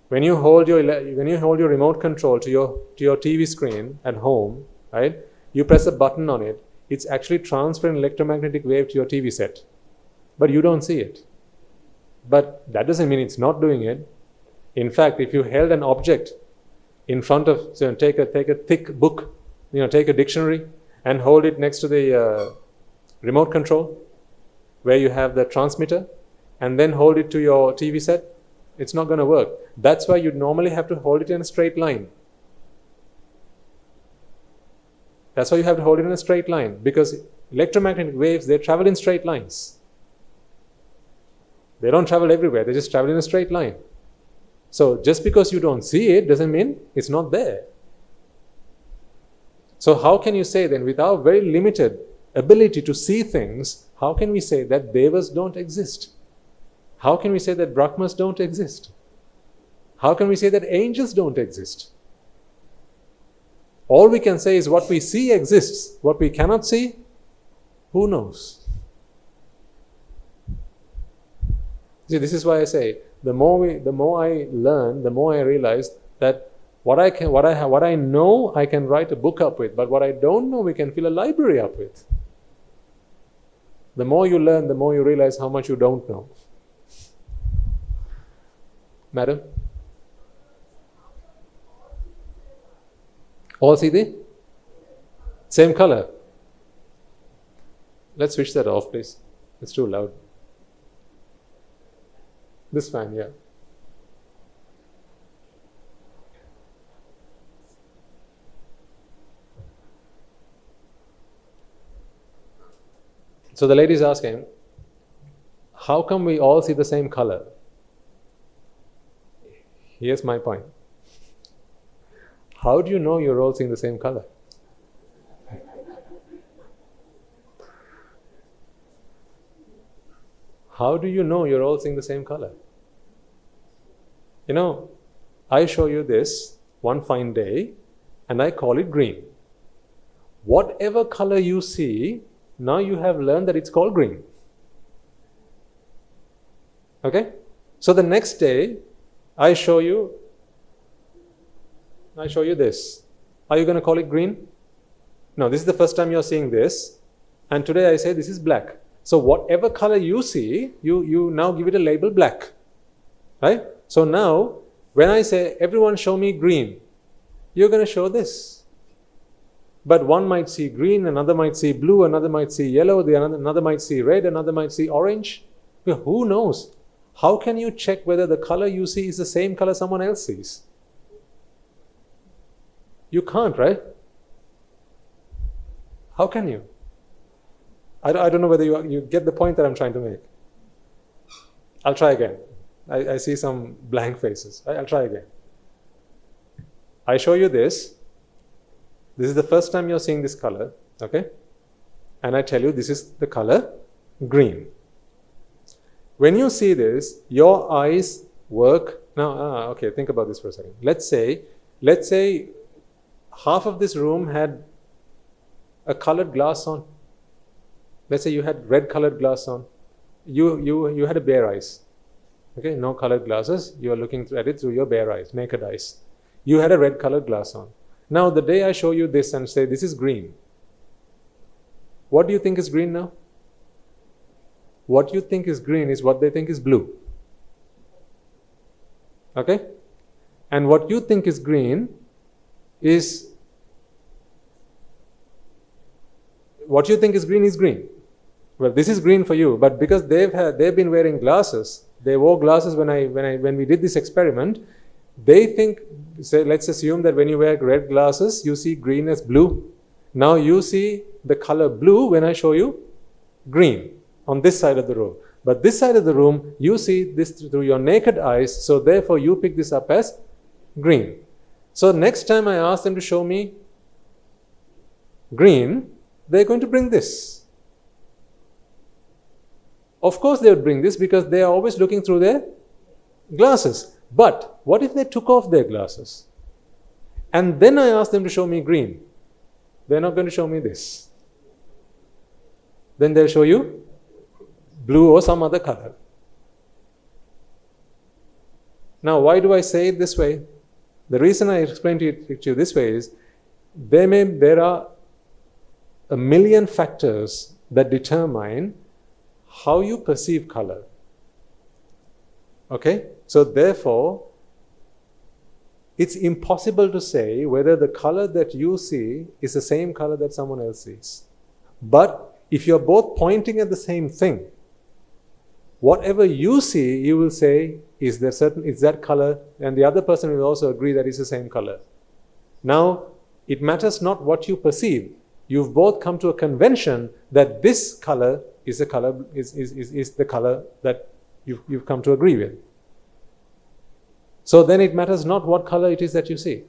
When you hold your remote control to your TV screen at home, right? You press a button on it. It's actually transferring electromagnetic wave to your TV set, but you don't see it. But that doesn't mean it's not doing it. In fact, if you held an object in front of, so take a thick book, take a dictionary and hold it next to the remote control where you have the transmitter, and then hold it to your TV set, it's not going to work. That's why you normally have to hold it in a straight line. That's why you have to hold it in a straight line, because electromagnetic waves, they travel in straight lines. They don't travel everywhere, they just travel in a straight line. So just because you don't see it doesn't mean it's not there. So how can you say then, with our very limited ability to see things, how can we say that devas don't exist? How can we say that brahmas don't exist? How can we say that angels don't exist? All we can say is what we see exists. What we cannot see, who knows? See, this is why I say, the more I learn, the more I realize that what I know, I can write a book up with, but what I don't know, we can fill a library up with. The more you learn, the more you realize how much you don't know. Madam? All see the same color. Let's switch that off, please. It's too loud. This fan, yeah. So the lady is asking, how come we all see the same color? Here's my point. How do you know you're all seeing the same color? How do you know you're all seeing the same color? I show you this one fine day and I call it green. Whatever color you see, now you have learned that it's called green. Okay? So the next day, I show you this. Are you going to call it green? No, this is the first time you're seeing this. And today I say this is black. So whatever color you see, you now give it a label black. Right? So now, when I say, everyone show me green, you're going to show this. But one might see green, another might see blue, another might see yellow, another might see red, another might see orange. Who knows? How can you check whether the color you see is the same color someone else sees? You can't, right? How can you? I don't know whether you get the point that I'm trying to make. I'll try again. I see some blank faces. I'll try again. I show you this. This is the first time you're seeing this color, okay? And I tell you this is the color green. When you see this, your eyes work. Now, okay, think about this for a second. Let's say half of this room had a colored glass on. Let's say you had red colored glass on. You had a bare eyes. Okay, no colored glasses. You are looking at it through your bare eyes, naked eyes. You had a red colored glass on. Now, the day I show you this and say this is green, what do you think is green now? What you think is green is what they think is blue. Okay? And what you think is green is what you think is green. Well, this is green for you, but because they've been wearing glasses, they wore glasses when we did this experiment, they think, let's assume that when you wear red glasses, you see green as blue. Now you see the color blue when I show you green on this side of the room. But this side of the room, you see this through your naked eyes, so therefore you pick this up as green. So next time I ask them to show me green, they're going to bring this. Of course they would bring this because they are always looking through their glasses. But what if they took off their glasses? And then I ask them to show me green. They're not going to show me this. Then they'll show you blue or some other color. Now, why do I say it this way? The reason I explain to you this way is there are a million factors that determine how you perceive color. Okay? So therefore, it's impossible to say whether the color that you see is the same color that someone else sees. But if you're both pointing at the same thing, whatever you see, you will say, is that color? And the other person will also agree that it's the same color. Now, it matters not what you perceive. You've both come to a convention that this color is the color that you've come to agree with. So then it matters not what color it is that you see.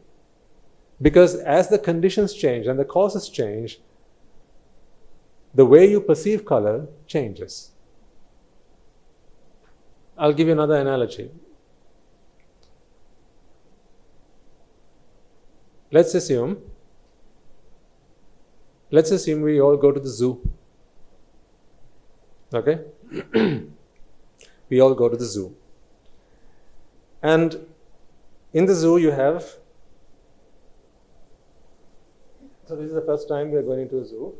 Because as the conditions change and the causes change, the way you perceive color changes. I'll give you another analogy. Let's assume we all go to the zoo. Okay? We all go to the zoo. And in the zoo you have, so this is the first time we are going into a zoo.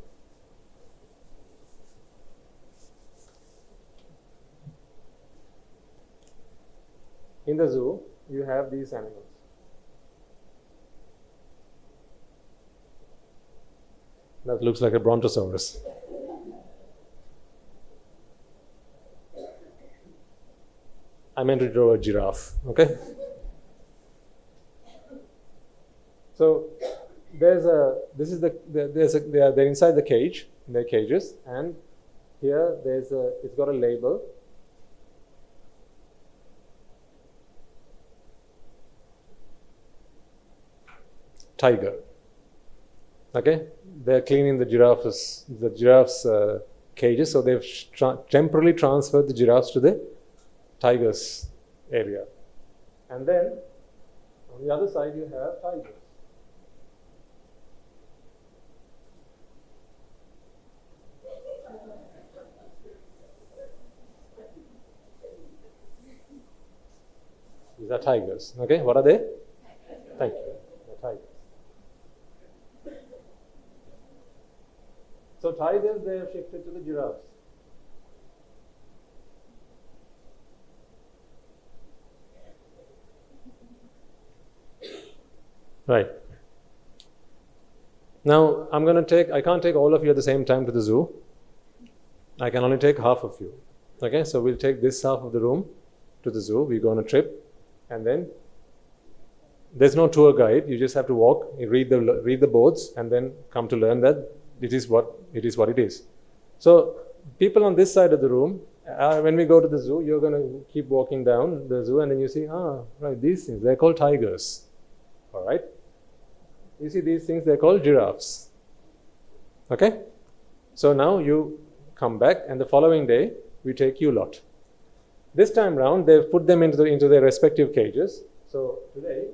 In the zoo, you have these animals. That looks like a brontosaurus. I meant to draw a giraffe, okay? So they're inside the cage, in their cages, and here it's got a label. Tiger. Okay, they're cleaning the giraffes' cages, so they've temporarily transferred the giraffes to the tigers' area. And then on the other side you have tigers. These are tigers. Okay, what are they? Thank you. They're tigers. So tigers, they have shifted to the giraffes. Right. Now, I can't take all of you at the same time to the zoo. I can only take half of you. Okay, so we'll take this half of the room to the zoo. We go on a trip, and then there's no tour guide. You just have to walk, you read the boards, and then come to learn that it is what it is. So people on this side of the room, when we go to the zoo, you're going to keep walking down the zoo, and then you see, right, these things, they're called tigers. All right? You see these things, they're called giraffes. Okay? So now you come back, and the following day, we take you lot. This time round, they've put them into their respective cages. So today,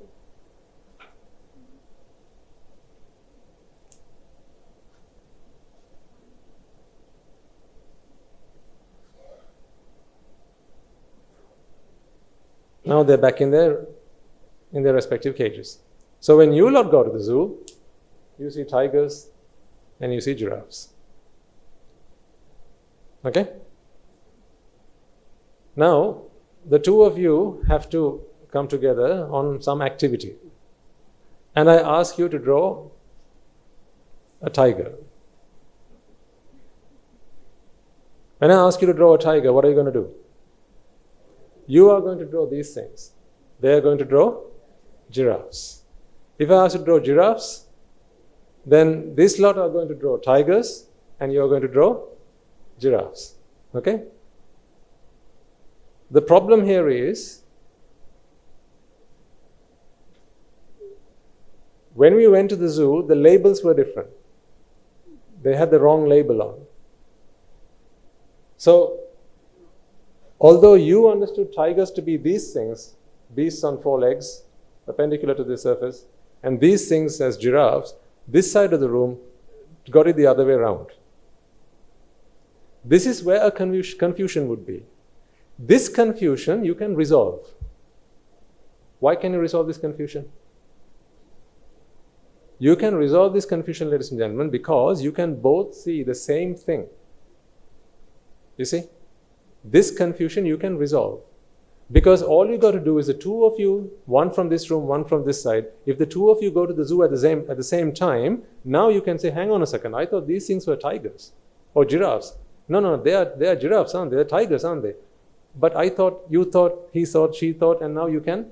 now they're back in their respective cages. So when you lot go to the zoo, you see tigers and you see giraffes. Okay? Now, the two of you have to come together on some activity. And I ask you to draw a tiger. When I ask you to draw a tiger, what are you going to do? You are going to draw these things. They are going to draw giraffes. If I ask you to draw giraffes, then this lot are going to draw tigers, and you are going to draw giraffes. Okay? The problem here is, when we went to the zoo, the labels were different. They had the wrong label on. So, although you understood tigers to be these things, beasts on four legs, perpendicular to the surface, and these things as giraffes, this side of the room got it the other way around. This is where a confusion would be. This confusion you can resolve. Why can you resolve this confusion? You can resolve this confusion, ladies and gentlemen, because you can both see the same thing. You see? This confusion you can resolve. Because all you got to do is the two of you, one from this room, one from this side, if the two of you go to the zoo at the same time, now you can say, hang on a second, I thought these things were tigers or giraffes. No, they are giraffes, aren't they? They're tigers, aren't they? But I thought, you thought, he thought, she thought, and now you can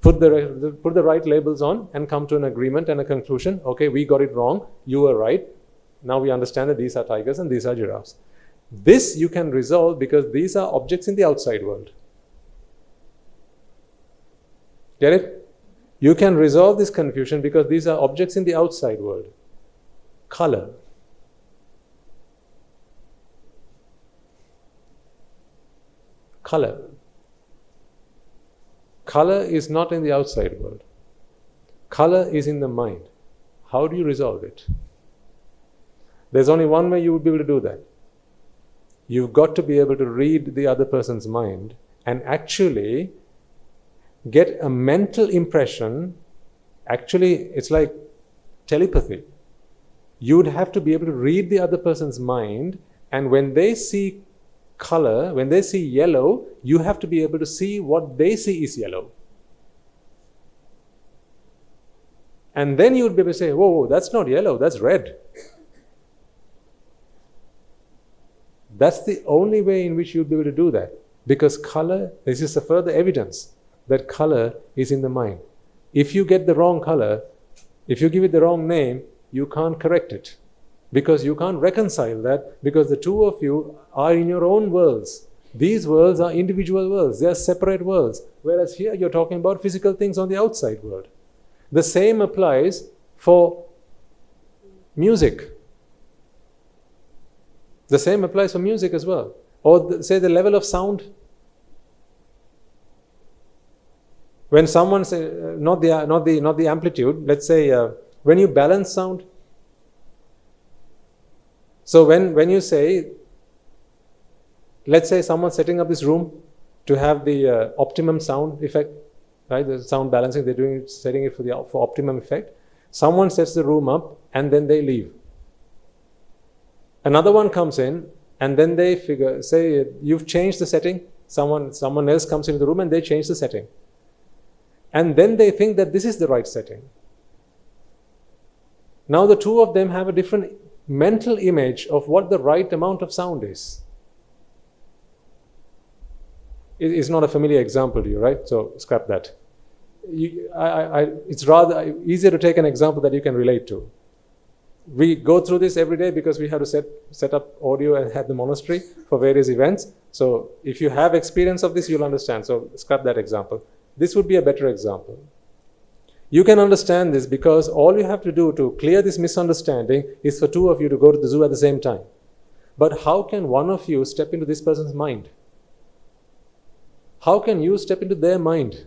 put the right labels on and come to an agreement and a conclusion. Okay, we got it wrong, you were right. Now we understand that these are tigers and these are giraffes. This you can resolve because these are objects in the outside world. Get it? You can resolve this confusion because these are objects in the outside world. Color. Color. Color is not in the outside world. Color is in the mind. How do you resolve it? There's only one way you would be able to do that. You've got to be able to read the other person's mind and actually get a mental impression. Actually, it's like telepathy. You would have to be able to read the other person's mind, and when they see color, when they see yellow, you have to be able to see what they see is yellow. And then you would be able to say, whoa, that's not yellow, that's red. That's the only way in which you'll be able to do that. Because color, this is a further evidence that color is in the mind. If you get the wrong color, if you give it the wrong name, you can't correct it. Because you can't reconcile that, because the two of you are in your own worlds. These worlds are individual worlds, they are separate worlds. Whereas here you're talking about physical things on the outside world. The same applies for music. The same applies for music as well. Or say the level of sound. When someone says, not the amplitude, let's say when you balance sound. So when you say, let's say someone's setting up this room to have the optimum sound effect, right? The sound balancing, they're doing it, setting it for optimum effect. Someone sets the room up and then they leave. Another one comes in and then they say you've changed the setting. Someone else comes into the room and they change the setting. And then they think that this is the right setting. Now the two of them have a different mental image of what the right amount of sound is. It's not a familiar example to you, right? So scrap that. It's rather easier to take an example that you can relate to. We go through this every day because we have to set up audio and have the monastery for various events. So if you have experience of this, you'll understand. So scrap that example. This would be a better example. You can understand this because all you have to do to clear this misunderstanding is for two of you to go to the zoo at the same time. But how can one of you step into this person's mind? How can you step into their mind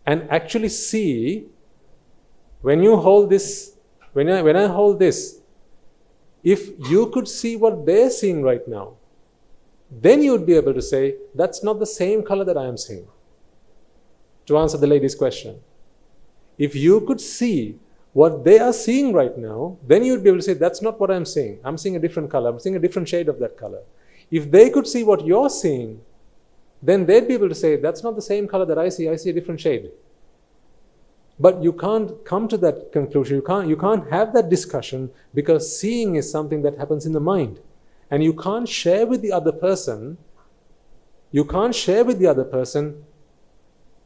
and actually see, when you hold this, when I hold this, if you could see what they're seeing right now, then you would be able to say, that's not the same color that I am seeing. To answer the lady's question. If you could see what they are seeing right now, then you would be able to say, that's not what I'm seeing. I'm seeing a different color. I'm seeing a different shade of that color. If they could see what you're seeing, then they'd be able to say, that's not the same color that I see a different shade. But you can't come to that conclusion. You can't have that discussion because seeing is something that happens in the mind. And you can't share with the other person,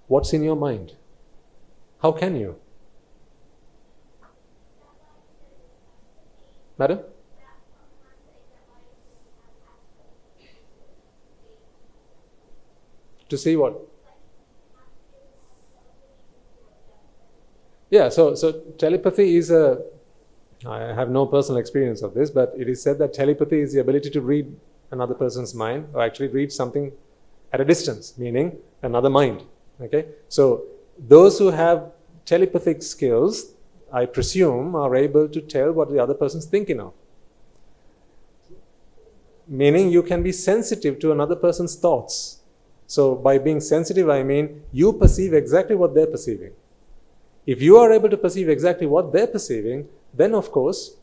what's in your mind. How can you? Madam? To see what? Yeah, so telepathy is I have no personal experience of this, but it is said that telepathy is the ability to read another person's mind, or actually read something at a distance, meaning another mind. Okay? So those who have telepathic skills, I presume, are able to tell what the other person's thinking of. Meaning you can be sensitive to another person's thoughts. So by being sensitive, I mean you perceive exactly what they're perceiving. If you are able to perceive exactly what they're perceiving, then of course,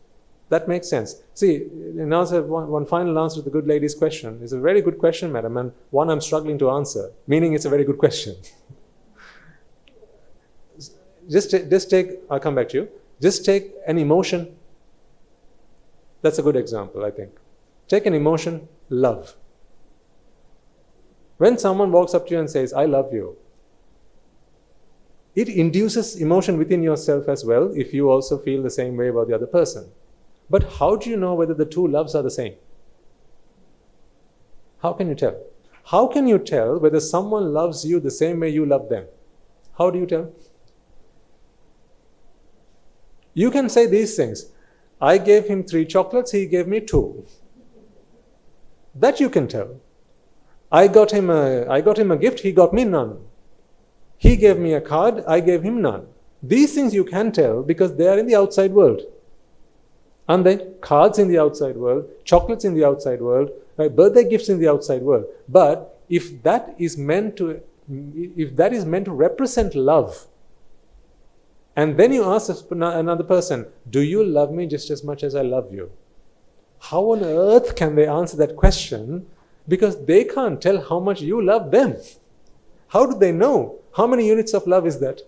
that makes sense. See, in answer, one final answer to the good lady's question. It's a very good question, madam, and one I'm struggling to answer, meaning it's a very good question. Just take, I'll come back to you. Just take an emotion. That's a good example, I think. Take an emotion, love. When someone walks up to you and says, I love you, it induces emotion within yourself as well if you also feel the same way about the other person. But how do you know whether the two loves are the same? How can you tell? How can you tell whether someone loves you the same way you love them? How do you tell? You can say these things. I gave him 3 chocolates, he gave me 2. That you can tell. I got him a gift, he got me none. He gave me a card, I gave him none. These things you can tell because they are in the outside world. Aren't they? Cards in the outside world, chocolates in the outside world, birthday gifts in the outside world. But if that is meant to represent love, and then you ask another person, do you love me just as much as I love you? How on earth can they answer that question? Because they can't tell how much you love them. How do they know? How many units of love is that?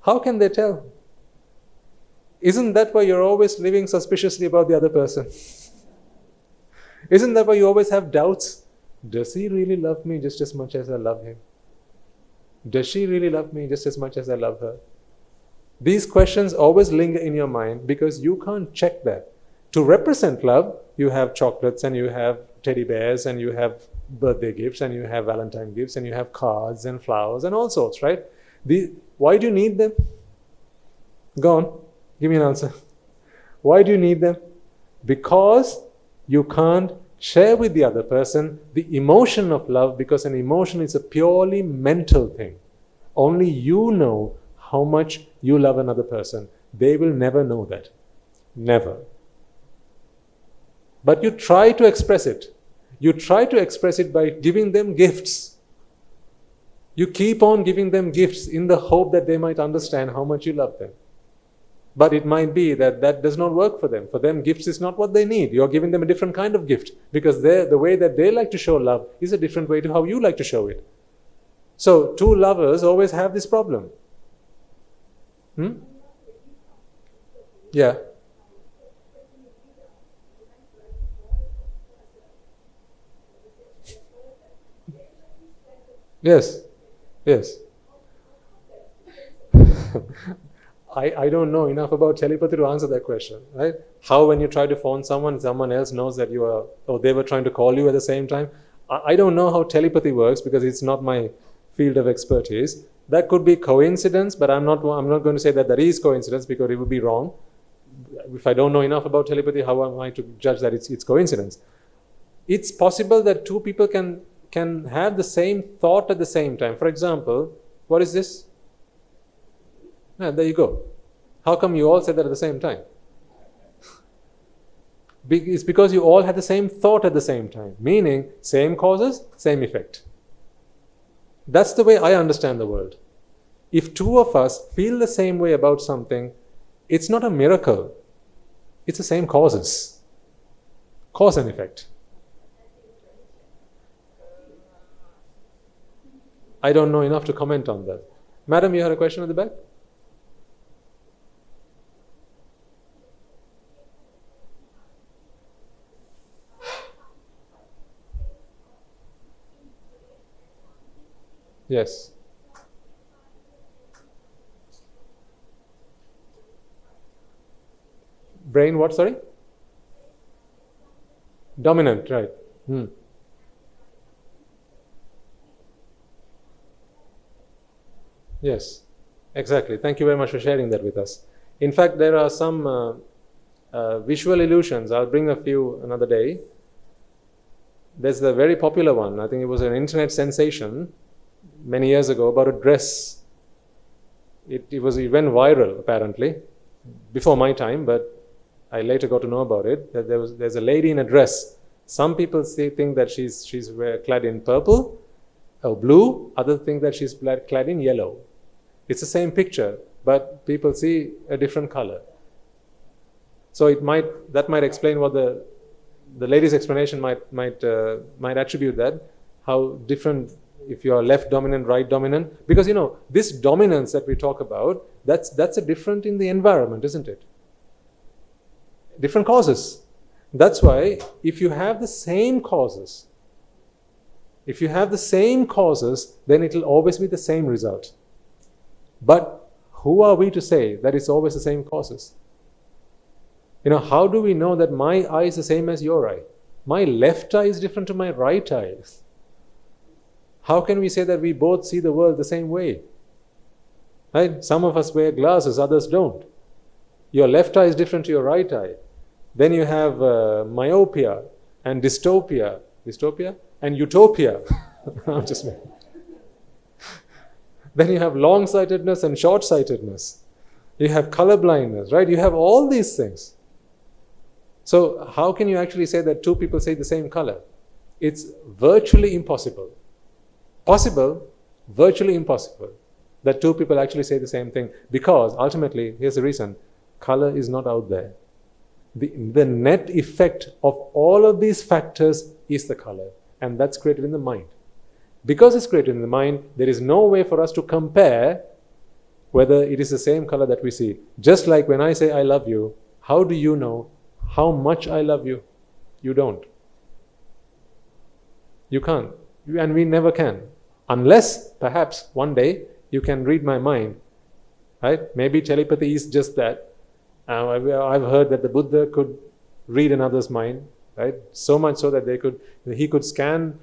How can they tell? Isn't that why you're always living suspiciously about the other person? Isn't that why you always have doubts? Does he really love me just as much as I love him? Does she really love me just as much as I love her? These questions always linger in your mind because you can't check that. To represent love, you have chocolates and you have teddy bears and you have birthday gifts and you have Valentine gifts and you have cards and flowers and all sorts, right? Why do you need them? Go on, give me an answer. Why do you need them? Because you can't share with the other person the emotion of love, because an emotion is a purely mental thing. Only you know how much you love another person. They will never know that. Never. But you try to express it. You try to express it by giving them gifts. You keep on giving them gifts in the hope that they might understand how much you love them. But it might be that that does not work for them. For them, gifts is not what they need. You're giving them a different kind of gift because the way that they like to show love is a different way to how you like to show it. So, 2 lovers always have this problem. Yeah. Yes. Yes. I don't know enough about telepathy to answer that question, right? How when you try to phone someone else knows that you are, or they were trying to call you at the same time. I don't know how telepathy works because it's not my field of expertise. That could be coincidence, but I'm not going to say that that is coincidence because it would be wrong. If I don't know enough about telepathy, how am I to judge that it's coincidence? It's possible that 2 people can have the same thought at the same time. For example, what is this? There you go. How come you all said that at the same time? It's because you all had the same thought at the same time. Meaning, same causes, same effect. That's the way I understand the world. If 2 of us feel the same way about something, it's not a miracle. It's the same causes. Cause and effect. I don't know enough to comment on that. Madam, you had a question at the back? Yes. Brain what, sorry? Dominant, right. Yes, exactly. Thank you very much for sharing that with us. In fact, there are some visual illusions. I'll bring a few another day. There's the very popular one. I think it was an internet sensation many years ago about a dress. It went viral apparently before my time, but I later got to know about it, that there's a lady in a dress. Some people think that she's clad in purple or blue, others think that she's clad in yellow. It's the same picture, but people see a different color. So that might explain what the lady's explanation might attribute that, how different if you are left dominant, right dominant. Because this dominance that we talk about, that's a different in the environment, isn't it? Different causes. That's why if you have the same causes, then it will always be the same result. But who are we to say that it's always the same causes? How do we know that my eye is the same as your eye? My left eye is different to my right eye. How can we say that we both see the world the same way? Right? Some of us wear glasses, others don't. Your left eye is different to your right eye. Then you have myopia and dystopia and utopia. I'm just Then you have long-sightedness and short-sightedness. You have color blindness, right? You have all these things. So how can you actually say that two people say the same color? It's virtually impossible. Possible, virtually impossible that two people actually say the same thing, because ultimately, here's the reason, color is not out there. The net effect of all of these factors is the color, and that's created in the mind. Because it's created in the mind, there is no way for us to compare whether it is the same color that we see. Just like when I say I love you, how do you know how much I love you? You don't. You can't. And we never can. Unless, perhaps, one day, you can read my mind. Right? Maybe telepathy is just that. I've heard that the Buddha could read another's mind. Right? So much so that he could scan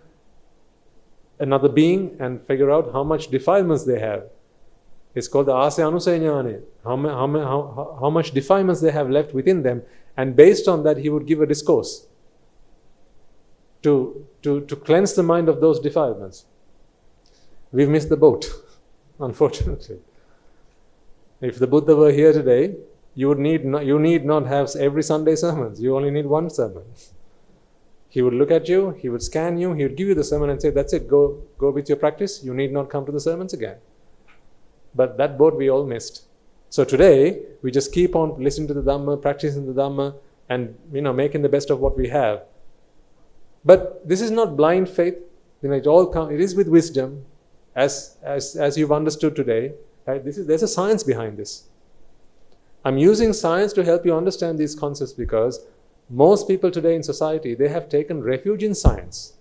another being and figure out how much defilements they have. It's called the Ase Anusaya Jnane. How much defilements they have left within them. And based on that, he would give a discourse to cleanse the mind of those defilements. We've missed the boat, unfortunately. If the Buddha were here today, you need not have every Sunday sermons. You only need one sermon. He would look at you, he would scan you, he would give you the sermon and say, that's it, go with your practice. You need not come to the sermons again. But that boat we all missed. So today, we just keep on listening to the Dhamma, practicing the Dhamma, and making the best of what we have. But this is not blind faith. It is with wisdom, as you've understood today. Right? There's a science behind this. I'm using science to help you understand these concepts because most people today in society, they have taken refuge in science.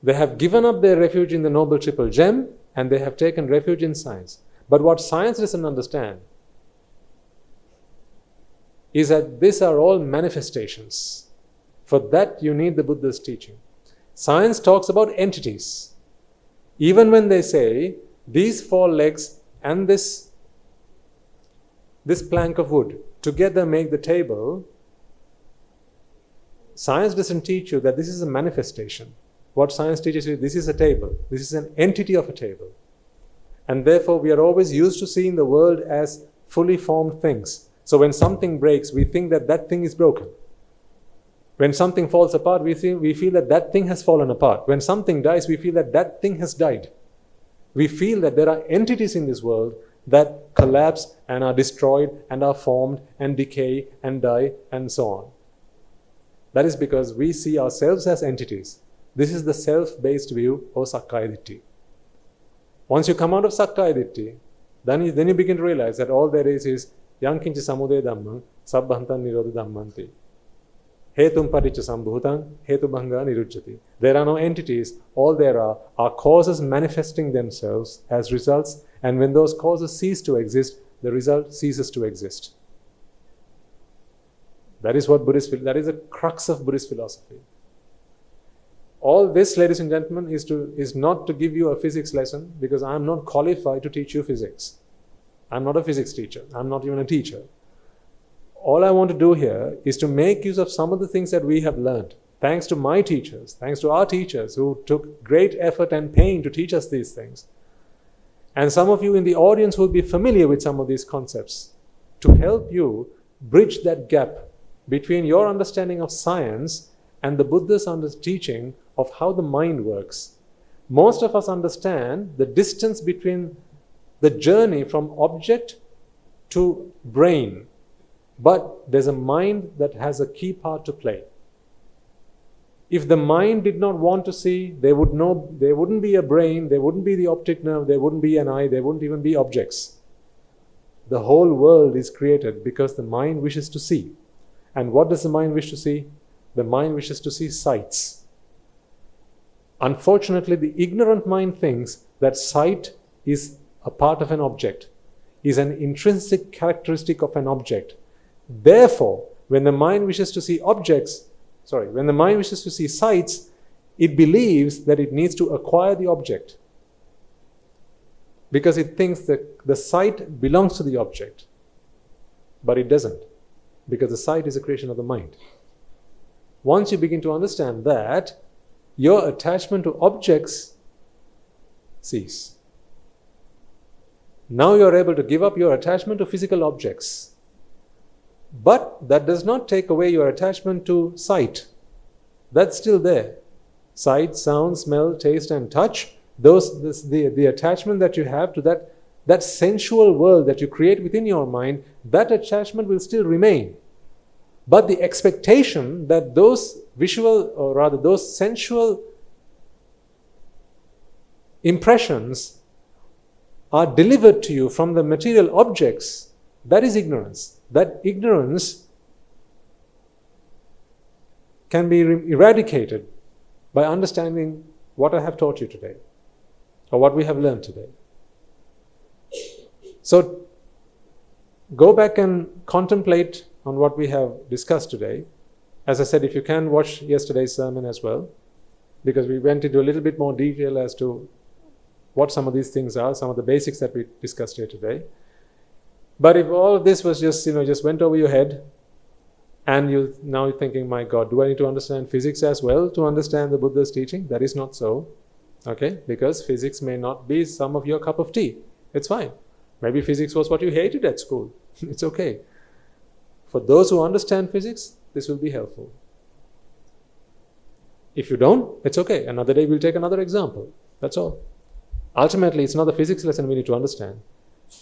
They have given up their refuge in the Noble Triple Gem, and they have taken refuge in science. But what science doesn't understand is that these are all manifestations. For that, you need the Buddha's teaching. Science talks about entities. Even when they say, these four legs and this plank of wood together make the table, science doesn't teach you that this is a manifestation. What science teaches you, this is a table. This is an entity of a table. And therefore, we are always used to seeing the world as fully formed things. So when something breaks, we think that that thing is broken. When something falls apart, we feel that that thing has fallen apart. When something dies, we feel that that thing has died. We feel that there are entities in this world that collapse and are destroyed and are formed and decay and die and so on. That is because we see ourselves as entities. This is the self-based view of Sakkaya Ditthi. Once you come out of Sakkaya Ditthi, then you begin to realize that all there is Yankincha Samudaya Dhammam, Sabbhantan Nirodha Dhammanti. Hetum Paticca Sambhutam, Hetubhanga Nirujjati. There are no entities. All there are causes manifesting themselves as results, and when those causes cease to exist, the result ceases to exist. That is that is the crux of Buddhist philosophy. All this, ladies and gentlemen, is not to give you a physics lesson, because I am not qualified to teach you physics. I'm not a physics teacher. I'm not even a teacher. All I want to do here is to make use of some of the things that we have learned. Thanks to my teachers, thanks to our teachers who took great effort and pain to teach us these things. And some of you in the audience will be familiar with some of these concepts, to help you bridge that gap between your understanding of science and the Buddha's teaching of how the mind works. Most of us understand the distance between the journey from object to brain, but there's a mind that has a key part to play. If the mind did not want to see, there wouldn't be a brain, there wouldn't be the optic nerve, there wouldn't be an eye, there wouldn't even be objects. The whole world is created because the mind wishes to see. And what does the mind wish to see? The mind wishes to see sights. Unfortunately, the ignorant mind thinks that sight is a part of an object, is an intrinsic characteristic of an object. Therefore, when the mind wishes to see sights, it believes that it needs to acquire the object, because it thinks that the sight belongs to the object. But it doesn't, because the sight is a creation of the mind. Once you begin to understand that, your attachment to objects cease. Now you are able to give up your attachment to physical objects. But that does not take away your attachment to sight. That's still there. Sight, sound, smell, taste and touch, the attachment that you have to that sensual world that you create within your mind, that attachment will still remain. But the expectation that those visual, or rather those sensual impressions are delivered to you from the material objects, that is ignorance. That ignorance can be eradicated by understanding what I have taught you today, or what we have learned today. So go back and contemplate on what we have discussed today. As I said, if you can, watch yesterday's sermon as well, because we went into a little bit more detail as to what some of these things are, some of the basics that we discussed here today. But if all of this was just went over your head, and now you're thinking, my God, do I need to understand physics as well to understand the Buddha's teaching? That is not so. Okay? Because physics may not be some of your cup of tea. It's fine. Maybe physics was what you hated at school. It's okay. For those who understand physics, this will be helpful. If you don't, it's okay. Another day we'll take another example. That's all. Ultimately, it's not the physics lesson we need to understand.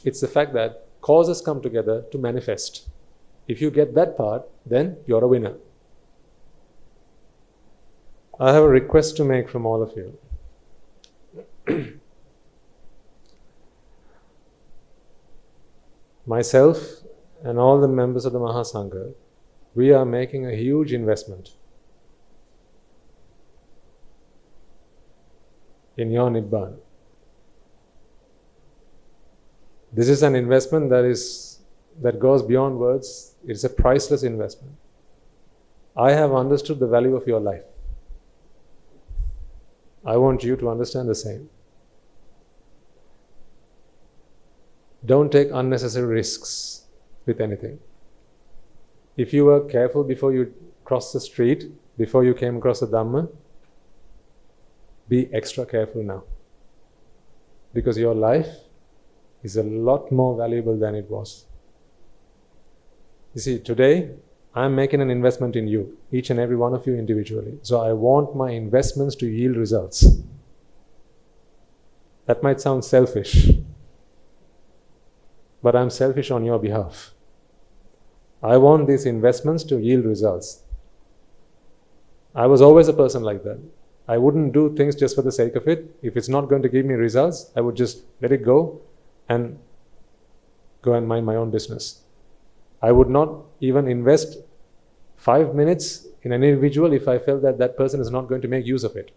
It's the fact that causes come together to manifest. If you get that part, then you're a winner. I have a request to make from all of you. Myself and all the members of the Mahasangha, we are making a huge investment in your Nibbāna. This is an investment that goes beyond words. It's a priceless investment. I have understood the value of your life. I want you to understand the same. Don't take unnecessary risks with anything. If you were careful before you crossed the street, before you came across the Dhamma, be extra careful now. Because your life is a lot more valuable than it was. You see, today, I'm making an investment in you, each and every one of you individually. So I want my investments to yield results. That might sound selfish, but I'm selfish on your behalf. I want these investments to yield results. I was always a person like that. I wouldn't do things just for the sake of it. If it's not going to give me results, I would just let it go and mind my own business. I would not even invest 5 minutes in an individual if I felt that that person is not going to make use of it.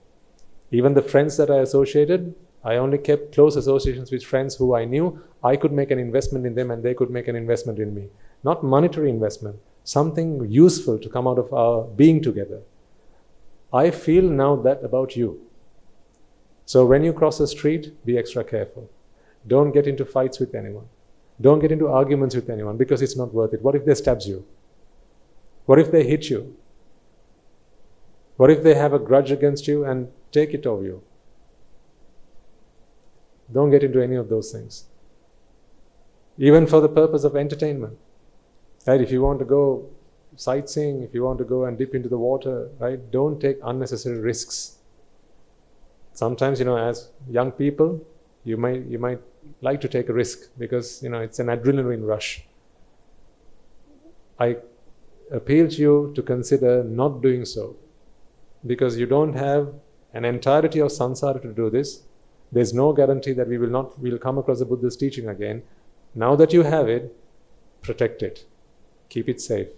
Even the friends that I associated, I only kept close associations with friends who I knew I could make an investment in them and they could make an investment in me. Not monetary investment, something useful to come out of our being together. I feel now that about you. So when you cross the street, be extra careful. Don't get into fights with anyone. Don't get into arguments with anyone because it's not worth it. What if they stabs you? What if they hit you? What if they have a grudge against you and take it over you? Don't get into any of those things. Even for the purpose of entertainment. Right? If you want to go sightseeing, if you want to go and dip into the water, right? Don't take unnecessary risks. Sometimes, as young people, you might like to take a risk because, it's an adrenaline rush. I appeal to you to consider not doing so, because you don't have an entirety of samsara to do this. There's no guarantee that we'll come across the Buddha's teaching again. Now that you have it, protect it. Keep it safe.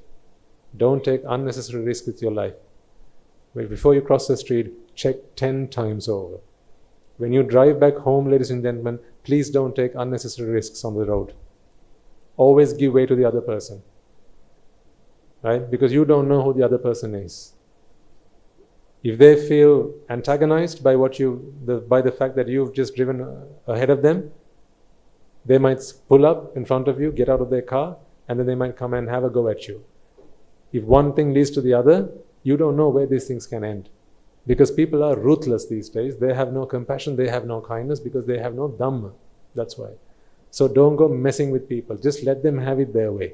Don't take unnecessary risk with your life. Before you cross the street, check 10 times over. When you drive back home, ladies and gentlemen, please don't take unnecessary risks on the road. Always give way to the other person. Right? Because you don't know who the other person is. If they feel antagonized by the fact that you've just driven ahead of them, they might pull up in front of you, get out of their car, and then they might come and have a go at you. If one thing leads to the other, you don't know where these things can end. Because people are ruthless these days. They have no compassion, they have no kindness, because they have no dhamma. That's why. So don't go messing with people. Just let them have it their way.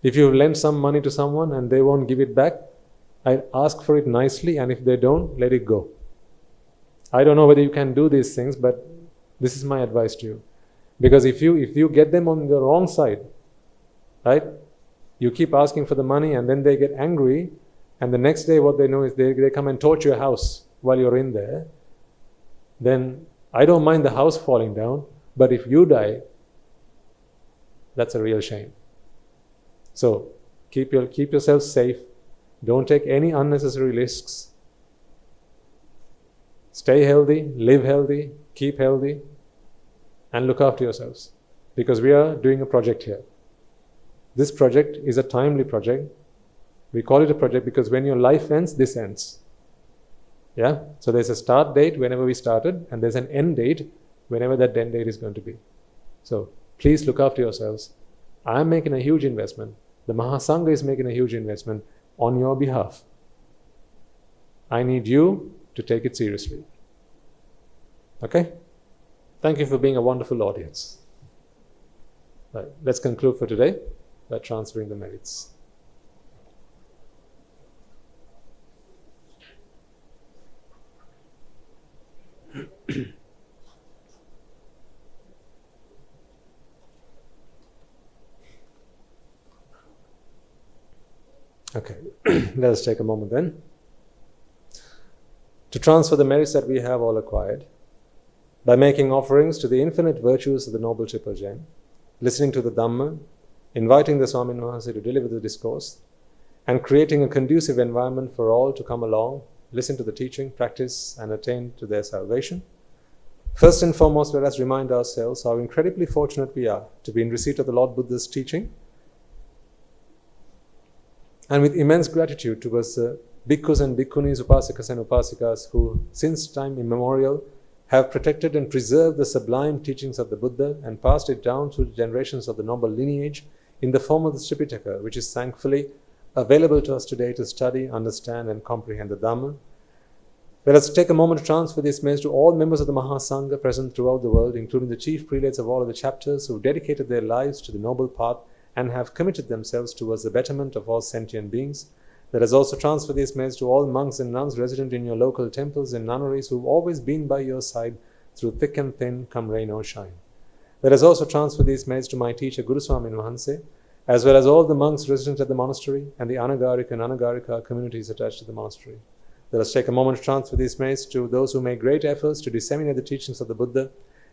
If you lend some money to someone and they won't give it back, I ask for it nicely, and if they don't, let it go. I don't know whether you can do these things, but this is my advice to you. Because if you get them on the wrong side, right? You keep asking for the money and then they get angry, and the next day what they know is they come and torch your house while you're in there. Then I don't mind the house falling down, but if you die, that's a real shame. So keep yourself safe. Don't take any unnecessary risks. Stay healthy, live healthy, keep healthy, and look after yourselves. Because we are doing a project here. This project is a timely project. We call it a project because when your life ends, this ends. Yeah? So there's a start date whenever we started, and there's an end date whenever that end date is going to be. So please look after yourselves. I'm making a huge investment. The Mahasangha is making a huge investment on your behalf. I need you to take it seriously. Okay? Thank you for being a wonderful audience. Right, let's conclude for today by transferring the merits. Okay, let us take a moment then to transfer the merits that we have all acquired by making offerings to the infinite virtues of the Noble Triple Gem, listening to the Dhamma, inviting the Swamin Wahanse to deliver the discourse, and creating a conducive environment for all to come along, listen to the teaching, practice, and attain to their salvation. First and foremost, let us remind ourselves how incredibly fortunate we are to be in receipt of the Lord Buddha's teaching, and with immense gratitude towards the bhikkhus and bhikkhunis, upasakas and upasikas who, since time immemorial, have protected and preserved the sublime teachings of the Buddha and passed it down through the generations of the noble lineage in the form of the Tripitaka, which is thankfully available to us today to study, understand, and comprehend the Dhamma. Let us take a moment to transfer this message to all members of the Mahasangha present throughout the world, including the chief prelates of all of the chapters who dedicated their lives to the noble path and have committed themselves towards the betterment of all sentient beings. Let us also transfer this message to all monks and nuns resident in your local temples and nunneries who've always been by your side through thick and thin, come rain or shine. Let us also transfer this message to my teacher, Guru Swamin Wahanse, as well as all the monks resident at the monastery and the Anagarika and Anagarika communities attached to the monastery. Let us take a moment to transfer this message to those who make great efforts to disseminate the teachings of the Buddha,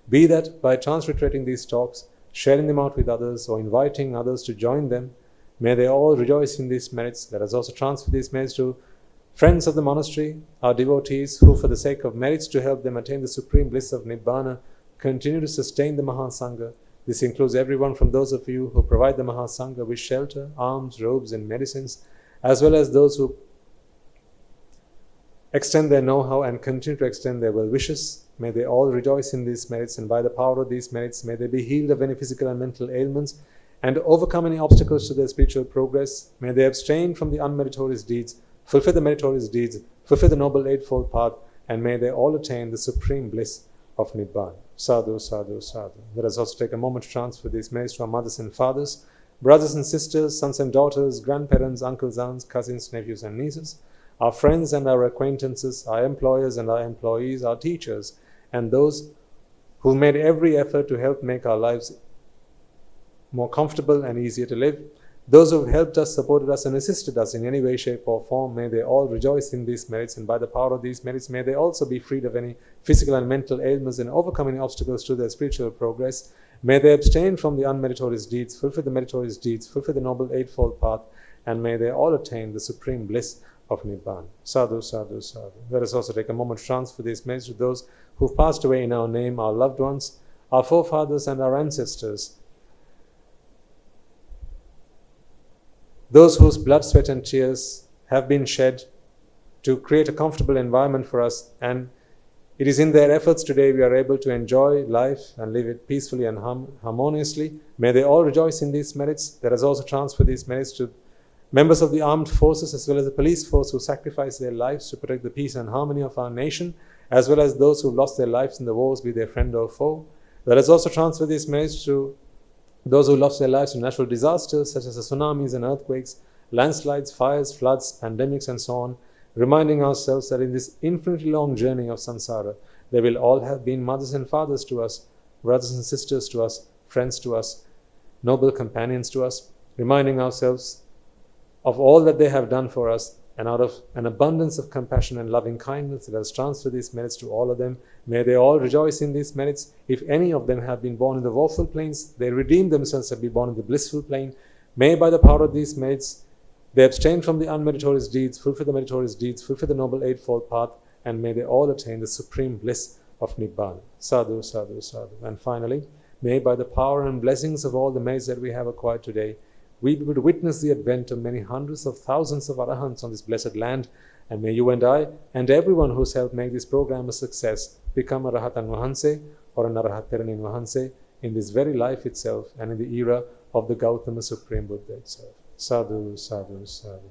be that by transliterating these talks, sharing them out with others, or inviting others to join them. May they all rejoice in these merits. Let us also transfer this message to friends of the monastery, our devotees, who for the sake of merits to help them attain the supreme bliss of Nibbana, continue to sustain the Mahasangha. This includes everyone from those of you who provide the Mahasangha with shelter, alms, robes, and medicines, as well as those who extend their know-how and continue to extend their well-wishes. May they all rejoice in these merits, and by the power of these merits, may they be healed of any physical and mental ailments and overcome any obstacles to their spiritual progress. May they abstain from the unmeritorious deeds, fulfill the meritorious deeds, fulfill the noble eightfold path, and may they all attain the supreme bliss of Nibbana. Sadhu, sadhu, sadhu. Let us also take a moment to transfer these merits to our mothers and fathers brothers and sisters, sons and daughters, grandparents, uncles, aunts, cousins, nephews and nieces, our friends and our acquaintances, our employers and our employees, our teachers, and those who made every effort to help make our lives more comfortable and easier to live. Those who have helped us, supported us, and assisted us in any way, shape, or form, may they all rejoice in these merits, and by the power of these merits, may they also be freed of any physical and mental ailments and overcoming obstacles to their spiritual progress. May they abstain from the unmeritorious deeds, fulfill the meritorious deeds, fulfill the noble eightfold path, and may they all attain the supreme bliss of Nibbāna. Sadhu, sadhu, sadhu. Let us also take a moment to transfer these merits to those who passed away in our name, our loved ones, our forefathers, and our ancestors. Those whose blood, sweat, and tears have been shed to create a comfortable environment for us, and it is in their efforts today we are able to enjoy life and live it peacefully and harmoniously. May they all rejoice in these merits. Let us also transfer these merits to members of the armed forces as well as the police force who sacrifice their lives to protect the peace and harmony of our nation, as well as those who lost their lives in the wars, be they friend or foe. Let us also transfer these merits to those who lost their lives in natural disasters such as the tsunamis and earthquakes, landslides, fires, floods, pandemics, and so on, reminding ourselves that in this infinitely long journey of samsara, they will all have been mothers and fathers to us, brothers and sisters to us, friends to us, noble companions to us, reminding ourselves of all that they have done for us, and out of an abundance of compassion and loving kindness, let us transfer these merits to all of them. May they all rejoice in these merits. If any of them have been born in the woeful planes, they redeem themselves and be born in the blissful plane. May by the power of these merits, they abstain from the unmeritorious deeds, fulfill the meritorious deeds, fulfill the noble eightfold path, and may they all attain the supreme bliss of Nibbāna. Sadhu, sadhu, sadhu. And finally, may by the power and blessings of all the merits that we have acquired today, we would witness the advent of many hundreds of thousands of arahants on this blessed land, and may you and I, and everyone who's helped make this program a success, become a Rahatan Vahanse or an Arahat Theranin Vahanse in this very life itself and in the era of the Gautama Supreme Buddha itself. Sadhu, sadhu, sadhu.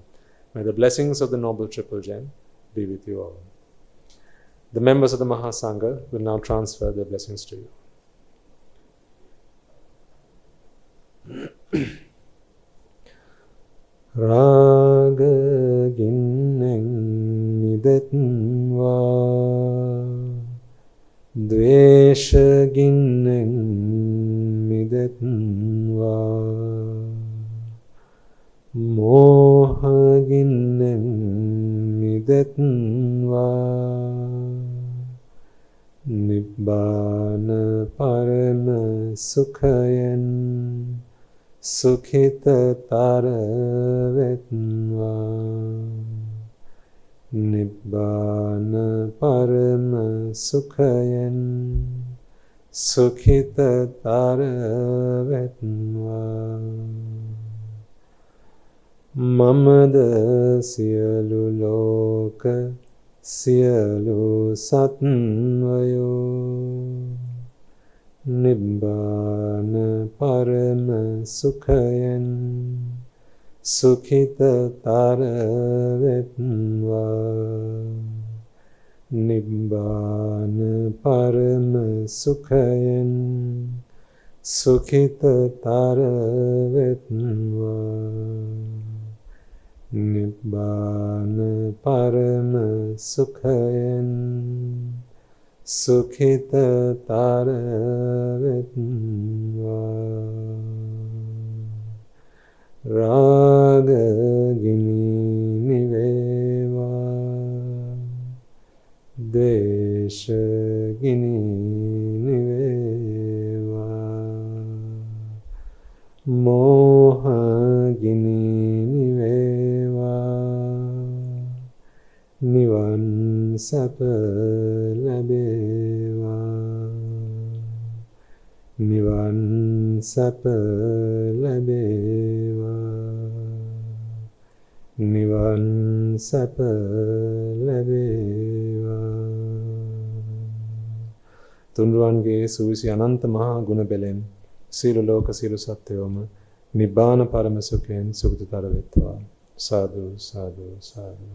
May the blessings of the Noble Triple Gem be with you all. The members of the Mahasangha will now transfer their blessings to you. Raga ginnen nidetva, dvesha ginnen nidetva, moha ginnen nidetva, Nibbāna parama sukhayan Sukhita taravetva, Nibbāna parama sukhayan, Sukhita taravetva. Mamada siyalu loka, siyalu satvayo, Nibbāna parama sukhayan, sukhita taravetva. Nibbāna parama sukhayan, sukhita taravetva. Nibbāna parama sukhayan, Sukhita taravetva. Rajagini niveva, deshagini niveva, mohagini niveva, nivan sapa labeva, nivan sapa labeva, nivan sapa labeva. තුන්රුවන්ගේ සුවිසි අනන්ත මහා ගුණ බැලෙන් සියලු ලෝක සියලු සත්වයෝම නිබ්බාන පරම සුඛයෙන් සුඛිතතර වෙත්වා. සාදු සාදු සාදු.